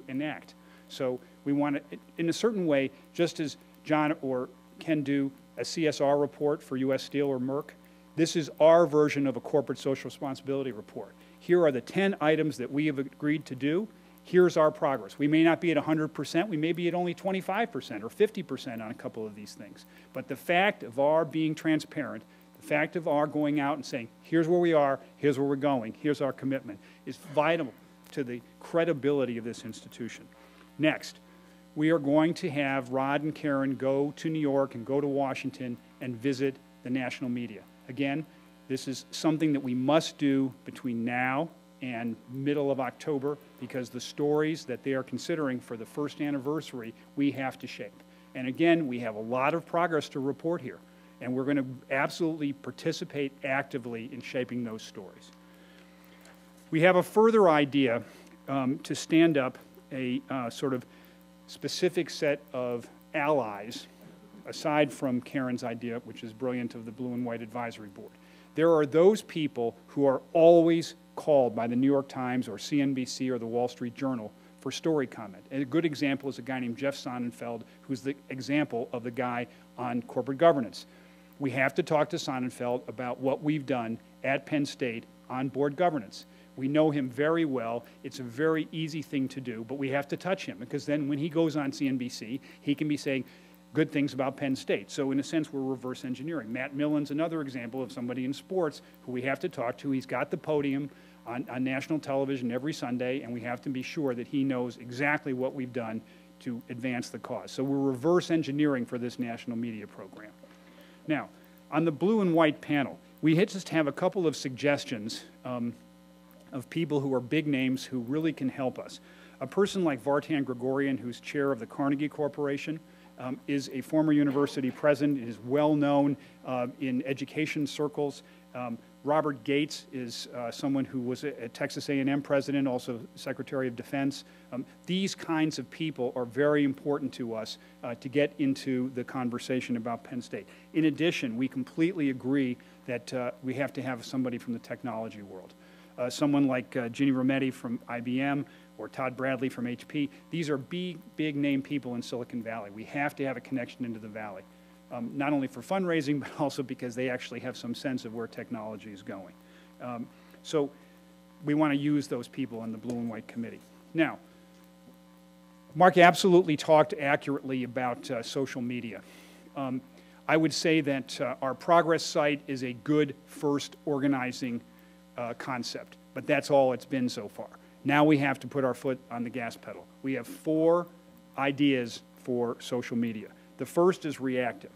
enact. So we want to, in a certain way, just as John or Ken do a CSR report for U.S. Steel or Merck, this is our version of a corporate social responsibility report. Here are the 10 items that we have agreed to do. Here's our progress. We may not be at 100%. We may be at only 25% or 50% on a couple of these things. But the fact of our being transparent, the fact of our going out and saying, here's where we are, here's where we're going, here's our commitment, is vital to the credibility of this institution. Next, we are going to have Rod and Karen go to New York and go to Washington and visit the national media. Again, this is something that we must do between now and middle of October because the stories that they are considering for the first anniversary, we have to shape. And again, we have a lot of progress to report here. And we're going to absolutely participate actively in shaping those stories. We have a further idea to stand up a sort of specific set of allies, aside from Karen's idea, which is brilliant, of the Blue and White Advisory Board. There are those people who are always called by the New York Times or CNBC or the Wall Street Journal for story comment. And a good example is a guy named Jeff Sonnenfeld, who's the example of the guy on corporate governance. We have to talk to Sonnenfeld about what we've done at Penn State on board governance. We know him very well. It's a very easy thing to do, but we have to touch him because then when he goes on CNBC, he can be saying good things about Penn State. So in a sense, we're reverse engineering. Matt Millen's another example of somebody in sports who we have to talk to. He's got the podium on national television every Sunday, and we have to be sure that he knows exactly what we've done to advance the cause. So we're reverse engineering for this national media program. Now, on the blue and white panel, we just have a couple of suggestions of people who are big names who really can help us. A person like Vartan Gregorian, who's chair of the Carnegie Corporation, is a former university president, is well known in education circles. Robert Gates is someone who was a Texas A&M president, also Secretary of Defense. These kinds of people are very important to us to get into the conversation about Penn State. In addition, we completely agree that we have to have somebody from the technology world. Someone like Ginny Rometty from IBM or Todd Bradley from HP. These are big name people in Silicon Valley. We have to have a connection into the Valley. Not only for fundraising, but also because they actually have some sense of where technology is going. So we want to use those people in the Blue and White Committee. Now, Mark absolutely talked accurately about social media. I would say that our progress site is a good first organizing concept, but that's all it's been so far. Now we have to put our foot on the gas pedal. We have 4 ideas for social media. The first is reactive,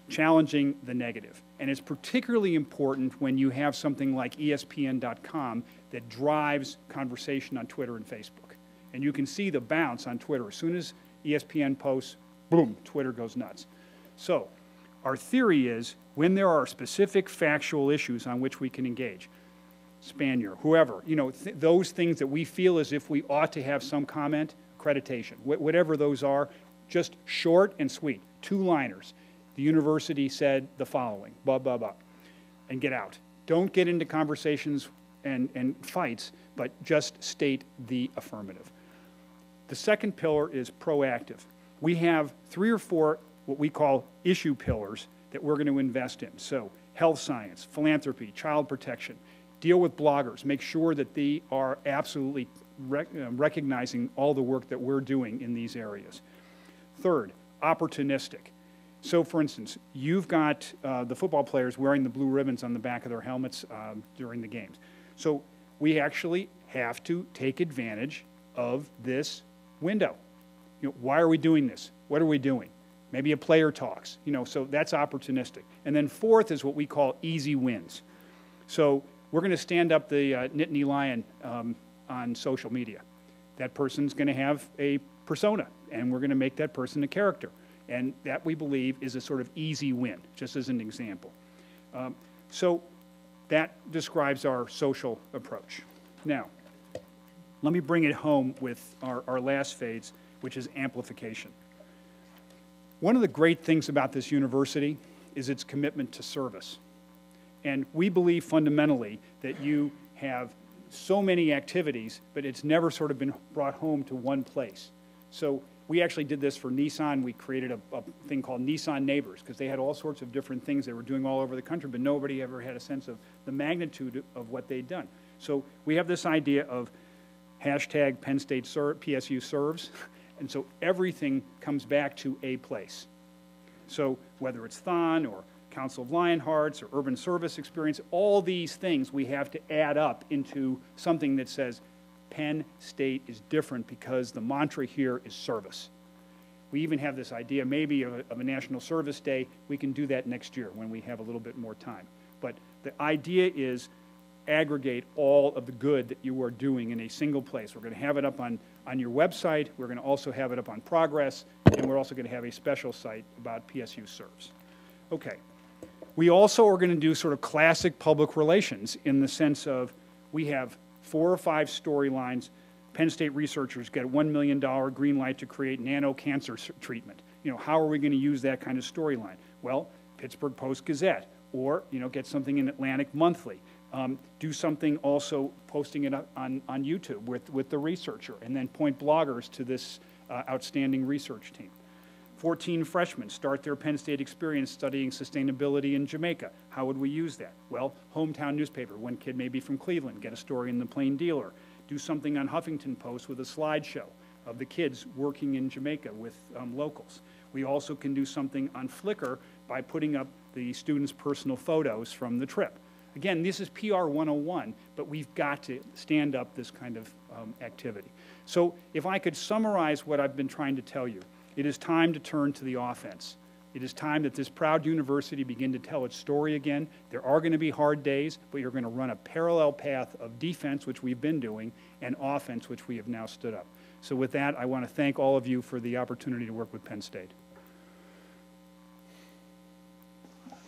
challenging the negative. And it's particularly important when you have something like ESPN.com that drives conversation on Twitter and Facebook. And you can see the bounce on Twitter. As soon as ESPN posts, boom, Twitter goes nuts. So our theory is when there are specific factual issues on which we can engage, Spanier, whoever, those things that we feel as if we ought to have some comment, accreditation, whatever those are, just short and sweet, 2-liners. The university said the following, blah, blah, blah, and get out. Don't get into conversations and fights, but just state the affirmative. The second pillar is proactive. We have 3 or 4 what we call issue pillars that we're going to invest in. So health science, philanthropy, child protection, deal with bloggers, make sure that they are absolutely recognizing all the work that we're doing in these areas. Third, opportunistic. So for instance, you've got the football players wearing the blue ribbons on the back of their helmets during the games. So we actually have to take advantage of this window. Why are we doing this? What are we doing? Maybe a player talks, so that's opportunistic. And then fourth is what we call easy wins. So we're going to stand up the Nittany Lion on social media. That person's going to have a persona, and we're going to make that person a character. And that, we believe, is a sort of easy win, just as an example. So that describes our social approach. Now, let me bring it home with our last phase, which is amplification. One of the great things about this university is its commitment to service. And we believe fundamentally that you have so many activities, but it's never sort of been brought home to one place. So we actually did this for Nissan. We created a thing called Nissan Neighbors, because they had all sorts of different things they were doing all over the country, but nobody ever had a sense of the magnitude of what they'd done. So we have this idea of hashtag Penn State PSU serves, and so everything comes back to a place. So whether it's Thon or Council of Lionhearts or Urban Service Experience, all these things we have to add up into something that says Penn State is different because the mantra here is service. We even have this idea maybe of a National Service Day. We can do that next year when we have a little bit more time. But the idea is aggregate all of the good that you are doing in a single place. We're going to have it up on your website. We're going to also have it up on Progress, and we're also going to have a special site about PSU serves. Okay. We also are going to do sort of classic public relations in the sense of we have 4 or 5 storylines. Penn State researchers get a $1 million green light to create nano cancer treatment. How are we going to use that kind of storyline? Well, Pittsburgh Post-Gazette, or get something in Atlantic Monthly. Do something also posting it up on YouTube with the researcher, and then point bloggers to this outstanding research team. 14 freshmen start their Penn State experience studying sustainability in Jamaica. How would we use that? Well, hometown newspaper. One kid maybe from Cleveland, get a story in the Plain Dealer. Do something on Huffington Post with a slideshow of the kids working in Jamaica with locals. We also can do something on Flickr by putting up the students' personal photos from the trip. Again, this is PR 101, but we've got to stand up this kind of activity. So if I could summarize what I've been trying to tell you, it is time to turn to the offense. It is time that this proud university begin to tell its story again. There are going to be hard days, but you're going to run a parallel path of defense, which we've been doing, and offense, which we have now stood up. So with that, I want to thank all of you for the opportunity to work with Penn State.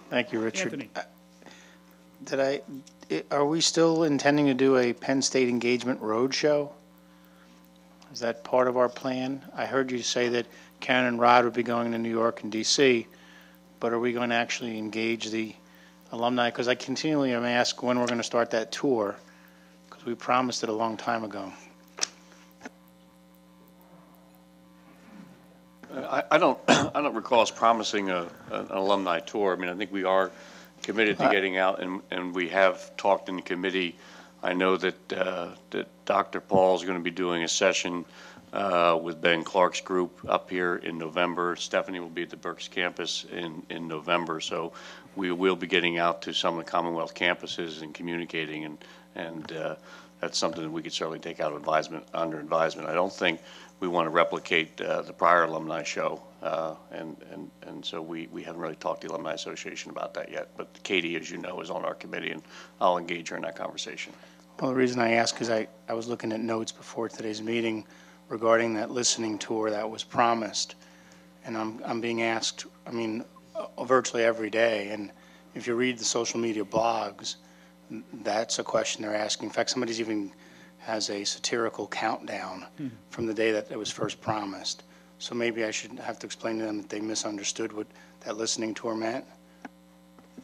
Thank you, Richard. Anthony. Are we still intending to do a Penn State engagement roadshow? Is that part of our plan? I heard you say that Karen and Rod would be going to New York and D.C., but are we going to actually engage the alumni? Because I continually am asked when we're going to start that tour, because we promised it a long time ago. I don't recall us promising an alumni tour. I mean, I think we are committed to getting out, and we have talked in the committee. I know that that Dr. Paul is going to be doing a session with Ben Clark's group up here in November. Stephanie will be at the Berks campus in November, so we will be getting out to some of the Commonwealth campuses and communicating, and that's something that we could certainly take out under advisement. I don't think we want to replicate the prior alumni show, and so we haven't really talked to the Alumni Association about that yet. But Katie, as you know, is on our committee, and I'll engage her in that conversation. Well, the reason I ask is I was looking at notes before today's meeting regarding that listening tour that was promised, and I'm being asked, I mean, virtually every day, and if you read the social media blogs, That's a question they're asking. In fact, somebody's even has a satirical countdown from the day that it was first promised. So maybe I should have to explain to them that they misunderstood what that listening tour meant.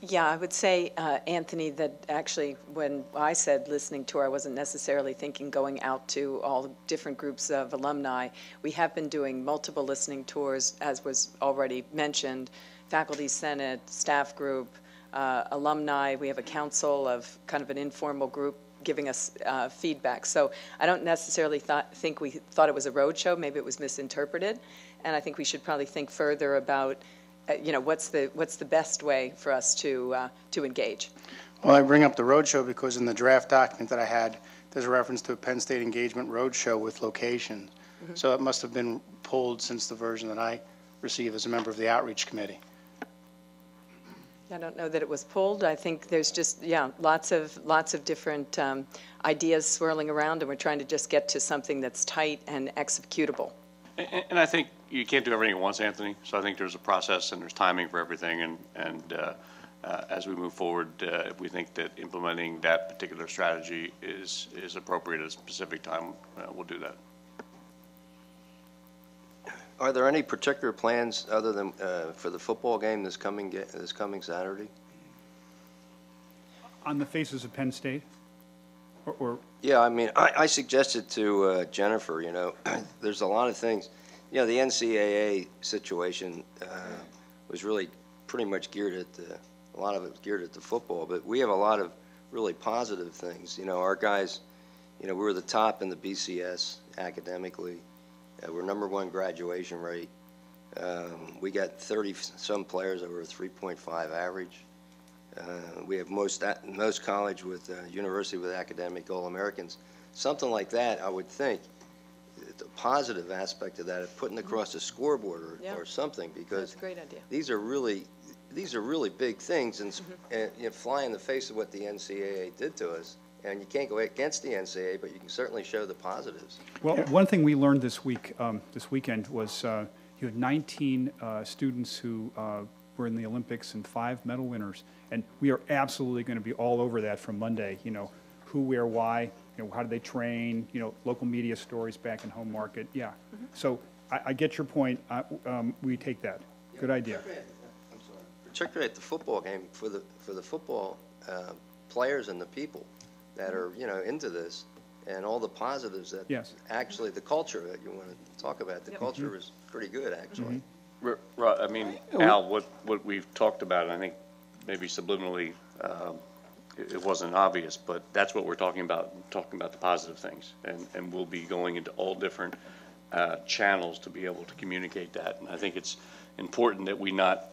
Yeah, I would say, Anthony, that actually when I said listening tour, I wasn't necessarily thinking going out to all different groups of alumni. We have been doing multiple listening tours, as was already mentioned, faculty senate, staff group, alumni. We have a council of kind of an informal group giving us feedback. So I don't necessarily think we thought it was a roadshow. Maybe it was misinterpreted. And I think we should probably think further about what's the best way for us to engage? Well, I bring up the roadshow because in the draft document that I had, there's a reference to a Penn State engagement roadshow with location. So it must have been pulled since the version that I received as a member of the outreach committee. I don't know that it was pulled. I think there's just, lots of different ideas swirling around, and we're trying to just get to something that's tight and executable. And I think you can't do everything at once, Anthony. So I think there's a process and there's timing for everything. And as we move forward, if we think that implementing that particular strategy is appropriate at a specific time, we'll do that. Are there any particular plans other than for the football game this coming Saturday? On the faces of Penn State? Or Yeah, I mean, I suggested to Jennifer, there's a lot of things. The NCAA situation was really pretty much geared at a lot of it was geared at the football, but we have a lot of really positive things. Our guys, we were the top in the BCS academically. We're #1 graduation rate. We got 30-some players over a 3.5 average. We have most college with university with academic All-Americans. Something like that, I would think, the positive aspect of that is putting across the scoreboard or something, because that's a great idea. These are really big things, and fly in the face of what the NCAA did to us. And you can't go against the NCAA, but you can certainly show the positives. Well, one thing we learned this weekend was you had 19 students who were in the Olympics and 5 medal winners, and we are absolutely going to be all over that from Monday. Who, where, why. How do they train? Local media stories back in home market. Yeah. So I get your point. We take that. Good idea. I'm sorry. Particularly at the football game for the football players and the people that are into this, and all the positives that actually the culture that you want to talk about. The culture is pretty good, actually. I mean, Al, what we've talked about, and I think maybe subliminally it wasn't obvious, but that's what we're talking about the positive things, and we'll be going into all different channels to be able to communicate that. And I think it's important that we not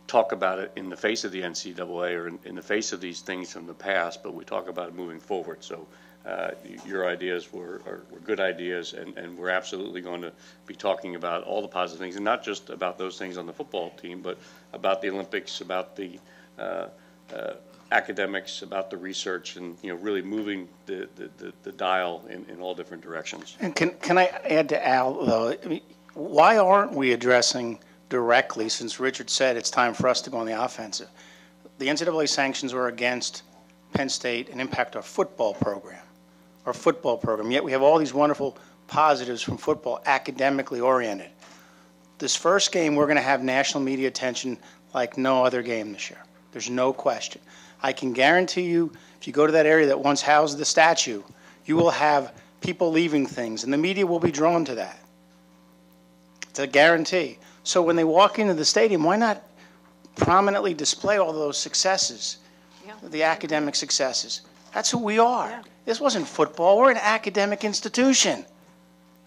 talk about it in the face of the NCAA or in the face of these things from the past, but we talk about it moving forward. So your ideas were good ideas, and we're absolutely going to be talking about all the positive things, and not just about those things on the football team, but about the Olympics, about the academics, about the research, and really moving the dial in all different directions. And can I add to Al, though? I mean, why aren't we addressing directly, since Richard said it's time for us to go on the offensive? The NCAA sanctions were against Penn State and impact our football program, yet we have all these wonderful positives from football, academically oriented. This first game, we're going to have national media attention like no other game this year. There's no question. I can guarantee you, if you go to that area that once housed the statue, you will have people leaving things, and the media will be drawn to that. It's a guarantee. So when they walk into the stadium, why not prominently display all those successes, the academic successes? That's who we are. Yeah. This wasn't football. We're an academic institution.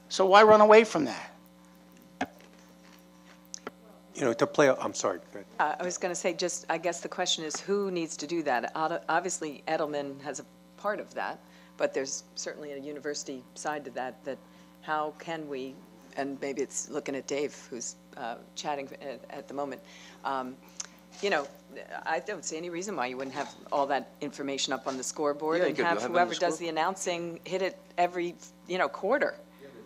So why run away from that? To play, I'm sorry. Go ahead. I was going to say, I guess the question is, who needs to do that? Obviously, Edelman has a part of that, but there's certainly a university side to that, how can we, and maybe it's looking at Dave, who's chatting at the moment, I don't see any reason why you wouldn't have all that information up on the scoreboard and have whoever does the announcing hit it every, quarter.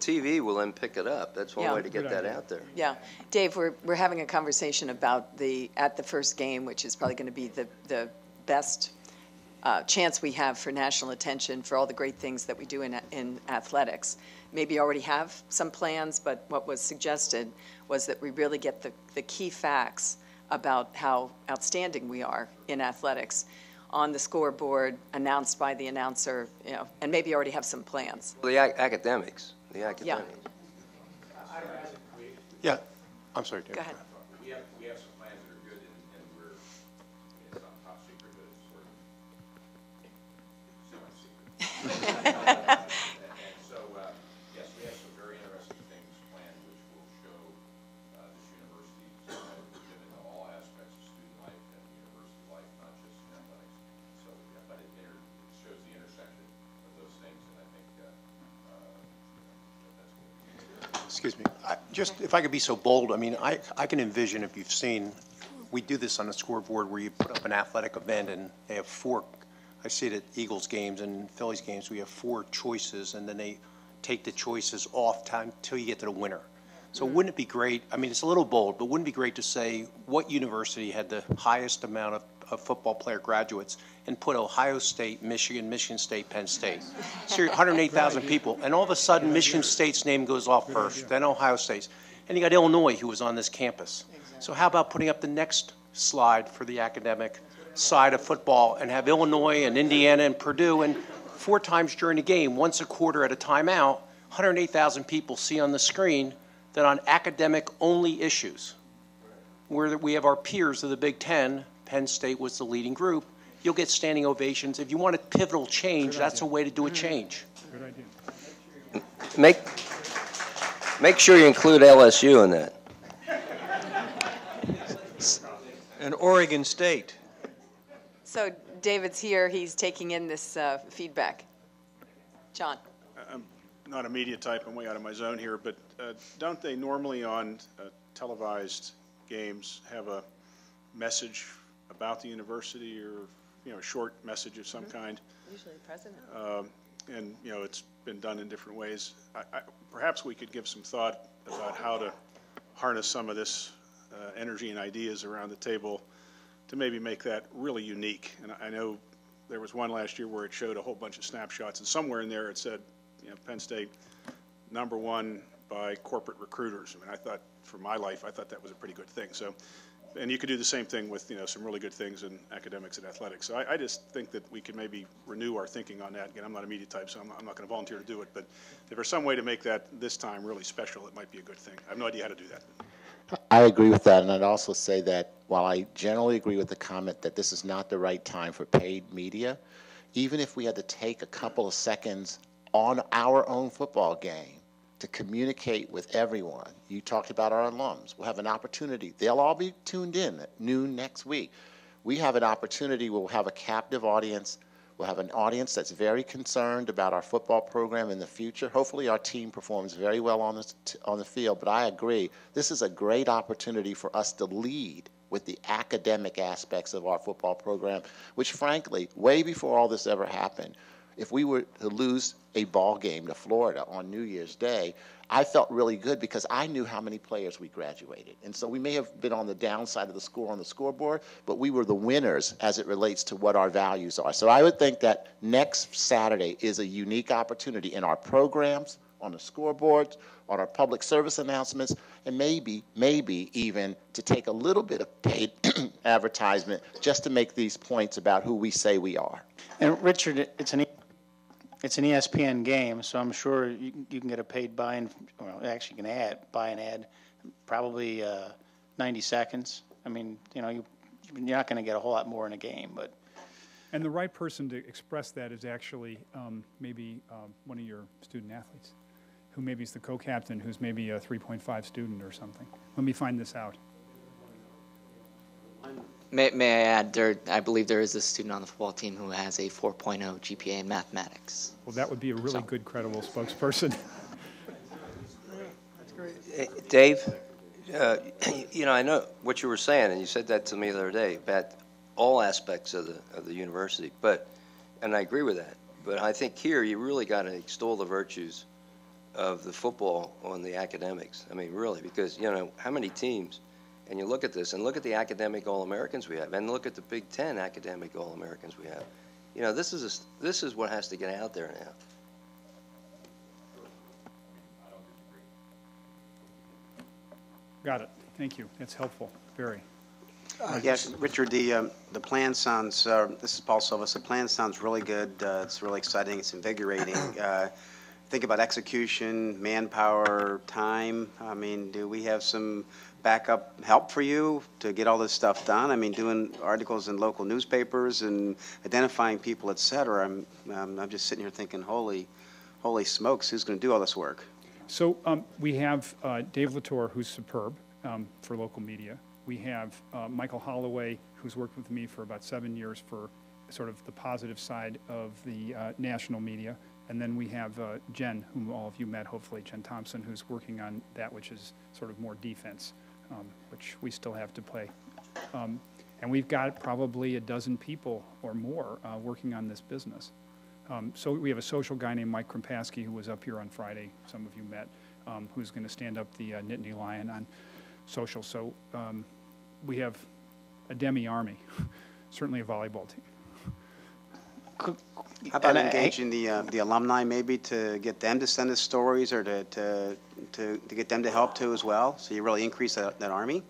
TV will then pick it up. That's one way to get that out there. Yeah. Dave, we're having a conversation about at the first game, which is probably going to be the best chance we have for national attention for all the great things that we do in athletics. Maybe you already have some plans, but what was suggested was that we really get the key facts about how outstanding we are in athletics on the scoreboard, announced by the announcer, you know, and maybe you already have some plans. The academics. Yeah. Yeah, I'm sorry, Dave. Go ahead. We have some plans that are good, and we're, it's not top secret, but it's sort of semi-secret. And so, yes, we have some very interesting things planned, which will show this university given all aspects of student life and university life, not just athletics. So, yeah, but it shows the intersection of those things, and I think that's good. Excuse me. Just, if I could be so bold, I mean, I can envision, if you've seen, we do this on the scoreboard where you put up an athletic event and they have four, I see it at Eagles games and Phillies games, we have 4 choices and then they take the choices off time until you get to the winner. So wouldn't it be great, I mean, it's a little bold, but wouldn't it be great to say what university had the highest amount of football player graduates and put Ohio State, Michigan State, Penn State. So 108,000 people, and all of a sudden Michigan State's name goes off first, then Ohio State's. And you got Illinois who was on this campus. So how about putting up the next slide for the academic side of football and have Illinois and Indiana and Purdue, and 4 times during the game, once a quarter at a timeout, 108,000 people see on the screen that on academic-only issues, where we have our peers of the Big Ten, Penn State was the leading group, you'll get standing ovations. If you want a pivotal change, that's a way to do a change. Good idea. Make sure you include LSU in that. And Oregon State. So David's here. He's taking in this feedback. John. I'm not a media type. I'm way out of my zone here. But don't they normally on televised games have a message about the university, or a short message of some kind? Usually the president. And it's been done in different ways. Perhaps we could give some thought about how to harness some of this energy and ideas around the table to maybe make that really unique. And I know there was one last year where it showed a whole bunch of snapshots, and somewhere in there it said, Penn State #1 by corporate recruiters. I mean, I thought, for my life, I thought that was a pretty good thing. So, and you could do the same thing with some really good things in academics and athletics. So I just think that we could maybe renew our thinking on that. Again, I'm not a media type, so I'm not going to volunteer to do it. But if there's some way to make that this time really special, it might be a good thing. I have no idea how to do that. I agree with that, and I'd also say that while I generally agree with the comment that this is not the right time for paid media, even if we had to take a couple of seconds on our own football game to communicate with everyone. You talked about our alums. We'll have an opportunity. They'll all be tuned in at noon next week. We have an opportunity. We'll have a captive audience. We'll have an audience that's very concerned about our football program in the future. Hopefully our team performs very well on the field, but I agree. This is a great opportunity for us to lead with the academic aspects of our football program, which frankly, way before all this ever happened, if we were to lose a ball game to Florida on New Year's Day, I felt really good because I knew how many players we graduated. And so we may have been on the downside of the score on the scoreboard, but we were the winners as it relates to what our values are. So I would think that next Saturday is a unique opportunity in our programs, on the scoreboards, on our public service announcements, and maybe even to take a little bit of paid advertisement just to make these points about who we say we are. And Richard, it's an ESPN game, so I'm sure you can get a paid buy-in. Well, actually, you can buy an ad, probably 90 seconds. I mean, you're not going to get a whole lot more in a game, but. And the right person to express that is actually maybe one of your student athletes, who maybe is the co-captain, who's maybe a 3.5 student or something. Let me find this out. May I add, I believe there is a student on the football team who has a 4.0 GPA in mathematics. Well, that would be a really good, credible spokesperson. That's great. Dave, I know what you were saying, and you said that to me the other day about all aspects of the university. And I agree with that. But I think here you really got to extol the virtues of the football on the academics. I mean, really, because how many teams? And you look at this, and look at the academic All-Americans we have, and look at the Big Ten academic All-Americans we have. You know, this is what has to get out there now. Got it. Thank you. That's helpful. Very. Yes, Richard, the plan sounds, this is Paul Silvas, the plan sounds really good. It's really exciting. It's invigorating. Think about execution, manpower, time. I mean, do we have some backup help for you to get all this stuff done? I mean, doing articles in local newspapers and identifying people, et cetera. I'm just sitting here thinking, holy smokes, who's going to do all this work? So we have Dave Latour, who's superb for local media. We have Michael Holloway, who's worked with me for about 7 years for sort of the positive side of the national media. And then we have Jen, whom all of you met, hopefully, Jen Thompson, who's working on that, which is sort of more defense, which we still have to play. And we've got probably a dozen people or more working on this business. So we have a social guy named Mike Krimpaski, who was up here on Friday, some of you met, who's going to stand up the Nittany Lion on social. So we have a demi-army, certainly a volleyball team. How about engaging the alumni maybe to get them to send us stories or to get them to help too as well? So you really increase that army?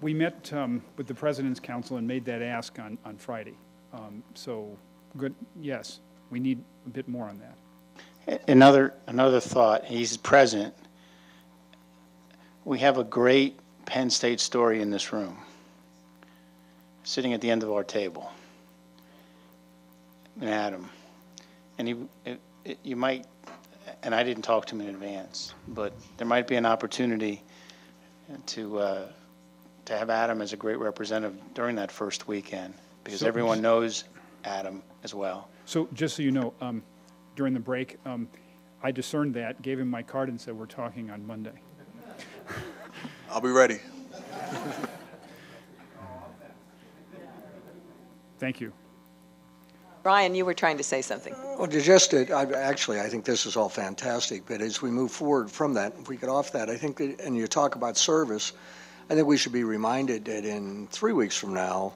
We met with the President's Council and made that ask on Friday. So good, yes, we need a bit more on that. Another thought, he's present. We have a great Penn State story in this room, sitting at the end of our table. Adam, and you might, and I didn't talk to him in advance, but there might be an opportunity to have Adam as a great representative during that first weekend, because everyone knows Adam as well. So just so you know, during the break, I discerned that, gave him my card and said, we're talking on Monday. I'll be ready. Thank you. Brian, you were trying to say something. Well, I think this is all fantastic, but as we move forward from that, if we get off that, I think that, and you talk about service, I think we should be reminded that in 3 weeks from now,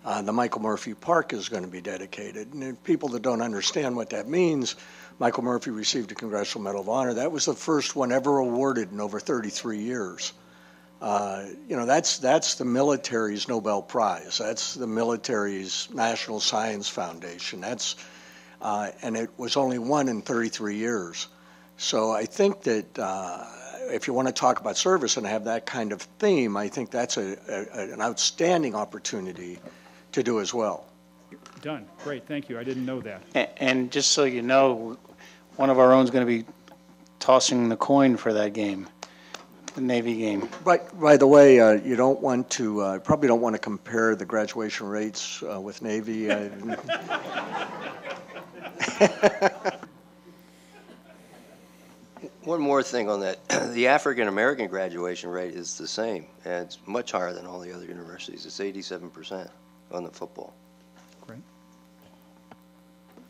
the Michael Murphy Park is going to be dedicated. And people that don't understand what that means, Michael Murphy received a Congressional Medal of Honor. That was the first one ever awarded in over 33 years. That's the military's Nobel Prize. That's the military's National Science Foundation. And it was only one in 33 years. So I think that if you want to talk about service and have that kind of theme, I think that's an outstanding opportunity to do as well. Done. Great. Thank you. I didn't know that. And just so you know, one of our own is going to be tossing the coin for that game. The Navy game. By the way, you don't want to probably don't want to compare the graduation rates with Navy. One more thing on that. The African-American graduation rate is the same, and it's much higher than all the other universities. It's 87% on the football. Great.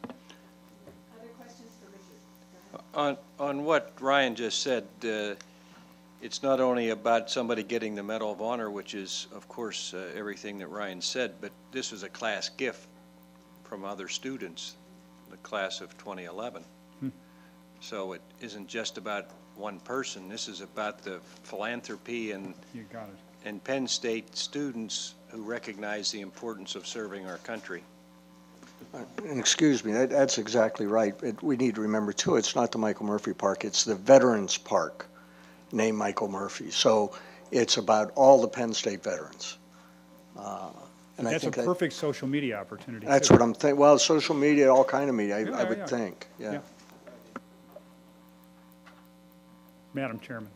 Other questions for Richard? On what Ryan just said, it's not only about somebody getting the Medal of Honor, which is, of course, everything that Ryan said, but this is a class gift from other students, the class of 2011. So it isn't just about one person. This is about the philanthropy and you got it. And Penn State students who recognize the importance of serving our country. And excuse me, that's exactly right. We need to remember, too, it's not the Michael Murphy Park, it's the Veterans Park named Michael Murphy. So it's about all the Penn State veterans. And that's a perfect social media opportunity. That's too. What I'm thinking. Well, social media, all kind of media, I would think. Yeah. Madam Chairman.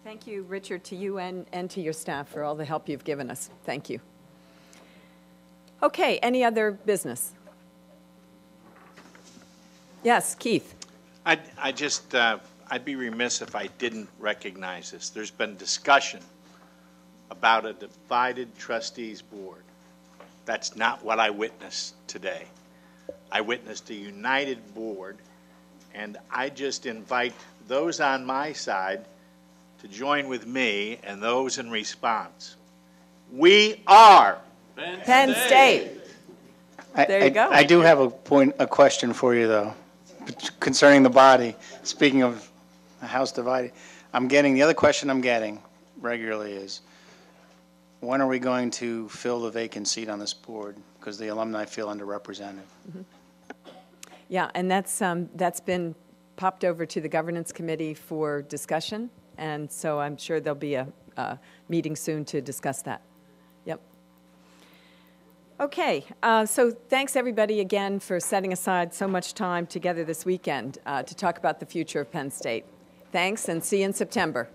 Thank you, Richard, to you and to your staff for all the help you've given us. Thank you. Okay, any other business? Yes, Keith. I'd be remiss if I didn't recognize this. There's been discussion about a divided trustees board. That's not what I witnessed today. I witnessed a united board, and I just invite those on my side to join with me and those in response. We are Penn State. There you go. I do have a question for you, though, concerning the body. Speaking of a house divided, the other question I'm getting regularly is, when are we going to fill the vacant seat on this board? Because the alumni feel underrepresented. Yeah, and that's been popped over to the governance committee for discussion, and so I'm sure there'll be a meeting soon to discuss that. Yep. Okay, so thanks everybody again for setting aside so much time together this weekend to talk about the future of Penn State. Thanks, and see you in September.